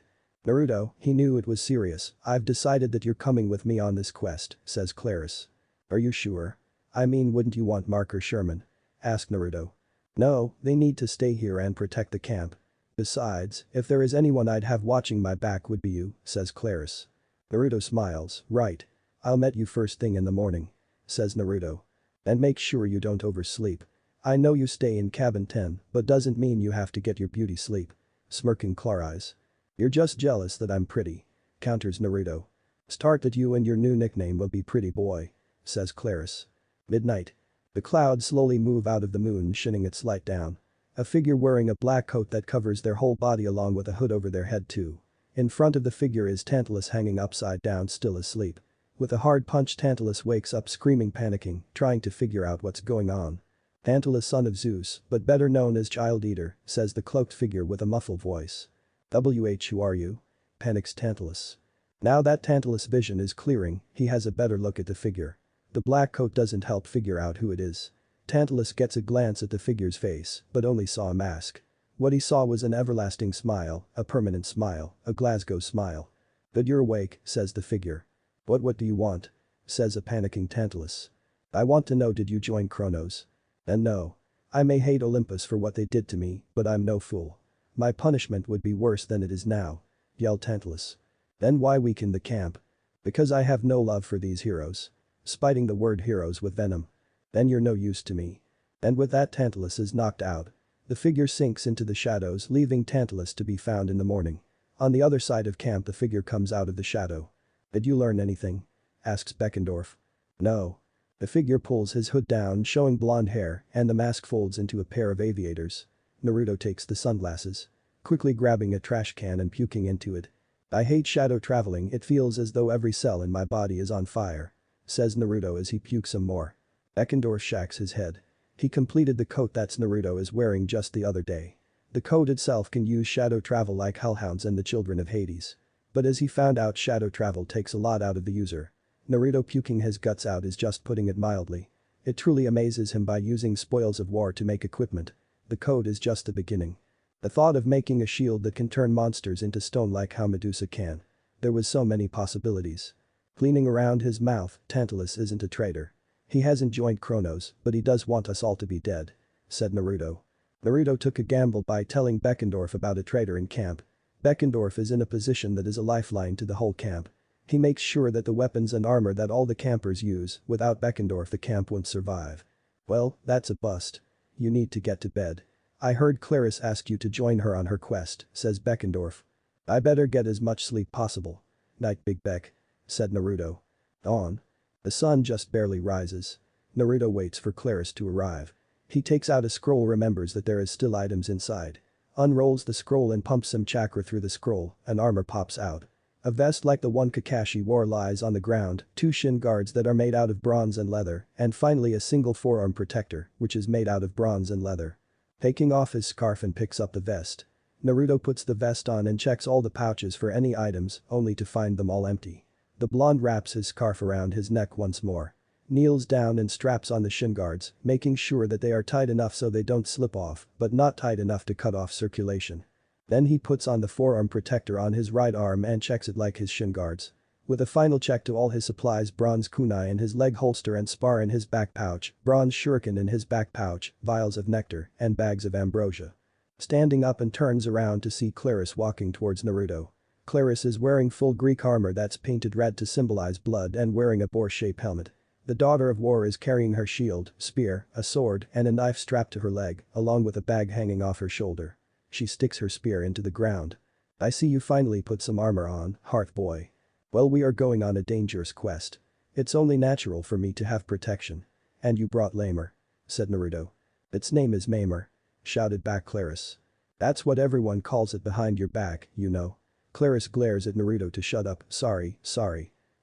Naruto, he knew it was serious, I've decided that you're coming with me on this quest, says Clarice. Are you sure? I mean wouldn't you want Mark or Sherman? Asked Naruto. No, they need to stay here and protect the camp. Besides, if there is anyone I'd have watching my back would be you, says Clarice. Naruto smiles, right. I'll meet you first thing in the morning. Says Naruto. And make sure you don't oversleep. I know you stay in cabin 10, but doesn't mean you have to get your beauty sleep. Smirking Clarice. You're just jealous that I'm pretty. Counters Naruto. Start that you and your new nickname will be Pretty Boy. Says Clarice. Midnight. The clouds slowly move out of the moon shining its light down. A figure wearing a black coat that covers their whole body along with a hood over their head too. In front of the figure is Tantalus hanging upside down still asleep. With a hard punch Tantalus wakes up screaming panicking, trying to figure out what's going on. Tantalus son of Zeus, but better known as Child Eater, says the cloaked figure with a muffled voice. Who are you? Panics Tantalus. Now that Tantalus' vision is clearing, he has a better look at the figure. The black coat doesn't help figure out who it is. Tantalus gets a glance at the figure's face, but only saw a mask. What he saw was an everlasting smile, a permanent smile, a Glasgow smile. But you're awake, says the figure. What do you want? Says a panicking Tantalus. I want to know did you join Kronos? And no. I may hate Olympus for what they did to me, but I'm no fool. My punishment would be worse than it is now. Yelled Tantalus. Then why weaken the camp? Because I have no love for these heroes. Spiting the word heroes with venom. Then you're no use to me. And with that Tantalus is knocked out. The figure sinks into the shadows leaving Tantalus to be found in the morning. On the other side of camp the figure comes out of the shadow. Did you learn anything? Asks Beckendorf. No. The figure pulls his hood down showing blonde hair and the mask folds into a pair of aviators. Naruto takes the sunglasses. Quickly grabbing a trash can and puking into it. I hate shadow traveling, it feels as though every cell in my body is on fire. Says Naruto as he pukes some more. Beckendorf shakes his head. He completed the coat that Naruto is wearing just the other day. The coat itself can use shadow travel like hellhounds and the children of Hades. But as he found out, shadow travel takes a lot out of the user. Naruto puking his guts out is just putting it mildly. It truly amazes him by using spoils of war to make equipment. The code is just the beginning. The thought of making a shield that can turn monsters into stone like how Medusa can. There was so many possibilities. Cleaning around his mouth, Tantalus isn't a traitor. He hasn't joined Kronos, but he does want us all to be dead. Said Naruto. Naruto took a gamble by telling Beckendorf about a traitor in camp. Beckendorf is in a position that is a lifeline to the whole camp. He makes sure that the weapons and armor that all the campers use, without Beckendorf the camp won't survive. Well, that's a bust. You need to get to bed. I heard Clarice ask you to join her on her quest, says Beckendorf. I better get as much sleep possible. Night Big Beck. Said Naruto. Dawn. The sun just barely rises. Naruto waits for Clarice to arrive. He takes out a scroll, remembers that there is still items inside. Unrolls the scroll and pumps some chakra through the scroll, an armor pops out. A vest like the one Kakashi wore lies on the ground, 2 shin guards that are made out of bronze and leather, and finally a single forearm protector, which is made out of bronze and leather. Taking off his scarf and picks up the vest. Naruto puts the vest on and checks all the pouches for any items, only to find them all empty. The blonde wraps his scarf around his neck once more. Kneels down and straps on the shin guards, making sure that they are tight enough so they don't slip off, but not tight enough to cut off circulation. Then he puts on the forearm protector on his right arm and checks it like his shin guards. With a final check to all his supplies, bronze kunai in his leg holster and spar in his back pouch, bronze shuriken in his back pouch, vials of nectar, and bags of ambrosia. Standing up and turns around to see Clarice walking towards Naruto. Clarice is wearing full Greek armor that's painted red to symbolize blood and wearing a boar-shaped helmet. The daughter of war is carrying her shield, spear, a sword, and a knife strapped to her leg, along with a bag hanging off her shoulder. She sticks her spear into the ground. I see you finally put some armor on, Hearth boy. Well, we are going on a dangerous quest. It's only natural for me to have protection. And you brought Lamer. Said Naruto. Its name is Mamer. Shouted back Clarice. That's what everyone calls it behind your back, you know. Clarice glares at Naruto to shut up. Sorry.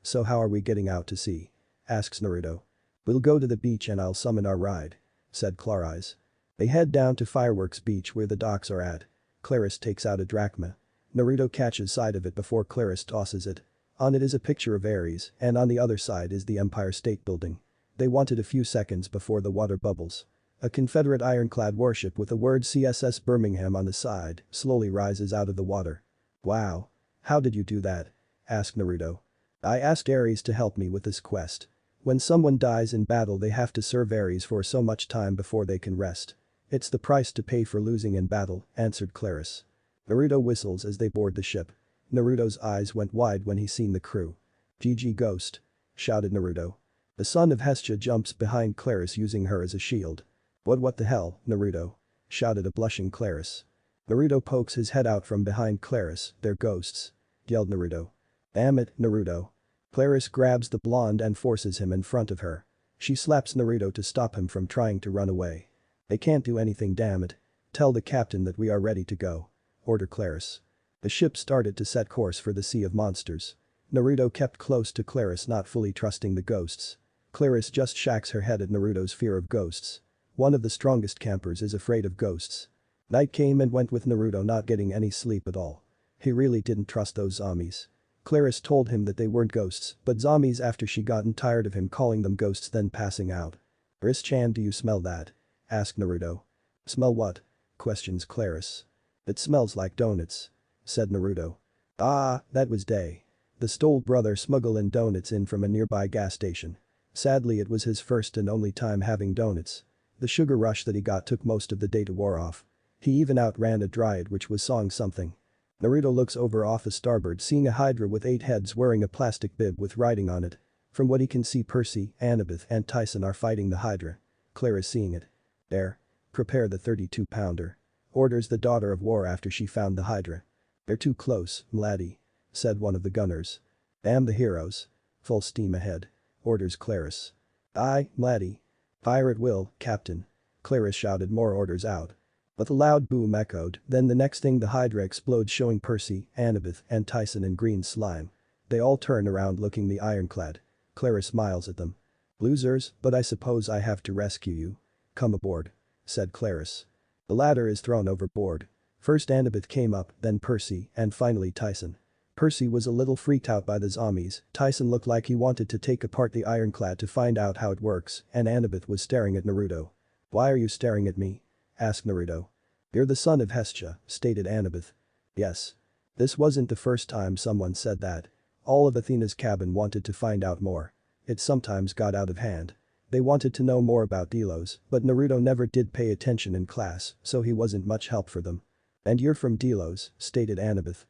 So how are we getting out to sea? Asks Naruto. We'll go to the beach and I'll summon our ride. Said Clarice. They head down to Fireworks Beach where the docks are at. Clarice takes out a drachma. Naruto catches sight of it before Clarice tosses it. On it is a picture of Ares, and on the other side is the Empire State Building. They want it a few seconds before the water bubbles. A Confederate ironclad warship with the word CSS Birmingham on the side slowly rises out of the water. Wow. How did you do that? Asked Naruto. I asked Ares to help me with this quest. When someone dies in battle they have to serve Ares for so much time before they can rest. It's the price to pay for losing in battle, answered Clarice. Naruto whistles as they board the ship. Naruto's eyes went wide when he seen the crew. GG Ghost. Shouted Naruto. The son of Hestia jumps behind Clarice using her as a shield. What the hell, Naruto? Shouted a blushing Clarice. Naruto pokes his head out from behind Clarice. They're ghosts. Yelled Naruto. Damn it, Naruto. Clarice grabs the blonde and forces him in front of her. She slaps Naruto to stop him from trying to run away. They can't do anything, damn it. Tell the captain that we are ready to go. Order Clarice. The ship started to set course for the Sea of Monsters. Naruto kept close to Clarice, not fully trusting the ghosts. Clarice just shakes her head at Naruto's fear of ghosts. One of the strongest campers is afraid of ghosts. Night came and went with Naruto not getting any sleep at all. He really didn't trust those zombies. Clarice told him that they weren't ghosts, but zombies after she gotten tired of him calling them ghosts then passing out. Briss-chan, do you smell that? Asked Naruto. Smell what? Questions Clarice. It smells like donuts. Said Naruto. Ah, that was day. The Stoll brother smuggled in donuts in from a nearby gas station. Sadly it was his first and only time having donuts. The sugar rush that he got took most of the day to wear off. He even outran a dryad which was sawing something. Naruto looks over off a starboard seeing a hydra with 8 heads wearing a plastic bib with writing on it. From what he can see Percy, Annabeth and Tyson are fighting the hydra. Clarice seeing it. There. Prepare the 32-pounder. Orders the daughter of war after she found the hydra. They're too close, laddie. Said one of the gunners. Damn the heroes. Full steam ahead. Orders Clarice. Aye, laddie. Fire at will, Captain. Clarice shouted more orders out. But the loud boom echoed, then the next thing the Hydra explodes showing Percy, Annabeth, and Tyson in green slime. They all turn around looking the ironclad. Clarice smiles at them. Losers, but I suppose I have to rescue you. Come aboard. Said Clarice. The ladder is thrown overboard. First Annabeth came up, then Percy, and finally Tyson. Percy was a little freaked out by the zombies, Tyson looked like he wanted to take apart the ironclad to find out how it works, and Annabeth was staring at Naruto. Why are you staring at me? Asked Naruto. You're the son of Hestia, stated Annabeth. Yes. This wasn't the first time someone said that. All of Athena's cabin wanted to find out more. It sometimes got out of hand. They wanted to know more about Delos, but Naruto never did pay attention in class, so he wasn't much help for them. And you're from Delos, stated Annabeth.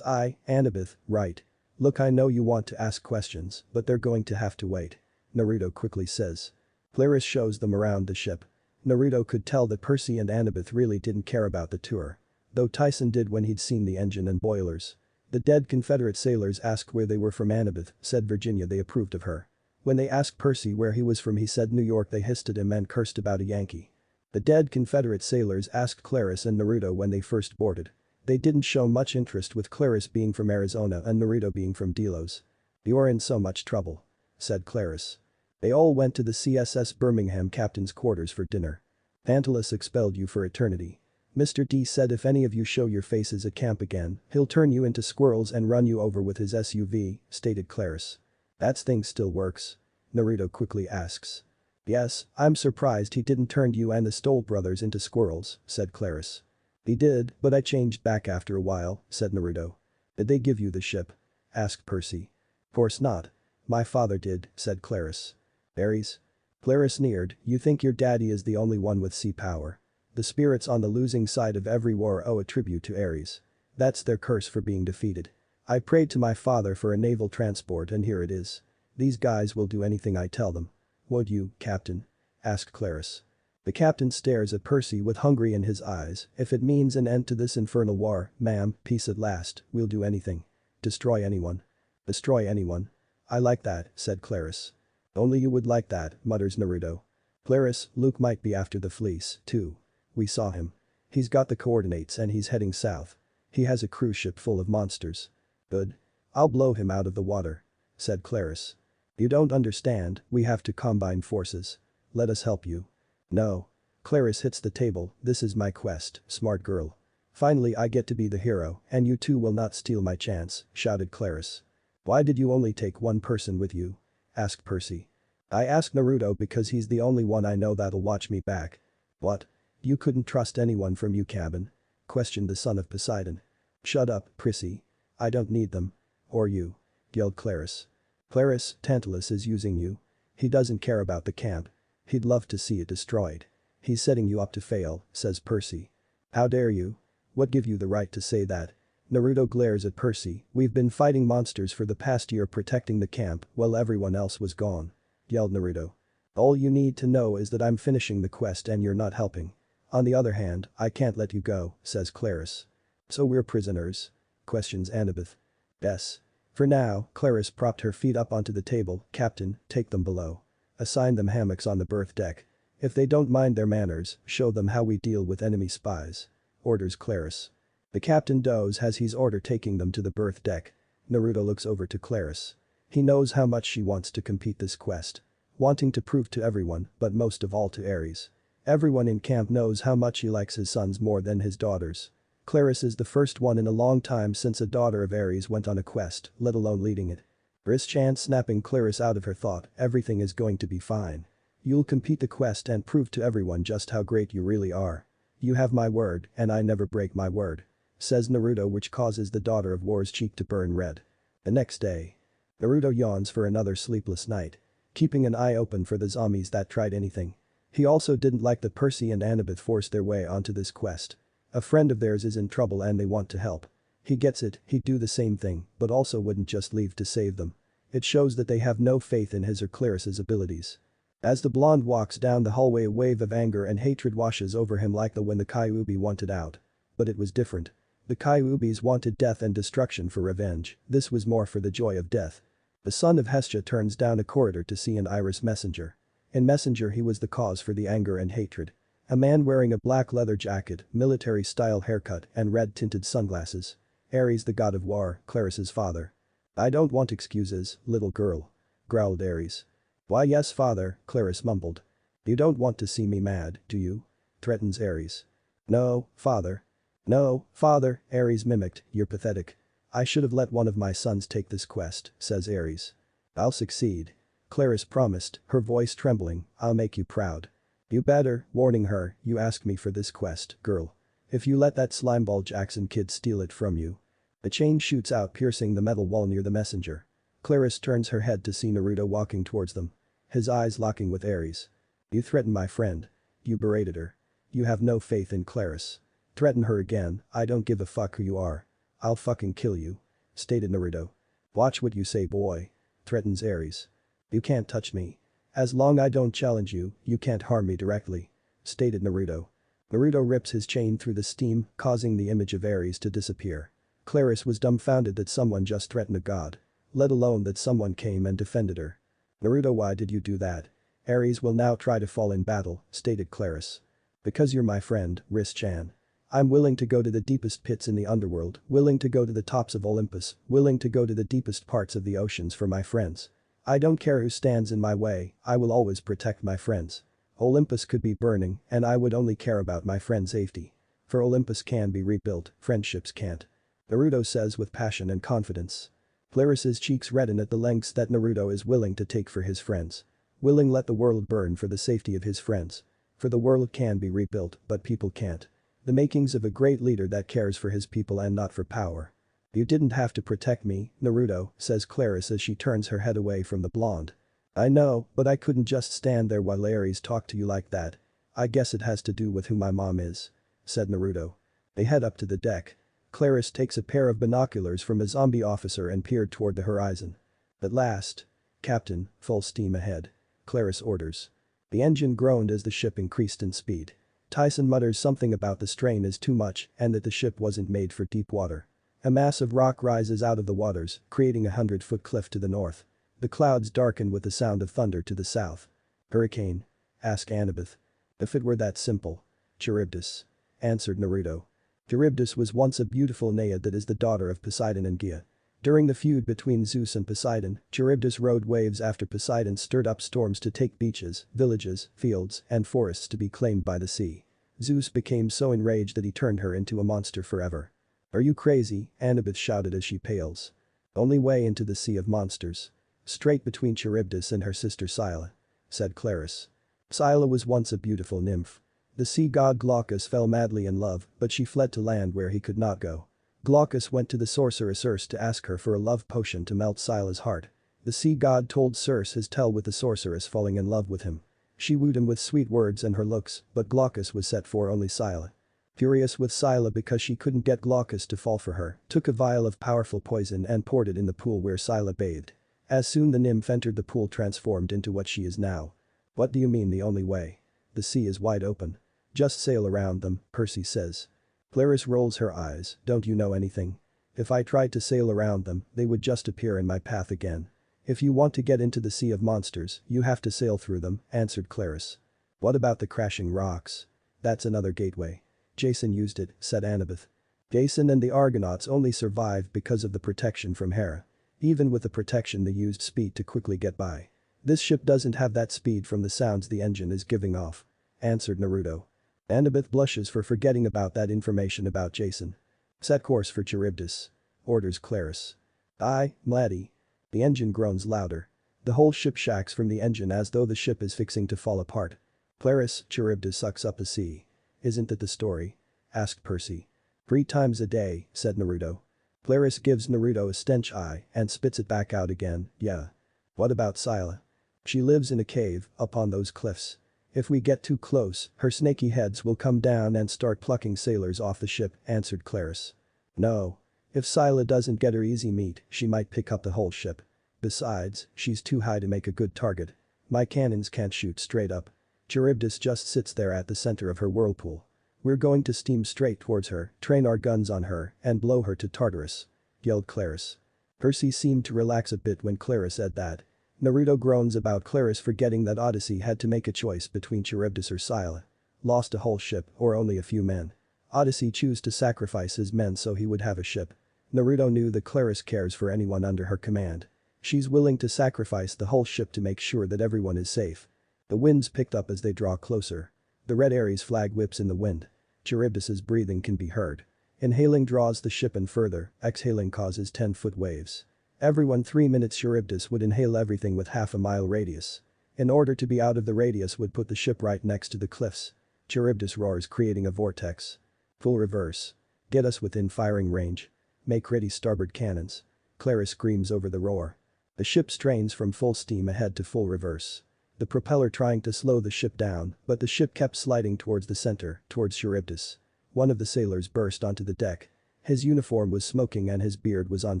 I, Annabeth, right. Look, I know you want to ask questions, but they're going to have to wait. Naruto quickly says. Clarice shows them around the ship. Naruto could tell that Percy and Annabeth really didn't care about the tour. Though Tyson did when he'd seen the engine and boilers. The dead Confederate sailors asked where they were from. Annabeth said Virginia. They approved of her. When they asked Percy where he was from, he said New York. They hissed at him and cursed about a Yankee. The dead Confederate sailors asked Clarice and Naruto when they first boarded. They didn't show much interest, with Clarice being from Arizona and Naruto being from Delos. You're in so much trouble. Said Clarice. They all went to the CSS Birmingham captain's quarters for dinner. Tantalus expelled you for eternity. Mr. D said if any of you show your faces at camp again, he'll turn you into squirrels and run you over with his SUV, stated Clarice. That thing still works? Naruto quickly asks. Yes, I'm surprised he didn't turn you and the Stoll brothers into squirrels, said Clarice. He did, but I changed back after a while, said Naruto. Did they give you the ship? Asked Percy. Course not. My father did, said Clarice. Ares? Clarice sneered, you think your daddy is the only one with sea power. The spirits on the losing side of every war owe a tribute to Ares. That's their curse for being defeated. I prayed to my father for a naval transport and here it is. These guys will do anything I tell them. Would you, Captain? Asked Clarice. The captain stares at Percy with hunger in his eyes. If it means an end to this infernal war, ma'am, peace at last, we'll do anything. Destroy anyone. Destroy anyone. I like that, said Clarice. Only you would like that, mutters Naruto. Clarice, Luke might be after the fleece, too. We saw him. He's got the coordinates and he's heading south. He has a cruise ship full of monsters. Good. I'll blow him out of the water. Said Clarice. You don't understand, we have to combine forces. Let us help you. No. Clarice hits the table, this is my quest, smart girl. Finally I get to be the hero, and you two will not steal my chance, shouted Clarice. Why did you only take one person with you? Asked Percy. I asked Naruto because he's the only one I know that'll watch me back. What? You couldn't trust anyone from your cabin? Questioned the son of Poseidon. Shut up, Percy. I don't need them. Or you. Yelled Clarice. Clarice, Tantalus is using you. He doesn't care about the camp. He'd love to see it destroyed. He's setting you up to fail, says Percy. How dare you? What give you the right to say that? Naruto glares at Percy. We've been fighting monsters for the past year protecting the camp while everyone else was gone. Yelled Naruto. All you need to know is that I'm finishing the quest and you're not helping. On the other hand, I can't let you go, says Clarice. So we're prisoners? Questions Annabeth. Yes. For now, Clarice propped her feet up onto the table. Captain, take them below. Assign them hammocks on the berth deck. If they don't mind their manners, show them how we deal with enemy spies. Orders Clarice. The captain does as he's order taking them to the berth deck. Naruto looks over to Clarice. He knows how much she wants to complete this quest. Wanting to prove to everyone, but most of all to Ares. Everyone in camp knows how much he likes his sons more than his daughters. Clarice is the first one in a long time since a daughter of Ares went on a quest, let alone leading it. Briss-chan snapping Clarice out of her thought, everything is going to be fine. You'll complete the quest and prove to everyone just how great you really are. You have my word, and I never break my word. Says Naruto, which causes the daughter of War's cheek to burn red. The next day. Naruto yawns for another sleepless night. Keeping an eye open for the zombies that tried anything. He also didn't like that Percy and Annabeth forced their way onto this quest. A friend of theirs is in trouble and they want to help. He gets it, he'd do the same thing, but also wouldn't just leave to save them. It shows that they have no faith in his or Clarice's abilities. As the blonde walks down the hallway, a wave of anger and hatred washes over him like when the Kyuubi wanted out. But it was different. The Kyuubis wanted death and destruction for revenge, this was more for the joy of death. The son of Hestia turns down a corridor to see an Iris messenger. In Messenger he was the cause for the anger and hatred. A man wearing a black leather jacket, military-style haircut and red-tinted sunglasses. Ares the god of war, Claris's father. "I don't want excuses, little girl," growled Ares. "Why yes father," Claris mumbled. "You don't want to see me mad, do you?" threatens Ares. "No, father." "No, father," Ares mimicked, "you're pathetic. I should have let one of my sons take this quest," says Ares. "I'll succeed," Claris promised, her voice trembling, "I'll make you proud." "You better," warning her, "you asked me for this quest, girl. If you let that slimeball Jackson kid steal it from you." A chain shoots out piercing the metal wall near the messenger. Claris turns her head to see Naruto walking towards them. His eyes locking with Ares. "You threatened my friend. You berated her. You have no faith in Claris. Threaten her again, I don't give a fuck who you are. I'll fucking kill you," stated Naruto. "Watch what you say boy," threatens Ares. "You can't touch me. As long I don't challenge you, you can't harm me directly," stated Naruto. Naruto rips his chain through the steam, causing the image of Ares to disappear. Claris was dumbfounded that someone just threatened a god. Let alone that someone came and defended her. "Naruto, why did you do that? Ares will now try to fall in battle," stated Claris. "Because you're my friend, Riz-chan. I'm willing to go to the deepest pits in the underworld, willing to go to the tops of Olympus, willing to go to the deepest parts of the oceans for my friends. I don't care who stands in my way, I will always protect my friends. Olympus could be burning and I would only care about my friend's safety. For Olympus can be rebuilt, friendships can't," Naruto says with passion and confidence. Claris's cheeks redden at the lengths that Naruto is willing to take for his friends. Willing let the world burn for the safety of his friends. For the world can be rebuilt, but people can't. The makings of a great leader that cares for his people and not for power. "You didn't have to protect me, Naruto," says Claris as she turns her head away from the blonde. "I know, but I couldn't just stand there while Ares talked to you like that. I guess it has to do with who my mom is," said Naruto. They head up to the deck. Claris takes a pair of binoculars from a zombie officer and peered toward the horizon. At last. "Captain, full steam ahead," Claris orders. The engine groaned as the ship increased in speed. Tyson mutters something about the strain is too much and that the ship wasn't made for deep water. A mass of rock rises out of the waters, creating a 100-foot cliff to the north. The clouds darken with the sound of thunder to the south. "Hurricane?" asked Annabeth. "If it were that simple. Charybdis," answered Naruto. Charybdis was once a beautiful naiad that is the daughter of Poseidon and Gaia. During the feud between Zeus and Poseidon, Charybdis rode waves after Poseidon stirred up storms to take beaches, villages, fields, and forests to be claimed by the sea. Zeus became so enraged that he turned her into a monster forever. "Are you crazy?" Annabeth shouted as she pales. "Only way into the sea of monsters. Straight between Charybdis and her sister Scylla," said Claris. Scylla was once a beautiful nymph. The sea god Glaucus fell madly in love, but she fled to land where he could not go. Glaucus went to the sorceress Circe to ask her for a love potion to melt Scylla's heart. The sea god told Circe his tale with the sorceress falling in love with him. She wooed him with sweet words and her looks, but Glaucus was set for only Scylla. Furious with Scylla because she couldn't get Glaucus to fall for her, took a vial of powerful poison and poured it in the pool where Scylla bathed. As soon the nymph entered the pool transformed into what she is now. "What do you mean the only way? The sea is wide open. Just sail around them," Percy says. Claris rolls her eyes, "Don't you know anything? If I tried to sail around them, they would just appear in my path again. If you want to get into the sea of monsters, you have to sail through them," answered Claris. "What about the crashing rocks? That's another gateway. Jason used it," said Annabeth. "Jason and the Argonauts only survived because of the protection from Hera. Even with the protection they used speed to quickly get by. This ship doesn't have that speed from the sounds the engine is giving off," answered Naruto. Annabeth blushes for forgetting about that information about Jason. "Set course for Charybdis," orders Claris. "Aye, laddie." The engine groans louder. The whole ship shakes from the engine as though the ship is fixing to fall apart. "Claris, Charybdis sucks up a sea. Isn't that the story?" asked Percy. "3 times a day," said Naruto. Claris gives Naruto a stench eye and spits it back out again, "Yeah. What about Scylla? She lives in a cave, up on those cliffs. If we get too close, her snaky heads will come down and start plucking sailors off the ship," answered Claris. "No. If Scylla doesn't get her easy meat, she might pick up the whole ship. Besides, she's too high to make a good target. My cannons can't shoot straight up. Charybdis just sits there at the center of her whirlpool. We're going to steam straight towards her, train our guns on her, and blow her to Tartarus," yelled Claris. Percy seemed to relax a bit when Claris said that. Naruto groans about Claris forgetting that Odyssey had to make a choice between Charybdis or Scylla. Lost a whole ship or only a few men. Odyssey chose to sacrifice his men so he would have a ship. Naruto knew that Claris cares for anyone under her command. She's willing to sacrifice the whole ship to make sure that everyone is safe. The winds picked up as they draw closer. The red Ares flag whips in the wind. Charybdis's breathing can be heard. Inhaling draws the ship in further, exhaling causes 10-foot waves. Every 3 minutes Charybdis would inhale everything with half a mile radius. In order to be out of the radius would put the ship right next to the cliffs. Charybdis roars creating a vortex. Full reverse. Get us within firing range. Make ready starboard cannons. Claris screams over the roar. The ship strains from full steam ahead to full reverse. The propeller trying to slow the ship down, but the ship kept sliding towards the center, towards Charybdis. One of the sailors burst onto the deck. His uniform was smoking and his beard was on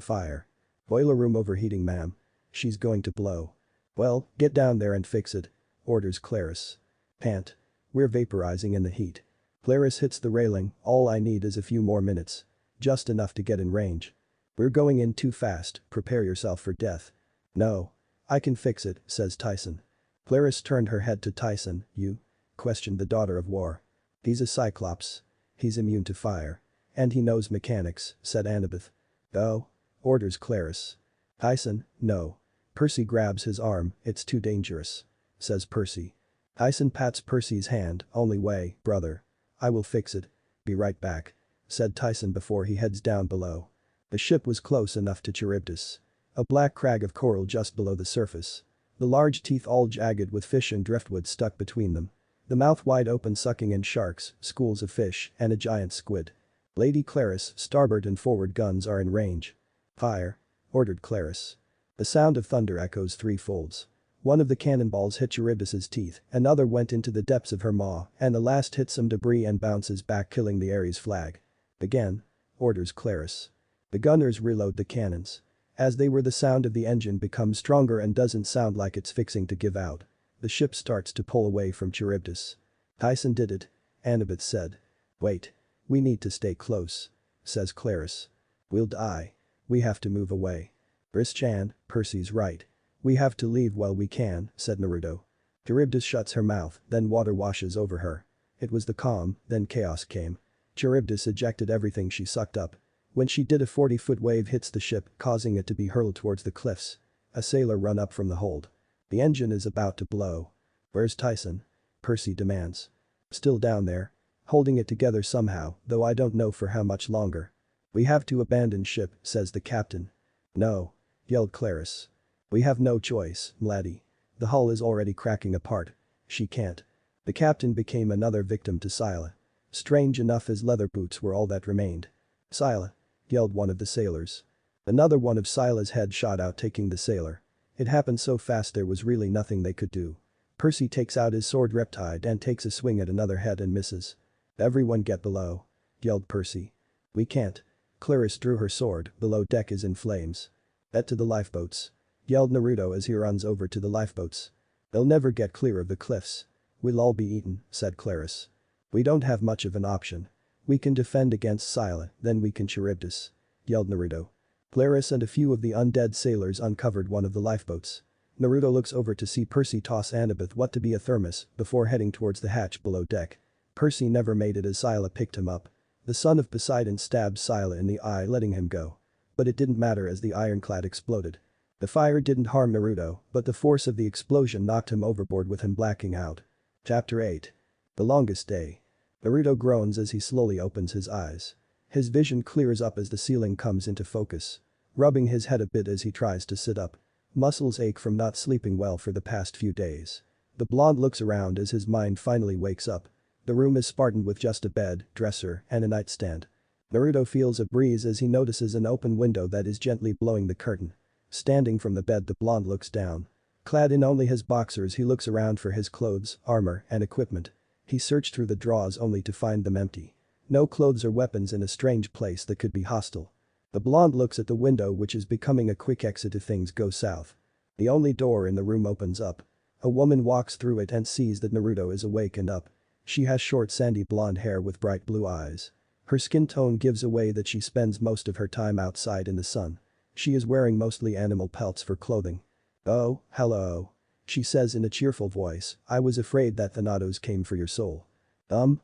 fire. Boiler room overheating, ma'am. She's going to blow. Well, get down there and fix it. Orders Claris. Pant. We're vaporizing in the heat. Claris hits the railing, all I need is a few more minutes. Just enough to get in range. We're going in too fast, prepare yourself for death. No. I can fix it, says Tyson. Claris turned her head to Tyson. You? Questioned the daughter of war. He's a cyclops. He's immune to fire. And he knows mechanics, said Annabeth. Oh? Orders Claris. Tyson, no. Percy grabs his arm, it's too dangerous. Says Percy. Tyson pats Percy's hand, only way, brother. I will fix it. Be right back. Said Tyson before he heads down below. The ship was close enough to Charybdis. A black crag of coral just below the surface. The large teeth all jagged with fish and driftwood stuck between them. The mouth wide open sucking in sharks, schools of fish, and a giant squid. Lady Claris, starboard and forward guns are in range. Fire. Ordered Claris. The sound of thunder echoes threefolds. One of the cannonballs hit Charybdis's teeth, another went into the depths of her maw, and the last hit some debris and bounces back killing the Ares flag. Again. Orders Claris. The gunners reload the cannons. As they were the sound of the engine becomes stronger and doesn't sound like it's fixing to give out. The ship starts to pull away from Charybdis. Tyson did it. Annabeth said. Wait. We need to stay close. Says Claris. We'll die. We have to move away. Briss-chan, Percy's right. We have to leave while we can, said Naruto. Charybdis shuts her mouth, then water washes over her. It was the calm, then chaos came. Charybdis ejected everything she sucked up. When she did, a 40-foot wave hits the ship, causing it to be hurled towards the cliffs. A sailor run up from the hold. The engine is about to blow. Where's Tyson? Percy demands. Still down there. Holding it together somehow, though I don't know for how much longer. We have to abandon ship, says the captain. No. Yelled Claris. We have no choice, Mladdie. The hull is already cracking apart. She can't. The captain became another victim to Scylla. Strange enough, his leather boots were all that remained. Scylla. Yelled one of the sailors. Another one of Scylla's head shot out, taking the sailor. It happened so fast there was really nothing they could do. Percy takes out his sword Riptide and takes a swing at another head and misses. Everyone get below. Yelled Percy. We can't. Claris drew her sword, below deck is in flames. Get to the lifeboats. Yelled Naruto as he runs over to the lifeboats. They'll never get clear of the cliffs. We'll all be eaten, said Claris. We don't have much of an option. We can defend against Scylla, then we can Charybdis. Yelled Naruto. Claris and a few of the undead sailors uncovered one of the lifeboats. Naruto looks over to see Percy toss Annabeth what to be a thermos before heading towards the hatch below deck. Percy never made it as Scylla picked him up. The son of Poseidon stabbed Scylla in the eye, letting him go. But it didn't matter as the ironclad exploded. The fire didn't harm Naruto, but the force of the explosion knocked him overboard with him blacking out. Chapter 8. The longest day. Naruto groans as he slowly opens his eyes. His vision clears up as the ceiling comes into focus. Rubbing his head a bit as he tries to sit up. Muscles ache from not sleeping well for the past few days. The blonde looks around as his mind finally wakes up. The room is spartan with just a bed, dresser, and a nightstand. Naruto feels a breeze as he notices an open window that is gently blowing the curtain. Standing from the bed, the blonde looks down. Clad in only his boxers, he looks around for his clothes, armor, and equipment. He searched through the drawers only to find them empty. No clothes or weapons in a strange place that could be hostile. The blonde looks at the window, which is becoming a quick exit if things go south. The only door in the room opens up. A woman walks through it and sees that Naruto is awake and up. She has short sandy blonde hair with bright blue eyes. Her skin tone gives away that she spends most of her time outside in the sun. She is wearing mostly animal pelts for clothing. "Oh, hello," she says in a cheerful voice. "I was afraid that Thanatos came for your soul."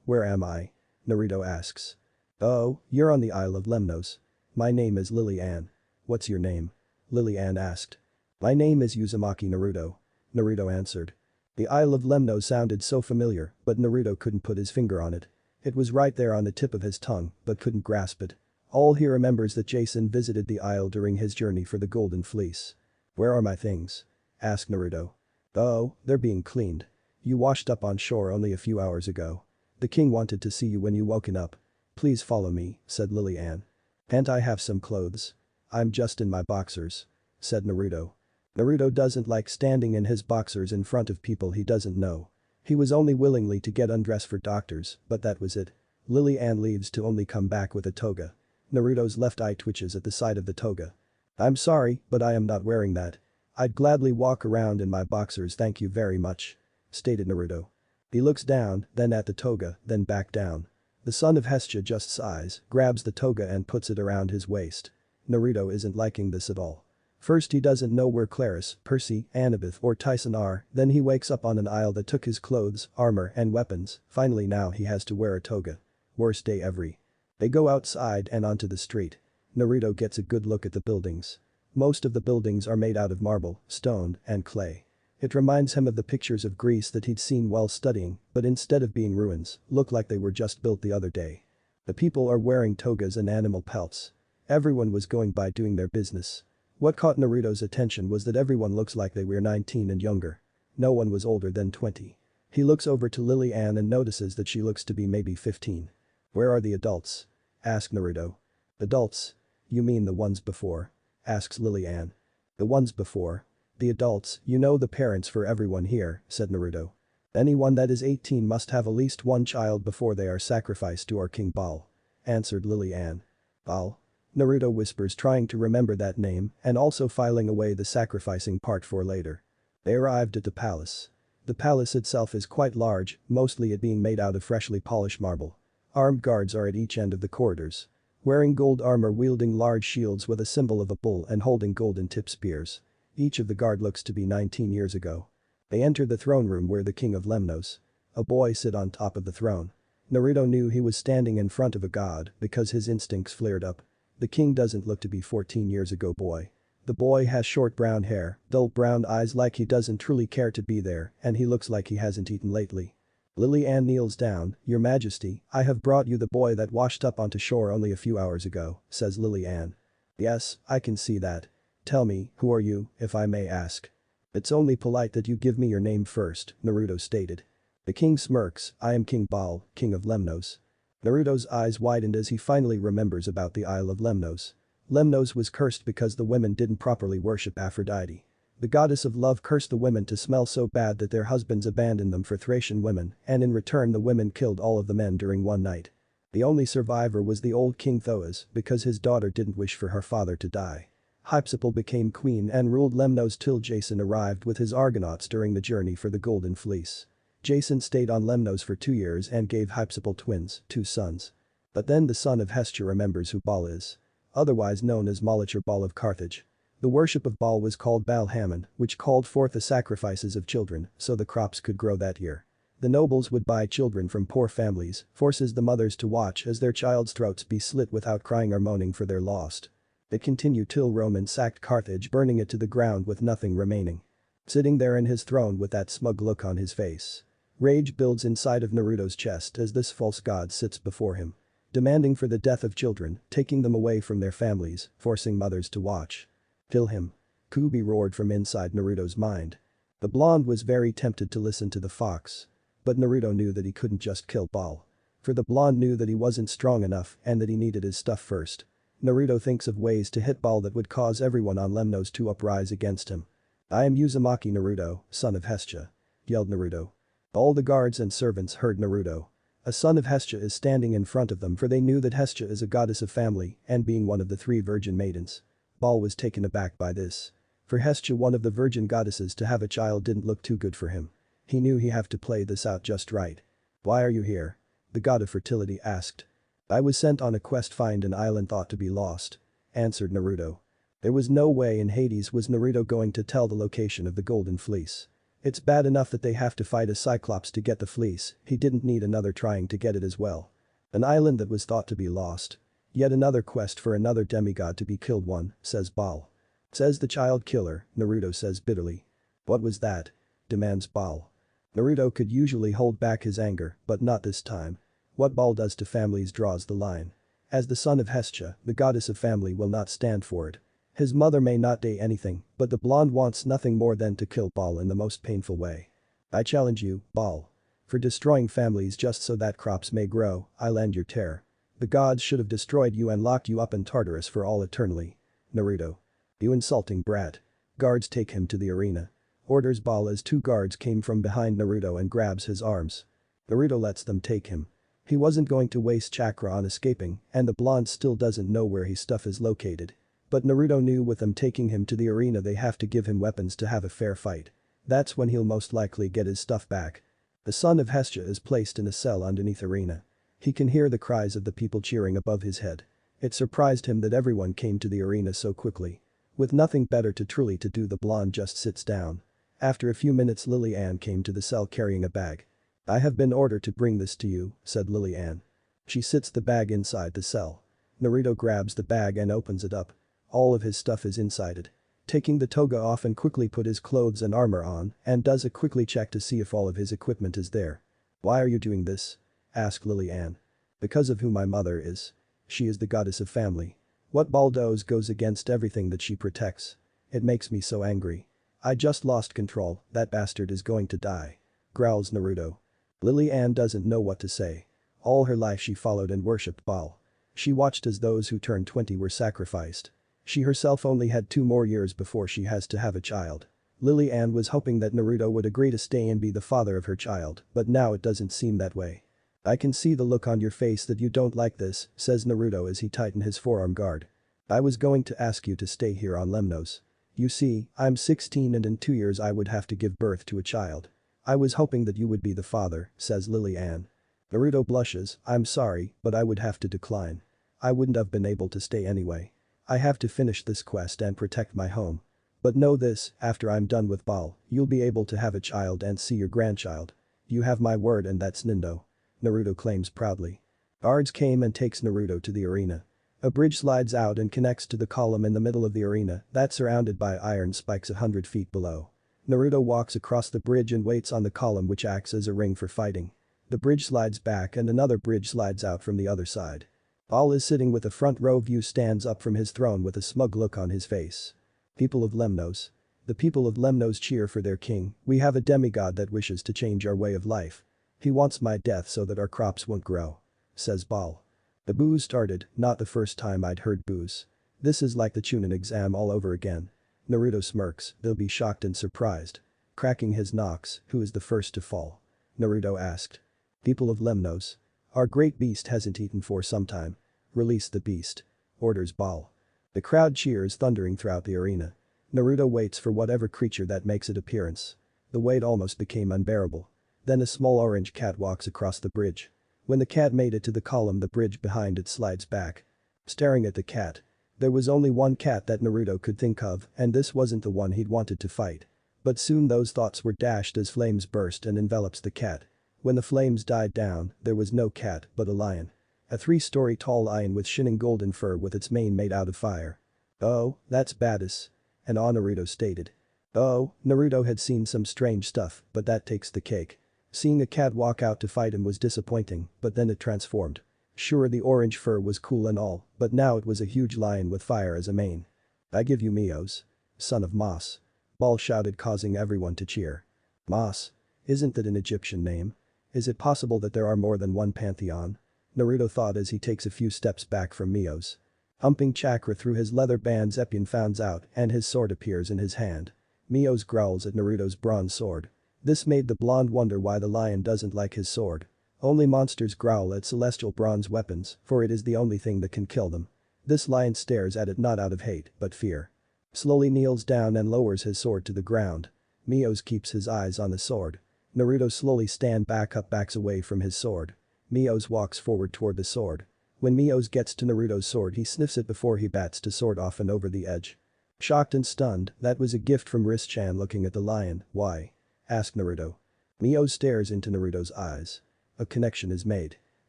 Where am I?" Naruto asks. "Oh, you're on the Isle of Lemnos. My name is Lily Ann." "What's your name?" Lily Ann asked. "My name is Uzumaki Naruto," Naruto answered. The Isle of Lemnos sounded so familiar, but Naruto couldn't put his finger on it. It was right there on the tip of his tongue, but couldn't grasp it. All he remembers that Jason visited the isle during his journey for the Golden Fleece. "Where are my things?" asked Naruto. "Oh, they're being cleaned. You washed up on shore only a few hours ago. The king wanted to see you when you woken up. Please follow me," said Lily Ann. "Can't I have some clothes? I'm just in my boxers," said Naruto. Naruto doesn't like standing in his boxers in front of people he doesn't know. He was only willingly to get undressed for doctors, but that was it. Lily Ann leaves to only come back with a toga. Naruto's left eye twitches at the sight of the toga. "I'm sorry, but I am not wearing that. I'd gladly walk around in my boxers, thank you very much," stated Naruto. He looks down, then at the toga, then back down. The son of Hestia just sighs, grabs the toga and puts it around his waist. Naruto isn't liking this at all. First he doesn't know where Claris, Percy, Annabeth or Tyson are, then he wakes up on an isle that took his clothes, armor and weapons, finally now he has to wear a toga. Worst day ever. They go outside and onto the street. Naruto gets a good look at the buildings. Most of the buildings are made out of marble, stone and clay. It reminds him of the pictures of Greece that he'd seen while studying, but instead of being ruins, look like they were just built the other day. The people are wearing togas and animal pelts. Everyone was going by doing their business. What caught Naruto's attention was that everyone looks like they were 19 and younger. No one was older than 20. He looks over to Lily Ann and notices that she looks to be maybe 15. "Where are the adults?" asked Naruto. "Adults? You mean the ones before?" asks Lily Ann. "The ones before? The adults, you know, the parents for everyone here," said Naruto. "Anyone that is 18 must have at least one child before they are sacrificed to our King Baal," answered Lily Ann. "Baal?" Naruto whispers, trying to remember that name and also filing away the sacrificing part for later. They arrived at the palace. The palace itself is quite large, mostly it being made out of freshly polished marble. Armed guards are at each end of the corridors. Wearing gold armor, wielding large shields with a symbol of a bull and holding golden tip spears. Each of the guard looks to be 19 years ago. They enter the throne room where the king of Lemnos. A boy sit on top of the throne. Naruto knew he was standing in front of a god because his instincts flared up. The king doesn't look to be 14 years ago boy. The boy has short brown hair, dull brown eyes like he doesn't truly care to be there, and he looks like he hasn't eaten lately. Lily Ann kneels down. "Your Majesty, I have brought you the boy that washed up onto shore only a few hours ago," says Lily Ann. "Yes, I can see that. Tell me, who are you, if I may ask?" "It's only polite that you give me your name first," Naruto stated. The king smirks. "I am King Baal, king of Lemnos." Naruto's eyes widened as he finally remembers about the Isle of Lemnos. Lemnos was cursed because the women didn't properly worship Aphrodite. The goddess of love cursed the women to smell so bad that their husbands abandoned them for Thracian women, and in return the women killed all of the men during one night. The only survivor was the old King Thoas because his daughter didn't wish for her father to die. Hypsipyle became queen and ruled Lemnos till Jason arrived with his Argonauts during the journey for the Golden Fleece. Jason stayed on Lemnos for 2 years and gave Hypsipyle twins, 2 sons. But then the son of Hestia remembers who Baal is. Otherwise known as Moloch or Baal of Carthage. The worship of Baal was called Baal Hammon, which called forth the sacrifices of children so the crops could grow that year. The nobles would buy children from poor families, forces the mothers to watch as their child's throats be slit without crying or moaning for their lost. It continued till Roman sacked Carthage, burning it to the ground with nothing remaining. Sitting there in his throne with that smug look on his face. Rage builds inside of Naruto's chest as this false god sits before him. Demanding for the death of children, taking them away from their families, forcing mothers to watch. "Kill him." Kubi roared from inside Naruto's mind. The blonde was very tempted to listen to the fox. But Naruto knew that he couldn't just kill Baal. For the blonde knew that he wasn't strong enough and that he needed his stuff first. Naruto thinks of ways to hit Baal that would cause everyone on Lemnos to uprise against him. "I am Uzumaki Naruto, son of Hestia," yelled Naruto. All the guards and servants heard Naruto. A son of Hestia is standing in front of them, for they knew that Hestia is a goddess of family and being one of the 3 virgin maidens. Baal was taken aback by this. For Hestia, one of the virgin goddesses, to have a child didn't look too good for him. He knew he have to play this out just right. "Why are you here?" the god of fertility asked. "I was sent on a quest, find an island thought to be lost," answered Naruto. There was no way in Hades was Naruto going to tell the location of the golden fleece. It's bad enough that they have to fight a cyclops to get the fleece, he didn't need another trying to get it as well. An island that was thought to be lost. Yet another quest for another demigod to be killed one, says Baal. Says the child killer, Naruto says bitterly. What was that? Demands Baal. Naruto could usually hold back his anger, but not this time. What Baal does to families draws the line. As the son of Hestia, the goddess of family will not stand for it. His mother may not do anything, but the blonde wants nothing more than to kill Baal in the most painful way. I challenge you, Baal. For destroying families just so that crops may grow, I'll end your terror. The gods should have destroyed you and locked you up in Tartarus for all eternity. Naruto. You insulting brat. Guards take him to the arena. Orders Baal as two guards came from behind Naruto and grabs his arms. Naruto lets them take him. He wasn't going to waste chakra on escaping, and the blonde still doesn't know where his stuff is located. But Naruto knew with them taking him to the arena they have to give him weapons to have a fair fight. That's when he'll most likely get his stuff back. The son of Hestia is placed in a cell underneath arena. He can hear the cries of the people cheering above his head. It surprised him that everyone came to the arena so quickly. With nothing better to truly to do, the blonde just sits down. After a few minutes, Lily Ann came to the cell carrying a bag. I have been ordered to bring this to you, said Lily Ann. She sits the bag inside the cell. Naruto grabs the bag and opens it up. All of his stuff is inside it. Taking the toga off and quickly put his clothes and armor on and does a quickly check to see if all of his equipment is there. Why are you doing this? Asked Lily Ann. Because of who my mother is. She is the goddess of family. What Baal does goes against everything that she protects. It makes me so angry. I just lost control, that bastard is going to die. Growls Naruto. Lily Ann doesn't know what to say. All her life she followed and worshipped Baal. She watched as those who turned 20 were sacrificed. She herself only had 2 more years before she has to have a child. Lily Ann was hoping that Naruto would agree to stay and be the father of her child, but now it doesn't seem that way. I can see the look on your face that you don't like this, says Naruto as he tightened his forearm guard. I was going to ask you to stay here on Lemnos. You see, I'm 16 and in 2 years I would have to give birth to a child. I was hoping that you would be the father, says Lily Ann. Naruto blushes, I'm sorry, but I would have to decline. I wouldn't have been able to stay anyway. I have to finish this quest and protect my home. But know this, after I'm done with Baal, you'll be able to have a child and see your grandchild. You have my word and that's Nindo. Naruto claims proudly. Guards came and takes Naruto to the arena. A bridge slides out and connects to the column in the middle of the arena that's surrounded by iron spikes 100 feet below. Naruto walks across the bridge and waits on the column which acts as a ring for fighting. The bridge slides back and another bridge slides out from the other side. Baal is sitting with a front row view, stands up from his throne with a smug look on his face. People of Lemnos. The people of Lemnos cheer for their king. We have a demigod that wishes to change our way of life. He wants my death so that our crops won't grow. Says Baal. The boos started, not the first time I'd heard boos. This is like the chunin exam all over again. Naruto smirks, they'll be shocked and surprised. Cracking his knocks, who is the first to fall? Naruto asked. People of Lemnos. Our great beast hasn't eaten for some time. Release the beast. Orders Baal. The crowd cheers thundering throughout the arena. Naruto waits for whatever creature that makes its appearance. The wait almost became unbearable. Then a small orange cat walks across the bridge. When the cat made it to the column, the bridge behind it slides back. Staring at the cat. There was only one cat that Naruto could think of, and this wasn't the one he'd wanted to fight. But soon those thoughts were dashed as flames burst and envelops the cat. When the flames died down, there was no cat but a lion. A 3-story tall lion with shining golden fur with its mane made out of fire. Oh, that's badass. And Naruto stated. Oh, Naruto had seen some strange stuff, but that takes the cake. Seeing a cat walk out to fight him was disappointing, but then it transformed. Sure, the orange fur was cool and all, but now it was a huge lion with fire as a mane. I give you Mios. Son of Mas. Baal shouted, causing everyone to cheer. Mas? Isn't that an Egyptian name? Is it possible that there are more than one pantheon? Naruto thought as he takes a few steps back from Mios. Humping chakra through his leather bands, Eppion founds out and his sword appears in his hand. Mios growls at Naruto's bronze sword. This made the blonde wonder why the lion doesn't like his sword. Only monsters growl at celestial bronze weapons, for it is the only thing that can kill them. This lion stares at it not out of hate, but fear. Slowly kneels down and lowers his sword to the ground. Mios keeps his eyes on the sword. Naruto slowly backs away from his sword. Mios walks forward toward the sword. When Mios gets to Naruto's sword, he sniffs it before he bats to sword off and over the edge. Shocked and stunned, that was a gift from Riz-chan looking at the lion. Why? Asked Naruto. Mio stares into Naruto's eyes. A connection is made.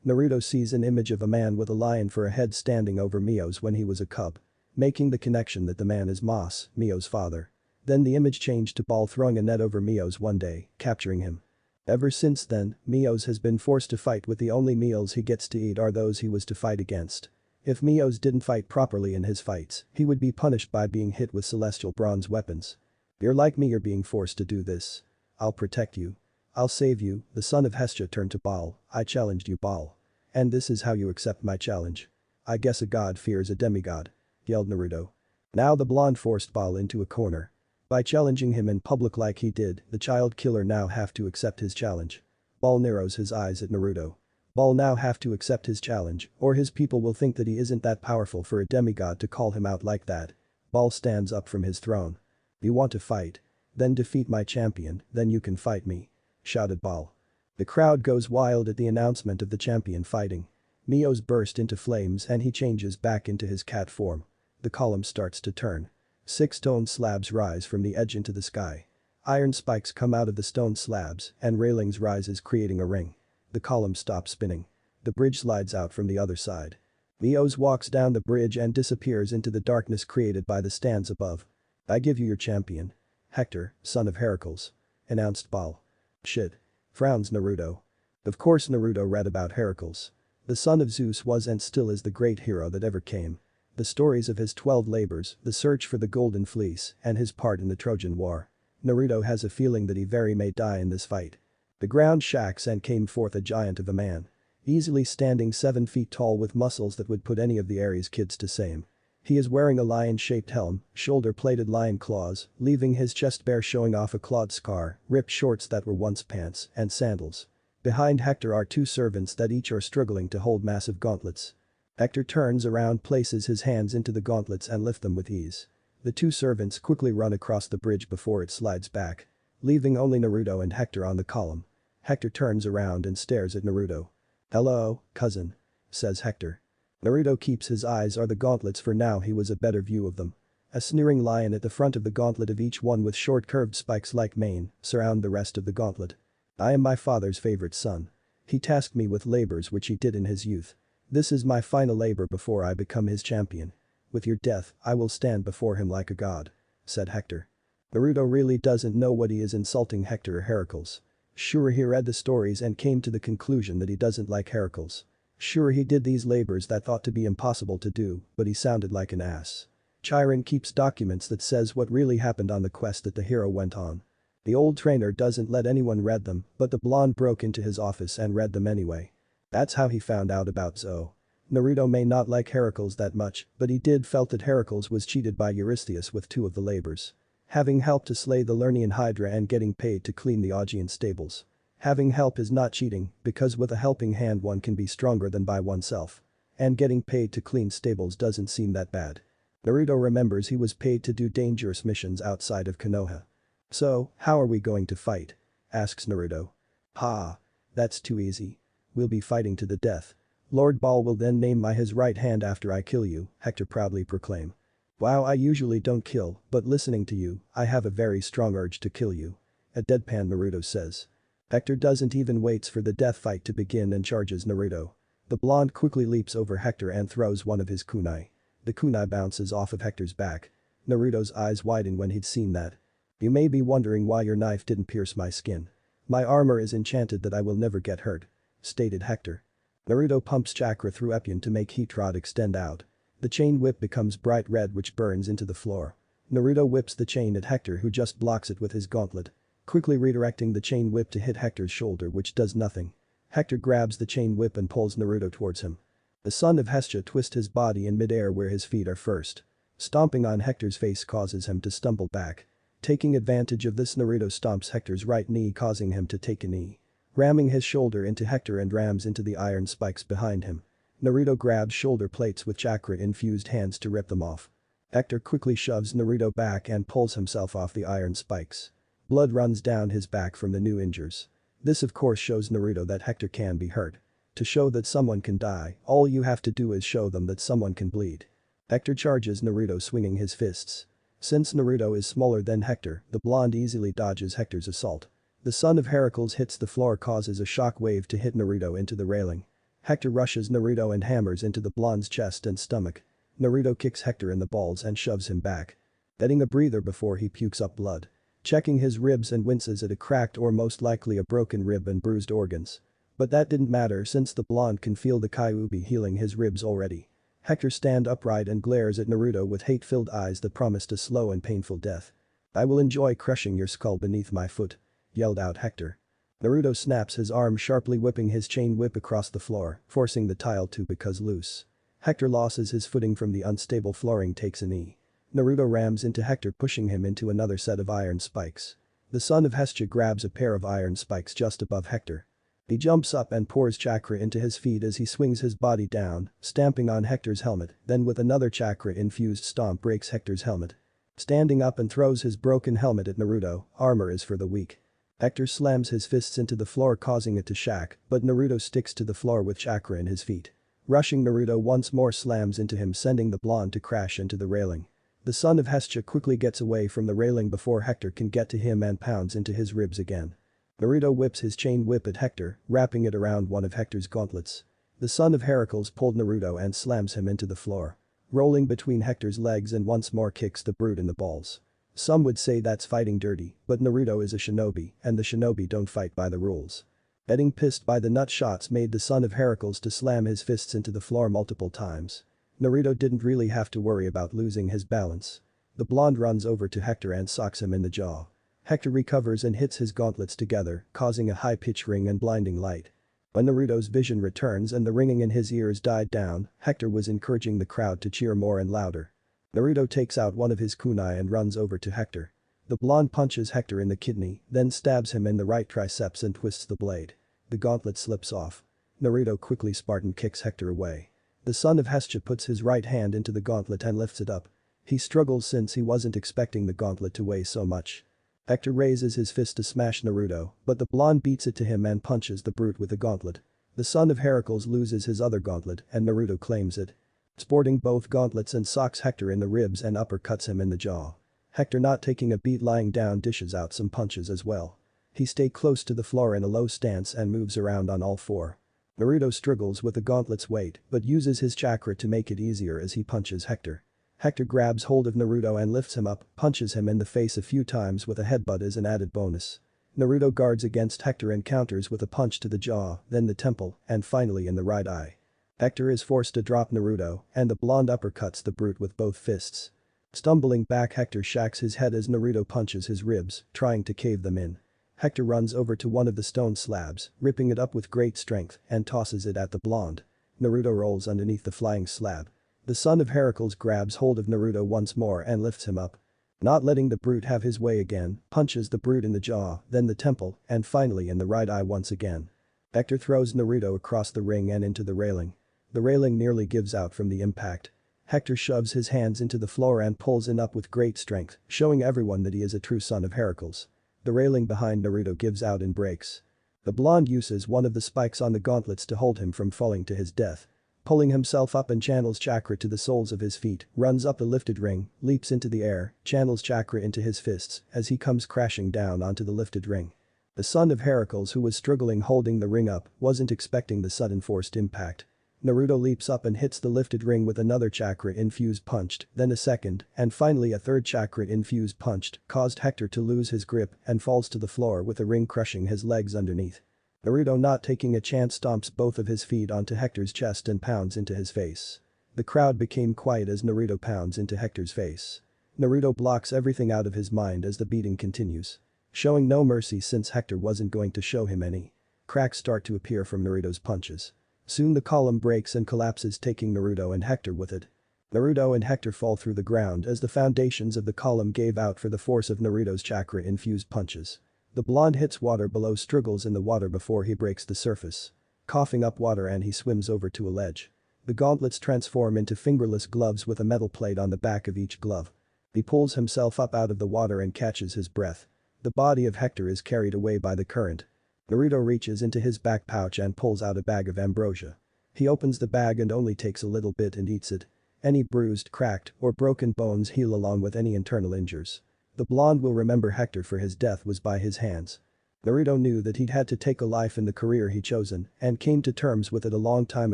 Naruto sees an image of a man with a lion for a head standing over Mio's when he was a cub. Making the connection that the man is Mas, Mio's father. Then the image changed to Ball throwing a net over Mio's one day, capturing him. Ever since then, Mio's has been forced to fight with the only meals he gets to eat are those he was to fight against. If Mio's didn't fight properly in his fights, he would be punished by being hit with celestial bronze weapons. You're like me, you're being forced to do this. I'll protect you. I'll save you. The son of Hestia turned to Ball. I challenged you, Ball. And this is how you accept my challenge. I guess a god fears a demigod, yelled Naruto. Now the blonde forced Ball into a corner. By challenging him in public like he did, the child killer now have to accept his challenge. Ball narrows his eyes at Naruto. Ball now have to accept his challenge, or his people will think that he isn't that powerful for a demigod to call him out like that. Ball stands up from his throne. You want to fight? Then defeat my champion, then you can fight me, shouted Ball. The crowd goes wild at the announcement of the champion fighting. Mio's burst into flames and he changes back into his cat form. The column starts to turn. 6 stone slabs rise from the edge into the sky. Iron spikes come out of the stone slabs and railings rises creating a ring. The column stops spinning. The bridge slides out from the other side. Mio's walks down the bridge and disappears into the darkness created by the stands above. I give you your champion. Hector, son of Heracles, announced Ball. Shit. Frowns Naruto. Of course Naruto read about Heracles. The son of Zeus was and still is the great hero that ever came. The stories of his 12 labors, the search for the Golden Fleece, and his part in the Trojan War. Naruto has a feeling that he very may die in this fight. The ground shakes and came forth a giant of a man. Easily standing 7 feet tall with muscles that would put any of the Aries kids to shame. He is wearing a lion-shaped helm, shoulder-plated lion claws, leaving his chest bare showing off a clawed scar, ripped shorts that were once pants, and sandals. Behind Hector are 2 servants that each are struggling to hold massive gauntlets. Hector turns around, places his hands into the gauntlets and lift them with ease. The 2 servants quickly run across the bridge before it slides back. Leaving only Naruto and Hector on the column. Hector turns around and stares at Naruto. Hello, cousin, says Hector. Naruto keeps his eyes on the gauntlets for now he was a better view of them. A sneering lion at the front of the gauntlet of each one with short curved spikes like mane surround the rest of the gauntlet. I am my father's favorite son. He tasked me with labors which he did in his youth. This is my final labor before I become his champion. With your death, I will stand before him like a god, said Hector. Naruto really doesn't know what he is insulting Hector or Heracles. Sure, he read the stories and came to the conclusion that he doesn't like Heracles. Sure, he did these labors that thought to be impossible to do, but he sounded like an ass. Chiron keeps documents that says what really happened on the quest that the hero went on. The old trainer doesn't let anyone read them, but the blonde broke into his office and read them anyway. That's how he found out about Zoe. Naruto may not like Heracles that much, but he did felt that Heracles was cheated by Eurystheus with 2 of the labors. Having helped to slay the Lernaean Hydra and getting paid to clean the Augean stables. Having help is not cheating, because with a helping hand one can be stronger than by oneself. And getting paid to clean stables doesn't seem that bad. Naruto remembers he was paid to do dangerous missions outside of Konoha. So, how are we going to fight? Asks Naruto. Ha. That's too easy. We'll be fighting to the death. Lord Ball will then name my his right hand after I kill you, Hector proudly proclaim. Wow, I usually don't kill, but listening to you, I have a very strong urge to kill you. A deadpan Naruto says. Hector doesn't even wait for the death fight to begin and charges Naruto. The blonde quickly leaps over Hector and throws one of his kunai. The kunai bounces off of Hector's back. Naruto's eyes widen when he'd seen that. You may be wondering why your knife didn't pierce my skin. My armor is enchanted that I will never get hurt, stated Hector. Naruto pumps chakra through Epyon to make heat rod extend out. The chain whip becomes bright red which burns into the floor. Naruto whips the chain at Hector who just blocks it with his gauntlet. Quickly redirecting the chain whip to hit Hector's shoulder which does nothing. Hector grabs the chain whip and pulls Naruto towards him. The son of Hestia twists his body in midair where his feet are first. Stomping on Hector's face causes him to stumble back. Taking advantage of this, Naruto stomps Hector's right knee causing him to take a knee. Ramming his shoulder into Hector and rams into the iron spikes behind him. Naruto grabs shoulder plates with chakra-infused hands to rip them off. Hector quickly shoves Naruto back and pulls himself off the iron spikes. Blood runs down his back from the new injuries. This of course shows Naruto that Hector can be hurt. To show that someone can die, all you have to do is show them that someone can bleed. Hector charges Naruto swinging his fists. Since Naruto is smaller than Hector, the blonde easily dodges Hector's assault. The son of Heracles hits the floor, causes a shock wave to hit Naruto into the railing. Hector rushes Naruto and hammers into the blonde's chest and stomach. Naruto kicks Hector in the balls and shoves him back. Getting a breather before he pukes up blood. Checking his ribs and winces at a cracked or most likely a broken rib and bruised organs. But that didn't matter since the blonde can feel the Kyuubi healing his ribs already. Hector stands upright and glares at Naruto with hate-filled eyes that promised a slow and painful death. "I will enjoy crushing your skull beneath my foot," yelled out Hector. Naruto snaps his arm, sharply whipping his chain whip across the floor, forcing the tile to become loose. Hector loses his footing from the unstable flooring, takes a knee. Naruto rams into Hector, pushing him into another set of iron spikes. The son of Hestia grabs a pair of iron spikes just above Hector. He jumps up and pours chakra into his feet as he swings his body down, stamping on Hector's helmet, then with another chakra-infused stomp breaks Hector's helmet. Standing up and throws his broken helmet at Naruto, armor is for the weak. Hector slams his fists into the floor, causing it to shack, but Naruto sticks to the floor with chakra in his feet. Rushing Naruto once more slams into him, sending the blonde to crash into the railing. The son of Hestia quickly gets away from the railing before Hector can get to him and pounds into his ribs again. Naruto whips his chain whip at Hector, wrapping it around one of Hector's gauntlets. The son of Heracles pulled Naruto and slams him into the floor. Rolling between Hector's legs and once more kicks the brute in the balls. Some would say that's fighting dirty, but Naruto is a shinobi, and the shinobi don't fight by the rules. Getting pissed by the nut shots made the son of Heracles to slam his fists into the floor multiple times. Naruto didn't really have to worry about losing his balance. The blonde runs over to Hector and socks him in the jaw. Hector recovers and hits his gauntlets together, causing a high-pitched ring and blinding light. When Naruto's vision returns and the ringing in his ears died down, Hector was encouraging the crowd to cheer more and louder. Naruto takes out one of his kunai and runs over to Hector. The blonde punches Hector in the kidney, then stabs him in the right triceps and twists the blade. The gauntlet slips off. Naruto quickly Spartan kicks Hector away. The son of Hestia puts his right hand into the gauntlet and lifts it up. He struggles since he wasn't expecting the gauntlet to weigh so much. Hector raises his fist to smash Naruto, but the blonde beats it to him and punches the brute with the gauntlet. The son of Heracles loses his other gauntlet and Naruto claims it. Sporting both gauntlets and socks Hector in the ribs and uppercuts him in the jaw. Hector, not taking a beat lying down, dishes out some punches as well. He stays close to the floor in a low stance and moves around on all four. Naruto struggles with the gauntlet's weight but uses his chakra to make it easier as he punches Hector. Hector grabs hold of Naruto and lifts him up, punches him in the face a few times with a headbutt as an added bonus. Naruto guards against Hector and counters with a punch to the jaw, then the temple, and finally in the right eye. Hector is forced to drop Naruto, and the blonde uppercuts the brute with both fists. Stumbling back, Hector shacks his head as Naruto punches his ribs, trying to cave them in. Hector runs over to one of the stone slabs, ripping it up with great strength, and tosses it at the blonde. Naruto rolls underneath the flying slab. The son of Heracles grabs hold of Naruto once more and lifts him up. Not letting the brute have his way again, punches the brute in the jaw, then the temple, and finally in the right eye once again. Hector throws Naruto across the ring and into the railing. The railing nearly gives out from the impact. Hector shoves his hands into the floor and pulls it up with great strength, showing everyone that he is a true son of Heracles. The railing behind Naruto gives out and breaks. The blonde uses one of the spikes on the gauntlets to hold him from falling to his death. Pulling himself up and channels chakra to the soles of his feet, runs up the lifted ring, leaps into the air, channels chakra into his fists as he comes crashing down onto the lifted ring. The son of Heracles, who was struggling holding the ring up, wasn't expecting the sudden forced impact. Naruto leaps up and hits the lifted ring with another chakra-infused punch, then a second, and finally a third chakra-infused punch, caused Hector to lose his grip and falls to the floor with the ring crushing his legs underneath. Naruto, not taking a chance, stomps both of his feet onto Hector's chest and pounds into his face. The crowd became quiet as Naruto pounds into Hector's face. Naruto blocks everything out of his mind as the beating continues. Showing no mercy since Hector wasn't going to show him any. Cracks start to appear from Naruto's punches. Soon the column breaks and collapses, taking Naruto and Hector with it. Naruto and Hector fall through the ground as the foundations of the column gave out for the force of Naruto's chakra-infused punches. The blonde hits water below, struggles in the water before he breaks the surface. Coughing up water, and he swims over to a ledge. The gauntlets transform into fingerless gloves with a metal plate on the back of each glove. He pulls himself up out of the water and catches his breath. The body of Hector is carried away by the current. Naruto reaches into his back pouch and pulls out a bag of ambrosia. He opens the bag and only takes a little bit and eats it. Any bruised, cracked, or broken bones heal along with any internal injuries. The blonde will remember Hector for his death was by his hands. Naruto knew that he'd had to take a life in the career he'd chosen and came to terms with it a long time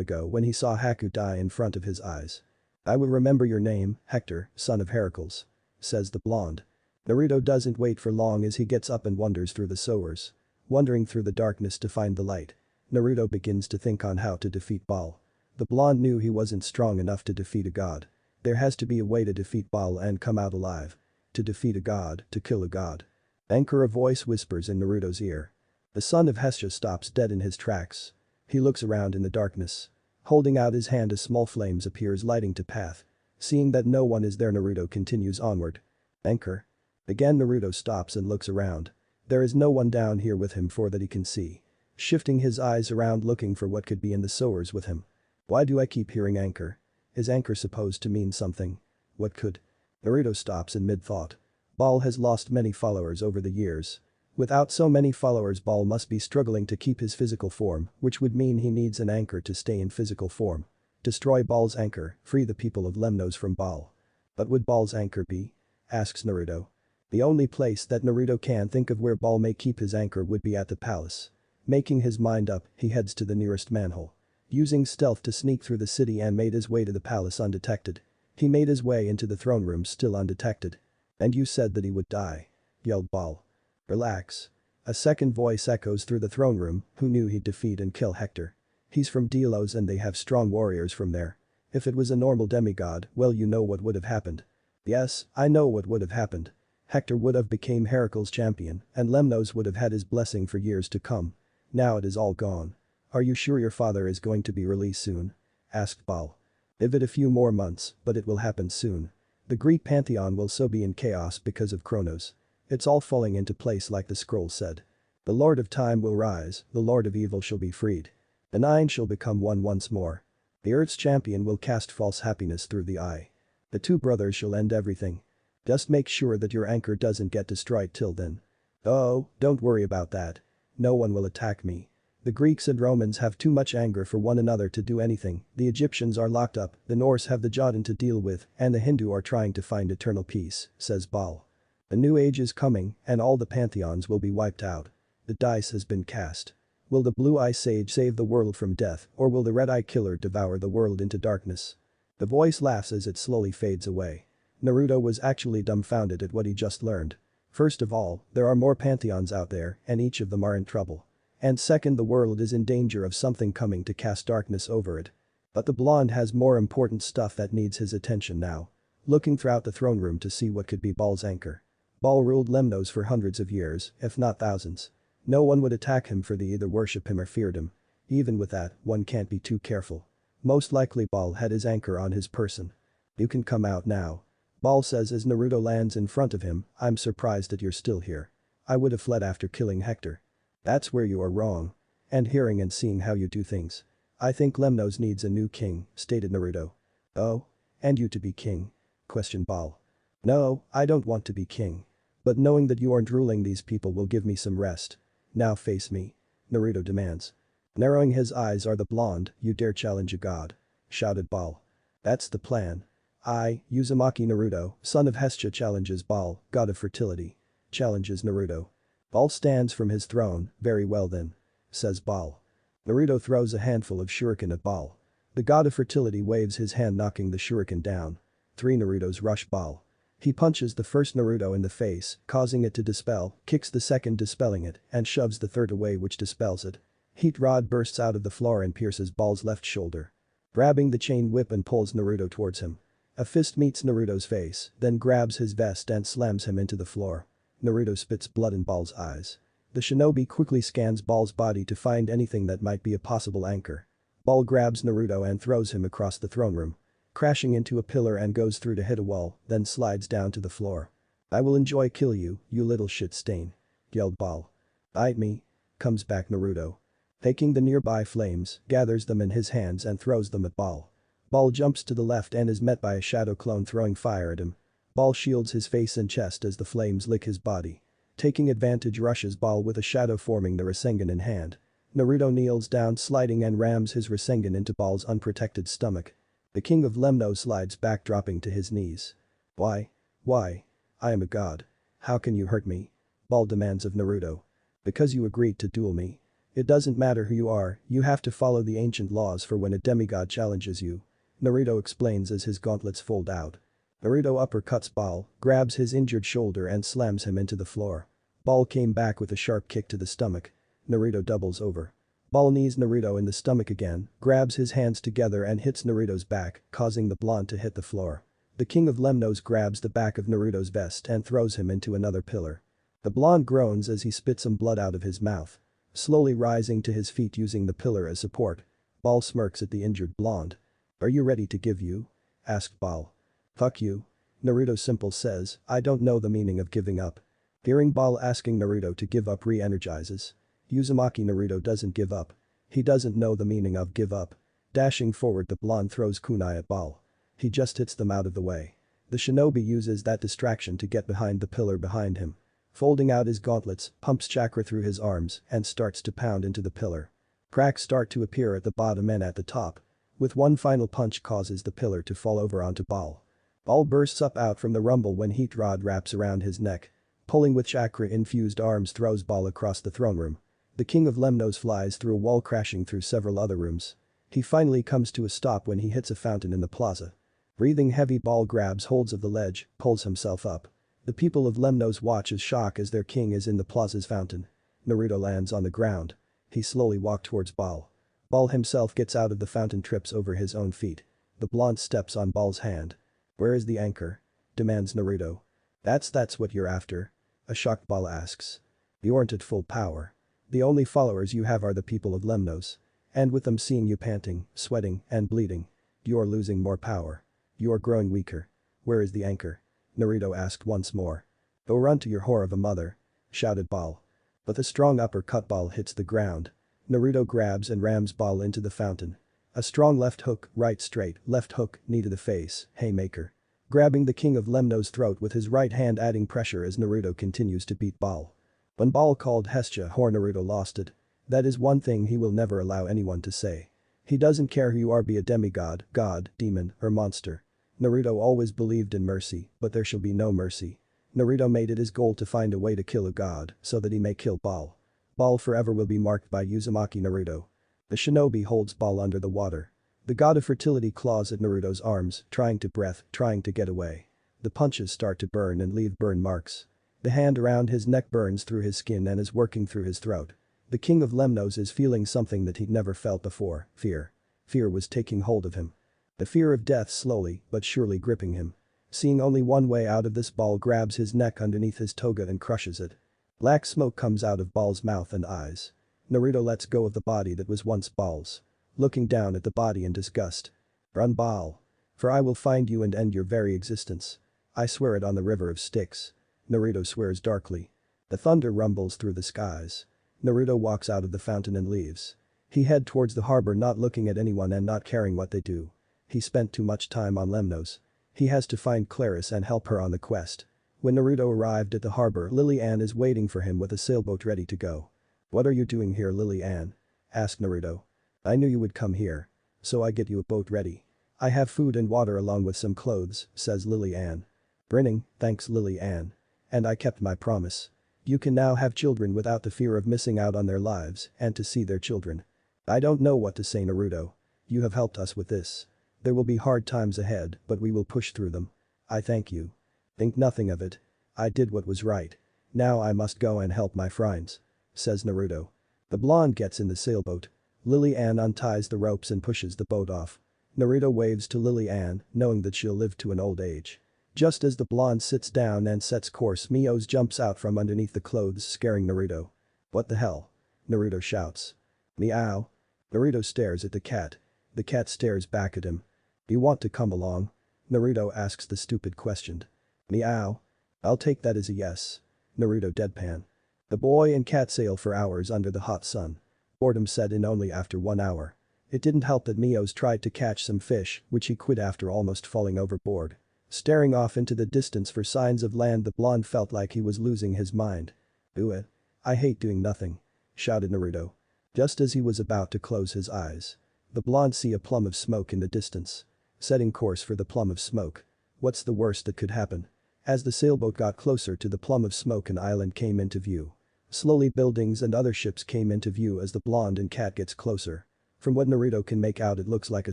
ago when he saw Haku die in front of his eyes. I will remember your name, Hector, son of Heracles, says the blonde. Naruto doesn't wait for long as he gets up and wanders through the sewers. Wandering through the darkness to find the light. Naruto begins to think on how to defeat Baal. The blonde knew he wasn't strong enough to defeat a god. There has to be a way to defeat Baal and come out alive. To defeat a god, to kill a god. Anchor, a voice whispers in Naruto's ear. The son of Hestia stops dead in his tracks. He looks around in the darkness. Holding out his hand, a small flames appears lighting to path. Seeing that no one is there, Naruto continues onward. Anchor. Again Naruto stops and looks around. There is no one down here with him for that he can see. Shifting his eyes around looking for what could be in the sewers with him. Why do I keep hearing anchor? Is anchor supposed to mean something? What could? Naruto stops in mid-thought. Baal has lost many followers over the years. Without so many followers, Baal must be struggling to keep his physical form, which would mean he needs an anchor to stay in physical form. Destroy Baal's anchor, free the people of Lemnos from Baal. But would Baal's anchor be? Asks Naruto. The only place that Naruto can think of where Baal may keep his anchor would be at the palace. Making his mind up, he heads to the nearest manhole. Using stealth to sneak through the city and made his way to the palace undetected. He made his way into the throne room still undetected. And you said that he would die. Yelled Baal. Relax. A second voice echoes through the throne room, who knew he'd defeat and kill Hector. He's from Delos and they have strong warriors from there. If it was a normal demigod, well, you know what would have happened. Yes, I know what would have happened. Hector would have became Heracles' champion and Lemnos would have had his blessing for years to come. Now it is all gone. Are you sure your father is going to be released soon? Asked Baal. Give it a few more months, but it will happen soon. The Greek pantheon will so be in chaos because of Kronos. It's all falling into place like the scroll said. The Lord of Time will rise, the Lord of Evil shall be freed. The Nine shall become one once more. The Earth's champion will cast false happiness through the eye. The two brothers shall end everything. Just make sure that your anchor doesn't get destroyed till then. Oh, don't worry about that. No one will attack me. The Greeks and Romans have too much anger for one another to do anything, the Egyptians are locked up, the Norse have the Jotun to deal with, and the Hindu are trying to find eternal peace, says Baal. A new age is coming, and all the pantheons will be wiped out. The dice has been cast. Will the Blue Eye Sage save the world from death, or will the Red Eye Killer devour the world into darkness? The voice laughs as it slowly fades away. Naruto was actually dumbfounded at what he just learned. First of all, there are more pantheons out there, and each of them are in trouble. And second, the world is in danger of something coming to cast darkness over it. But the blonde has more important stuff that needs his attention now. Looking throughout the throne room to see what could be Baal's anchor. Baal ruled Lemnos for hundreds of years, if not thousands. No one would attack him for they either worship him or feared him. Even with that, one can't be too careful. Most likely Baal had his anchor on his person. You can come out now. Baal says as Naruto lands in front of him, I'm surprised that you're still here. I would have fled after killing Hector. That's where you are wrong. And hearing and seeing how you do things. I think Lemnos needs a new king, stated Naruto. Oh? And you to be king? Questioned Baal. No, I don't want to be king. But knowing that you aren't ruling these people will give me some rest. Now face me. Naruto demands. Narrowing his eyes are the blonde, you dare challenge a god. Shouted Baal. That's the plan. I, Uzumaki Naruto, son of Hestia challenges Baal, god of fertility. Challenges Naruto. Baal stands from his throne, very well then. Says Baal. Naruto throws a handful of shuriken at Baal. The god of fertility waves his hand knocking the shuriken down. 3 Narutos rush Baal. He punches the first Naruto in the face, causing it to dispel, kicks the second dispelling it, and shoves the third away which dispels it. Heat rod bursts out of the floor and pierces Baal's left shoulder. Grabbing the chain whip and pulls Naruto towards him. A fist meets Naruto's face, then grabs his vest and slams him into the floor. Naruto spits blood in Baal's eyes. The shinobi quickly scans Baal's body to find anything that might be a possible anchor. Baal grabs Naruto and throws him across the throne room. Crashing into a pillar and goes through to hit a wall, then slides down to the floor. I will enjoy kill you, you little shit stain. Yelled Baal. Bite me. Comes back Naruto. Taking the nearby flames, gathers them in his hands and throws them at Baal. Baal jumps to the left and is met by a shadow clone throwing fire at him. Baal shields his face and chest as the flames lick his body. Taking advantage rushes Baal with a shadow forming the Rasengan in hand. Naruto kneels down sliding and rams his Rasengan into Baal's unprotected stomach. The king of Lemnos slides back, dropping to his knees. Why? Why? I am a god. How can you hurt me? Ball demands of Naruto. Because you agreed to duel me. It doesn't matter who you are, you have to follow the ancient laws for when a demigod challenges you. Naruto explains as his gauntlets fold out. Naruto uppercuts Ball, grabs his injured shoulder and slams him into the floor. Ball came back with a sharp kick to the stomach. Naruto doubles over. Ball knees Naruto in the stomach again, grabs his hands together and hits Naruto's back, causing the blonde to hit the floor. The king of Lemnos grabs the back of Naruto's vest and throws him into another pillar. The blonde groans as he spits some blood out of his mouth. Slowly rising to his feet using the pillar as support. Ball smirks at the injured blonde. Are you ready to give you? Asked Ball. Fuck you. Naruto simple says, I don't know the meaning of giving up. Hearing Ball asking Naruto to give up re-energizes. Uzumaki Naruto doesn't give up. He doesn't know the meaning of give up. Dashing forward, the blonde throws kunai at Ball. He just hits them out of the way. The shinobi uses that distraction to get behind the pillar behind him. Folding out his gauntlets, pumps chakra through his arms and starts to pound into the pillar. Cracks start to appear at the bottom and at the top. With one final punch causes the pillar to fall over onto Ball. Ball bursts up out from the rumble when heat rod wraps around his neck. Pulling with chakra-infused arms throws Ball across the throne room. The king of Lemnos flies through a wall, crashing through several other rooms. He finally comes to a stop when he hits a fountain in the plaza. Breathing heavy, Ball grabs holds of the ledge, pulls himself up. The people of Lemnos watch as shock as their king is in the plaza's fountain. Naruto lands on the ground. He slowly walks towards Ball. Ball himself gets out of the fountain, trips over his own feet. The blonde steps on Ball's hand. Where is the anchor? Demands Naruto. That's what you're after? A shocked Ball asks. You aren't at full power. The only followers you have are the people of Lemnos. And with them seeing you panting, sweating, and bleeding. You are losing more power. You are growing weaker. Where is the anchor? Naruto asked once more. Go run to your whore of a mother. Shouted Ball. But a strong uppercut, Ball hits the ground. Naruto grabs and rams Ball into the fountain. A strong left hook, right straight, left hook, knee to the face, haymaker. Grabbing the king of Lemnos' throat with his right hand, adding pressure as Naruto continues to beat Ball. When Ball called Hestia whore, Naruto lost it. That is one thing he will never allow anyone to say. He doesn't care who you are, be a demigod, god, demon, or monster. Naruto always believed in mercy, but there shall be no mercy. Naruto made it his goal to find a way to kill a god so that he may kill Ball. Ball forever will be marked by Uzumaki Naruto. The shinobi holds Ball under the water. The god of fertility claws at Naruto's arms, trying to get away. The punches start to burn and leave burn marks. The hand around his neck burns through his skin and is working through his throat. The king of Lemnos is feeling something that he'd never felt before, fear. Fear was taking hold of him. The fear of death slowly but surely gripping him. Seeing only one way out of this, Ball grabs his neck underneath his toga and crushes it. Black smoke comes out of Ball's mouth and eyes. Naruto lets go of the body that was once Ball's. Looking down at the body in disgust. Run, Ball. For I will find you and end your very existence. I swear it on the river of Styx. Naruto swears darkly. The thunder rumbles through the skies. Naruto walks out of the fountain and leaves. He head towards the harbor, not looking at anyone and not caring what they do. He spent too much time on Lemnos. He has to find Claris and help her on the quest. When Naruto arrived at the harbor, Lily Ann is waiting for him with a sailboat ready to go. What are you doing here, Lily Ann? Asked Naruto. I knew you would come here. So I get you a boat ready. I have food and water along with some clothes, says Lily Ann. Grinning, thanks Lily Ann. And I kept my promise. You can now have children without the fear of missing out on their lives and to see their children. I don't know what to say, Naruto. You have helped us with this. There will be hard times ahead, but we will push through them. I thank you. Think nothing of it. I did what was right. Now I must go and help my friends, says Naruto. The blonde gets in the sailboat. Lily Ann unties the ropes and pushes the boat off. Naruto waves to Lily Ann, knowing that she'll live to an old age. Just as the blonde sits down and sets course, Mio's jumps out from underneath the clothes, scaring Naruto. What the hell? Naruto shouts. Meow. Naruto stares at the cat. The cat stares back at him. Do you want to come along? Naruto asks the stupid question. Meow. I'll take that as a yes. Naruto deadpan. The boy and cat sail for hours under the hot sun. Boredom set in only after 1 hour. It didn't help that Mio's tried to catch some fish, which he quit after almost falling overboard. Staring off into the distance for signs of land, the blonde felt like he was losing his mind. Do it. I hate doing nothing, shouted Naruto. Just as he was about to close his eyes. The blonde see a plum of smoke in the distance. setting course for the plum of smoke. What's the worst that could happen? As the sailboat got closer to the plum of smoke, an island came into view. Slowly buildings and other ships came into view as the blonde and cat gets closer. From what Naruto can make out, it looks like a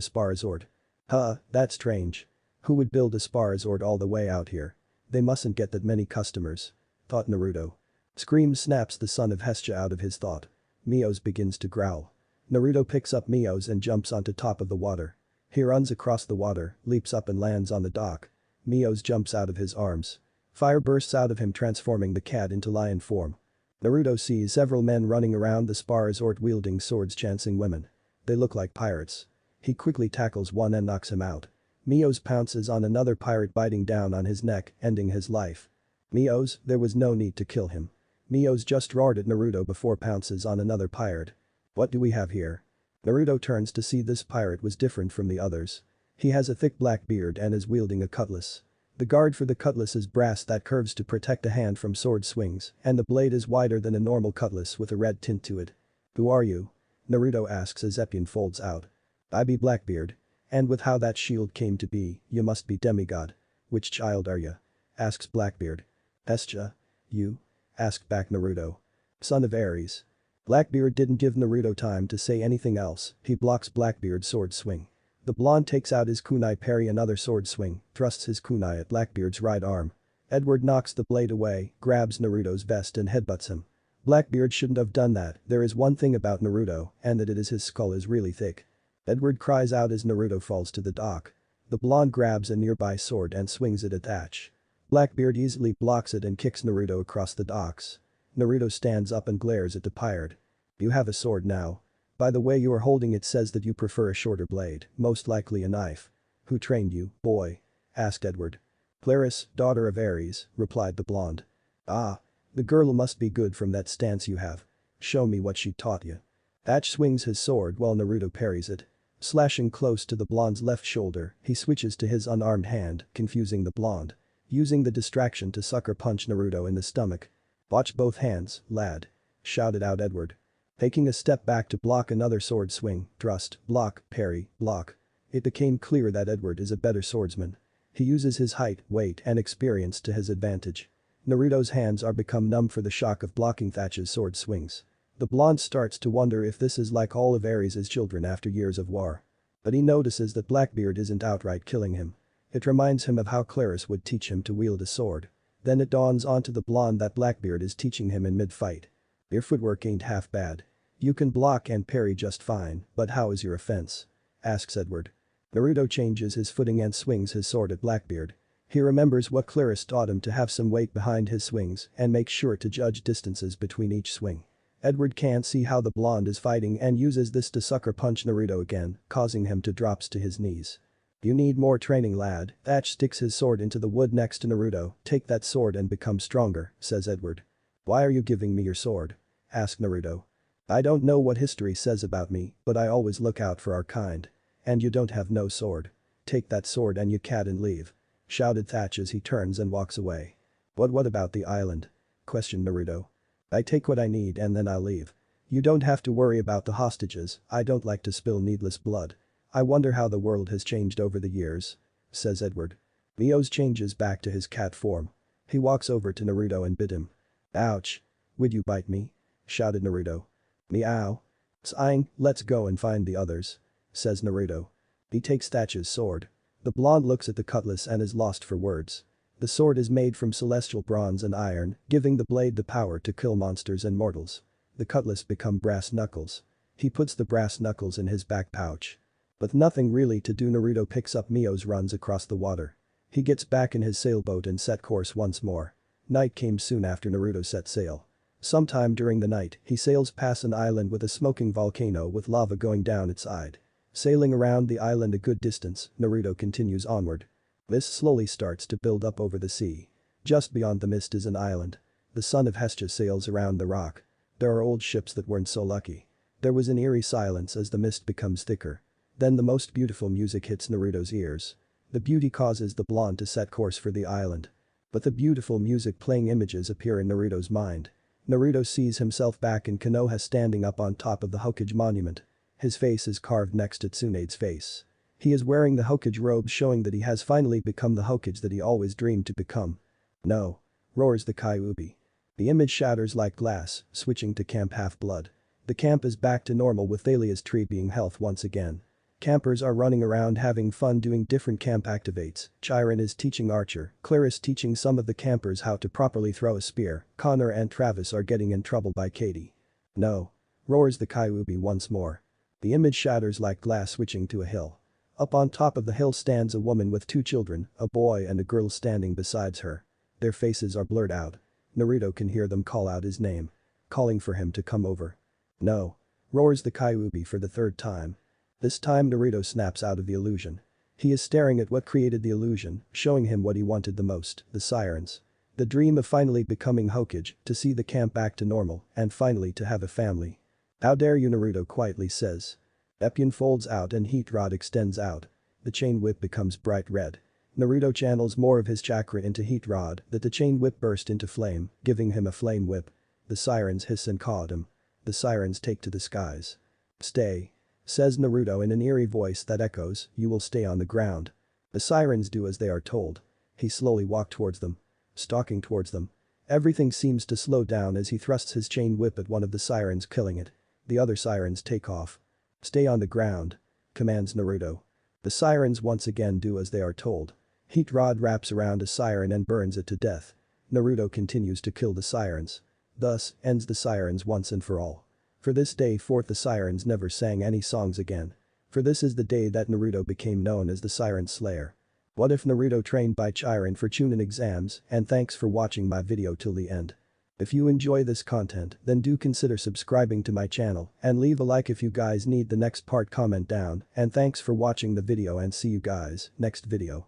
spa resort. Huh, that's strange. Who would build a spa resort all the way out here? They mustn't get that many customers. Thought Naruto. Scream snaps the son of Hestia out of his thought. Mios begins to growl. Naruto picks up Mios and jumps onto top of the water. He runs across the water, leaps up and lands on the dock. Mios jumps out of his arms. Fire bursts out of him, transforming the cat into lion form. Naruto sees several men running around the spa resort wielding swords, chancing women. They look like pirates. He quickly tackles one and knocks him out. Mios pounces on another pirate, biting down on his neck, ending his life. Mios, there was no need to kill him. Mios just roared at Naruto before pounces on another pirate. What do we have here? Naruto turns to see this pirate was different from the others. He has a thick black beard and is wielding a cutlass. The guard for the cutlass is brass that curves to protect a hand from sword swings, and the blade is wider than a normal cutlass with a red tint to it. Who are you? Naruto asks as Eppian folds out. I be Blackbeard. And with how that shield came to be, you must be demigod. Which child are you? Asks Blackbeard. Hestia. You? Asked back Naruto. Son of Ares. Blackbeard didn't give Naruto time to say anything else, he blocks Blackbeard's sword swing. The blonde takes out his kunai, parry another sword swing, thrusts his kunai at Blackbeard's right arm. Edward knocks the blade away, grabs Naruto's vest and headbutts him. Blackbeard shouldn't have done that. There is one thing about Naruto, and that it is his skull is really thick. Edward cries out as Naruto falls to the dock. The blonde grabs a nearby sword and swings it at Thatch. Blackbeard easily blocks it and kicks Naruto across the docks. Naruto stands up and glares at the pirate. You have a sword now. By the way you are holding it says that you prefer a shorter blade, most likely a knife. Who trained you, boy? Asked Edward. Claris, daughter of Ares, replied the blonde. Ah. The girl must be good from that stance you have. Show me what she taught you. Thatch swings his sword while Naruto parries it. Slashing close to the blonde's left shoulder, he switches to his unarmed hand, confusing the blonde. Using the distraction to sucker punch Naruto in the stomach. Watch both hands, lad. Shouted out Edward. Taking a step back to block another sword swing, thrust, block, parry, block. It became clear that Edward is a better swordsman. He uses his height, weight and experience to his advantage. Naruto's hands are become numb for the shock of blocking Thatch's sword swings. The blonde starts to wonder if this is like all of Ares' children after years of war. But he notices that Blackbeard isn't outright killing him. It reminds him of how Claris would teach him to wield a sword. Then it dawns onto the blonde that Blackbeard is teaching him in mid-fight. Your footwork ain't half bad. You can block and parry just fine, but how is your offense? Asks Edward. Naruto changes his footing and swings his sword at Blackbeard. He remembers what Claris taught him to have some weight behind his swings and makes sure to judge distances between each swing. Edward can't see how the blonde is fighting and uses this to sucker punch Naruto again, causing him to drop to his knees. You need more training, lad. Thatch sticks his sword into the wood next to Naruto. Take that sword and become stronger, says Edward. Why are you giving me your sword? Asked Naruto. I don't know what history says about me, but I always look out for our kind. And you don't have no sword. Take that sword and you cat and leave. Shouted Thatch as he turns and walks away. What about the island? Questioned Naruto. I take what I need and then I'll leave. You don't have to worry about the hostages, I don't like to spill needless blood. I wonder how the world has changed over the years. Says Edward. Mios changes back to his cat form. He walks over to Naruto and bit him. Ouch. Would you bite me? Shouted Naruto. Meow. Sighing, let's go and find the others. Says Naruto. He takes Thatch's sword. The blonde looks at the cutlass and is lost for words. The sword is made from celestial bronze and iron, giving the blade the power to kill monsters and mortals. The cutlass become brass knuckles. He puts the brass knuckles in his back pouch. With nothing really to do, Naruto picks up Mios, runs across the water. He gets back in his sailboat and set course once more. Night came soon after Naruto set sail. Sometime during the night, he sails past an island with a smoking volcano with lava going down its side. Sailing around the island a good distance, Naruto continues onward. Mist slowly starts to build up over the sea. Just beyond the mist is an island. The son of Hestia sails around the rock. There are old ships that weren't so lucky. There was an eerie silence as the mist becomes thicker. Then the most beautiful music hits Naruto's ears. The beauty causes the blonde to set course for the island. But the beautiful music playing images appear in Naruto's mind. Naruto sees himself back in Konoha standing up on top of the Hokage monument. His face is carved next to Tsunade's face. He is wearing the Hokage robe, showing that he has finally become the Hokage that he always dreamed to become. No. Roars the Kyuubi. The image shatters like glass, switching to Camp Half-Blood. The camp is back to normal with Thalia's tree being health once again. Campers are running around having fun doing different camp activates. Chiron is teaching Archer, Clarice teaching some of the campers how to properly throw a spear, Connor and Travis are getting in trouble by Katie. No. Roars the Kyuubi once more. The image shatters like glass, switching to a hill. Up on top of the hill stands a woman with 2 children, a boy and a girl standing besides her. Their faces are blurred out. Naruto can hear them call out his name. Calling for him to come over. No. Roars the Kyuubi for the 3rd time. This time Naruto snaps out of the illusion. He is staring at what created the illusion, showing him what he wanted the most, the sirens. The dream of finally becoming Hokage, to see the camp back to normal, and finally to have a family. How dare you, Naruto quietly says. Epyon folds out and heat rod extends out. The chain whip becomes bright red. Naruto channels more of his chakra into heat rod that the chain whip burst into flame, giving him a flame whip. The sirens hiss and caw at him. The sirens take to the skies. Stay. Says Naruto in an eerie voice that echoes, you will stay on the ground. The sirens do as they are told. He slowly walks towards them. Stalking towards them. Everything seems to slow down as he thrusts his chain whip at one of the sirens, killing it. The other sirens take off. Stay on the ground. Commands Naruto. The sirens once again do as they are told. Heat rod wraps around a siren and burns it to death. Naruto continues to kill the sirens. Thus, ends the sirens once and for all. For this day forth the sirens never sang any songs again. For this is the day that Naruto became known as the Siren Slayer. What if Naruto trained by Chiron for chunin exams, and thanks for watching my video till the end. If you enjoy this content, then do consider subscribing to my channel and leave a like if you guys need the next part, comment down, and thanks for watching the video and see you guys next video.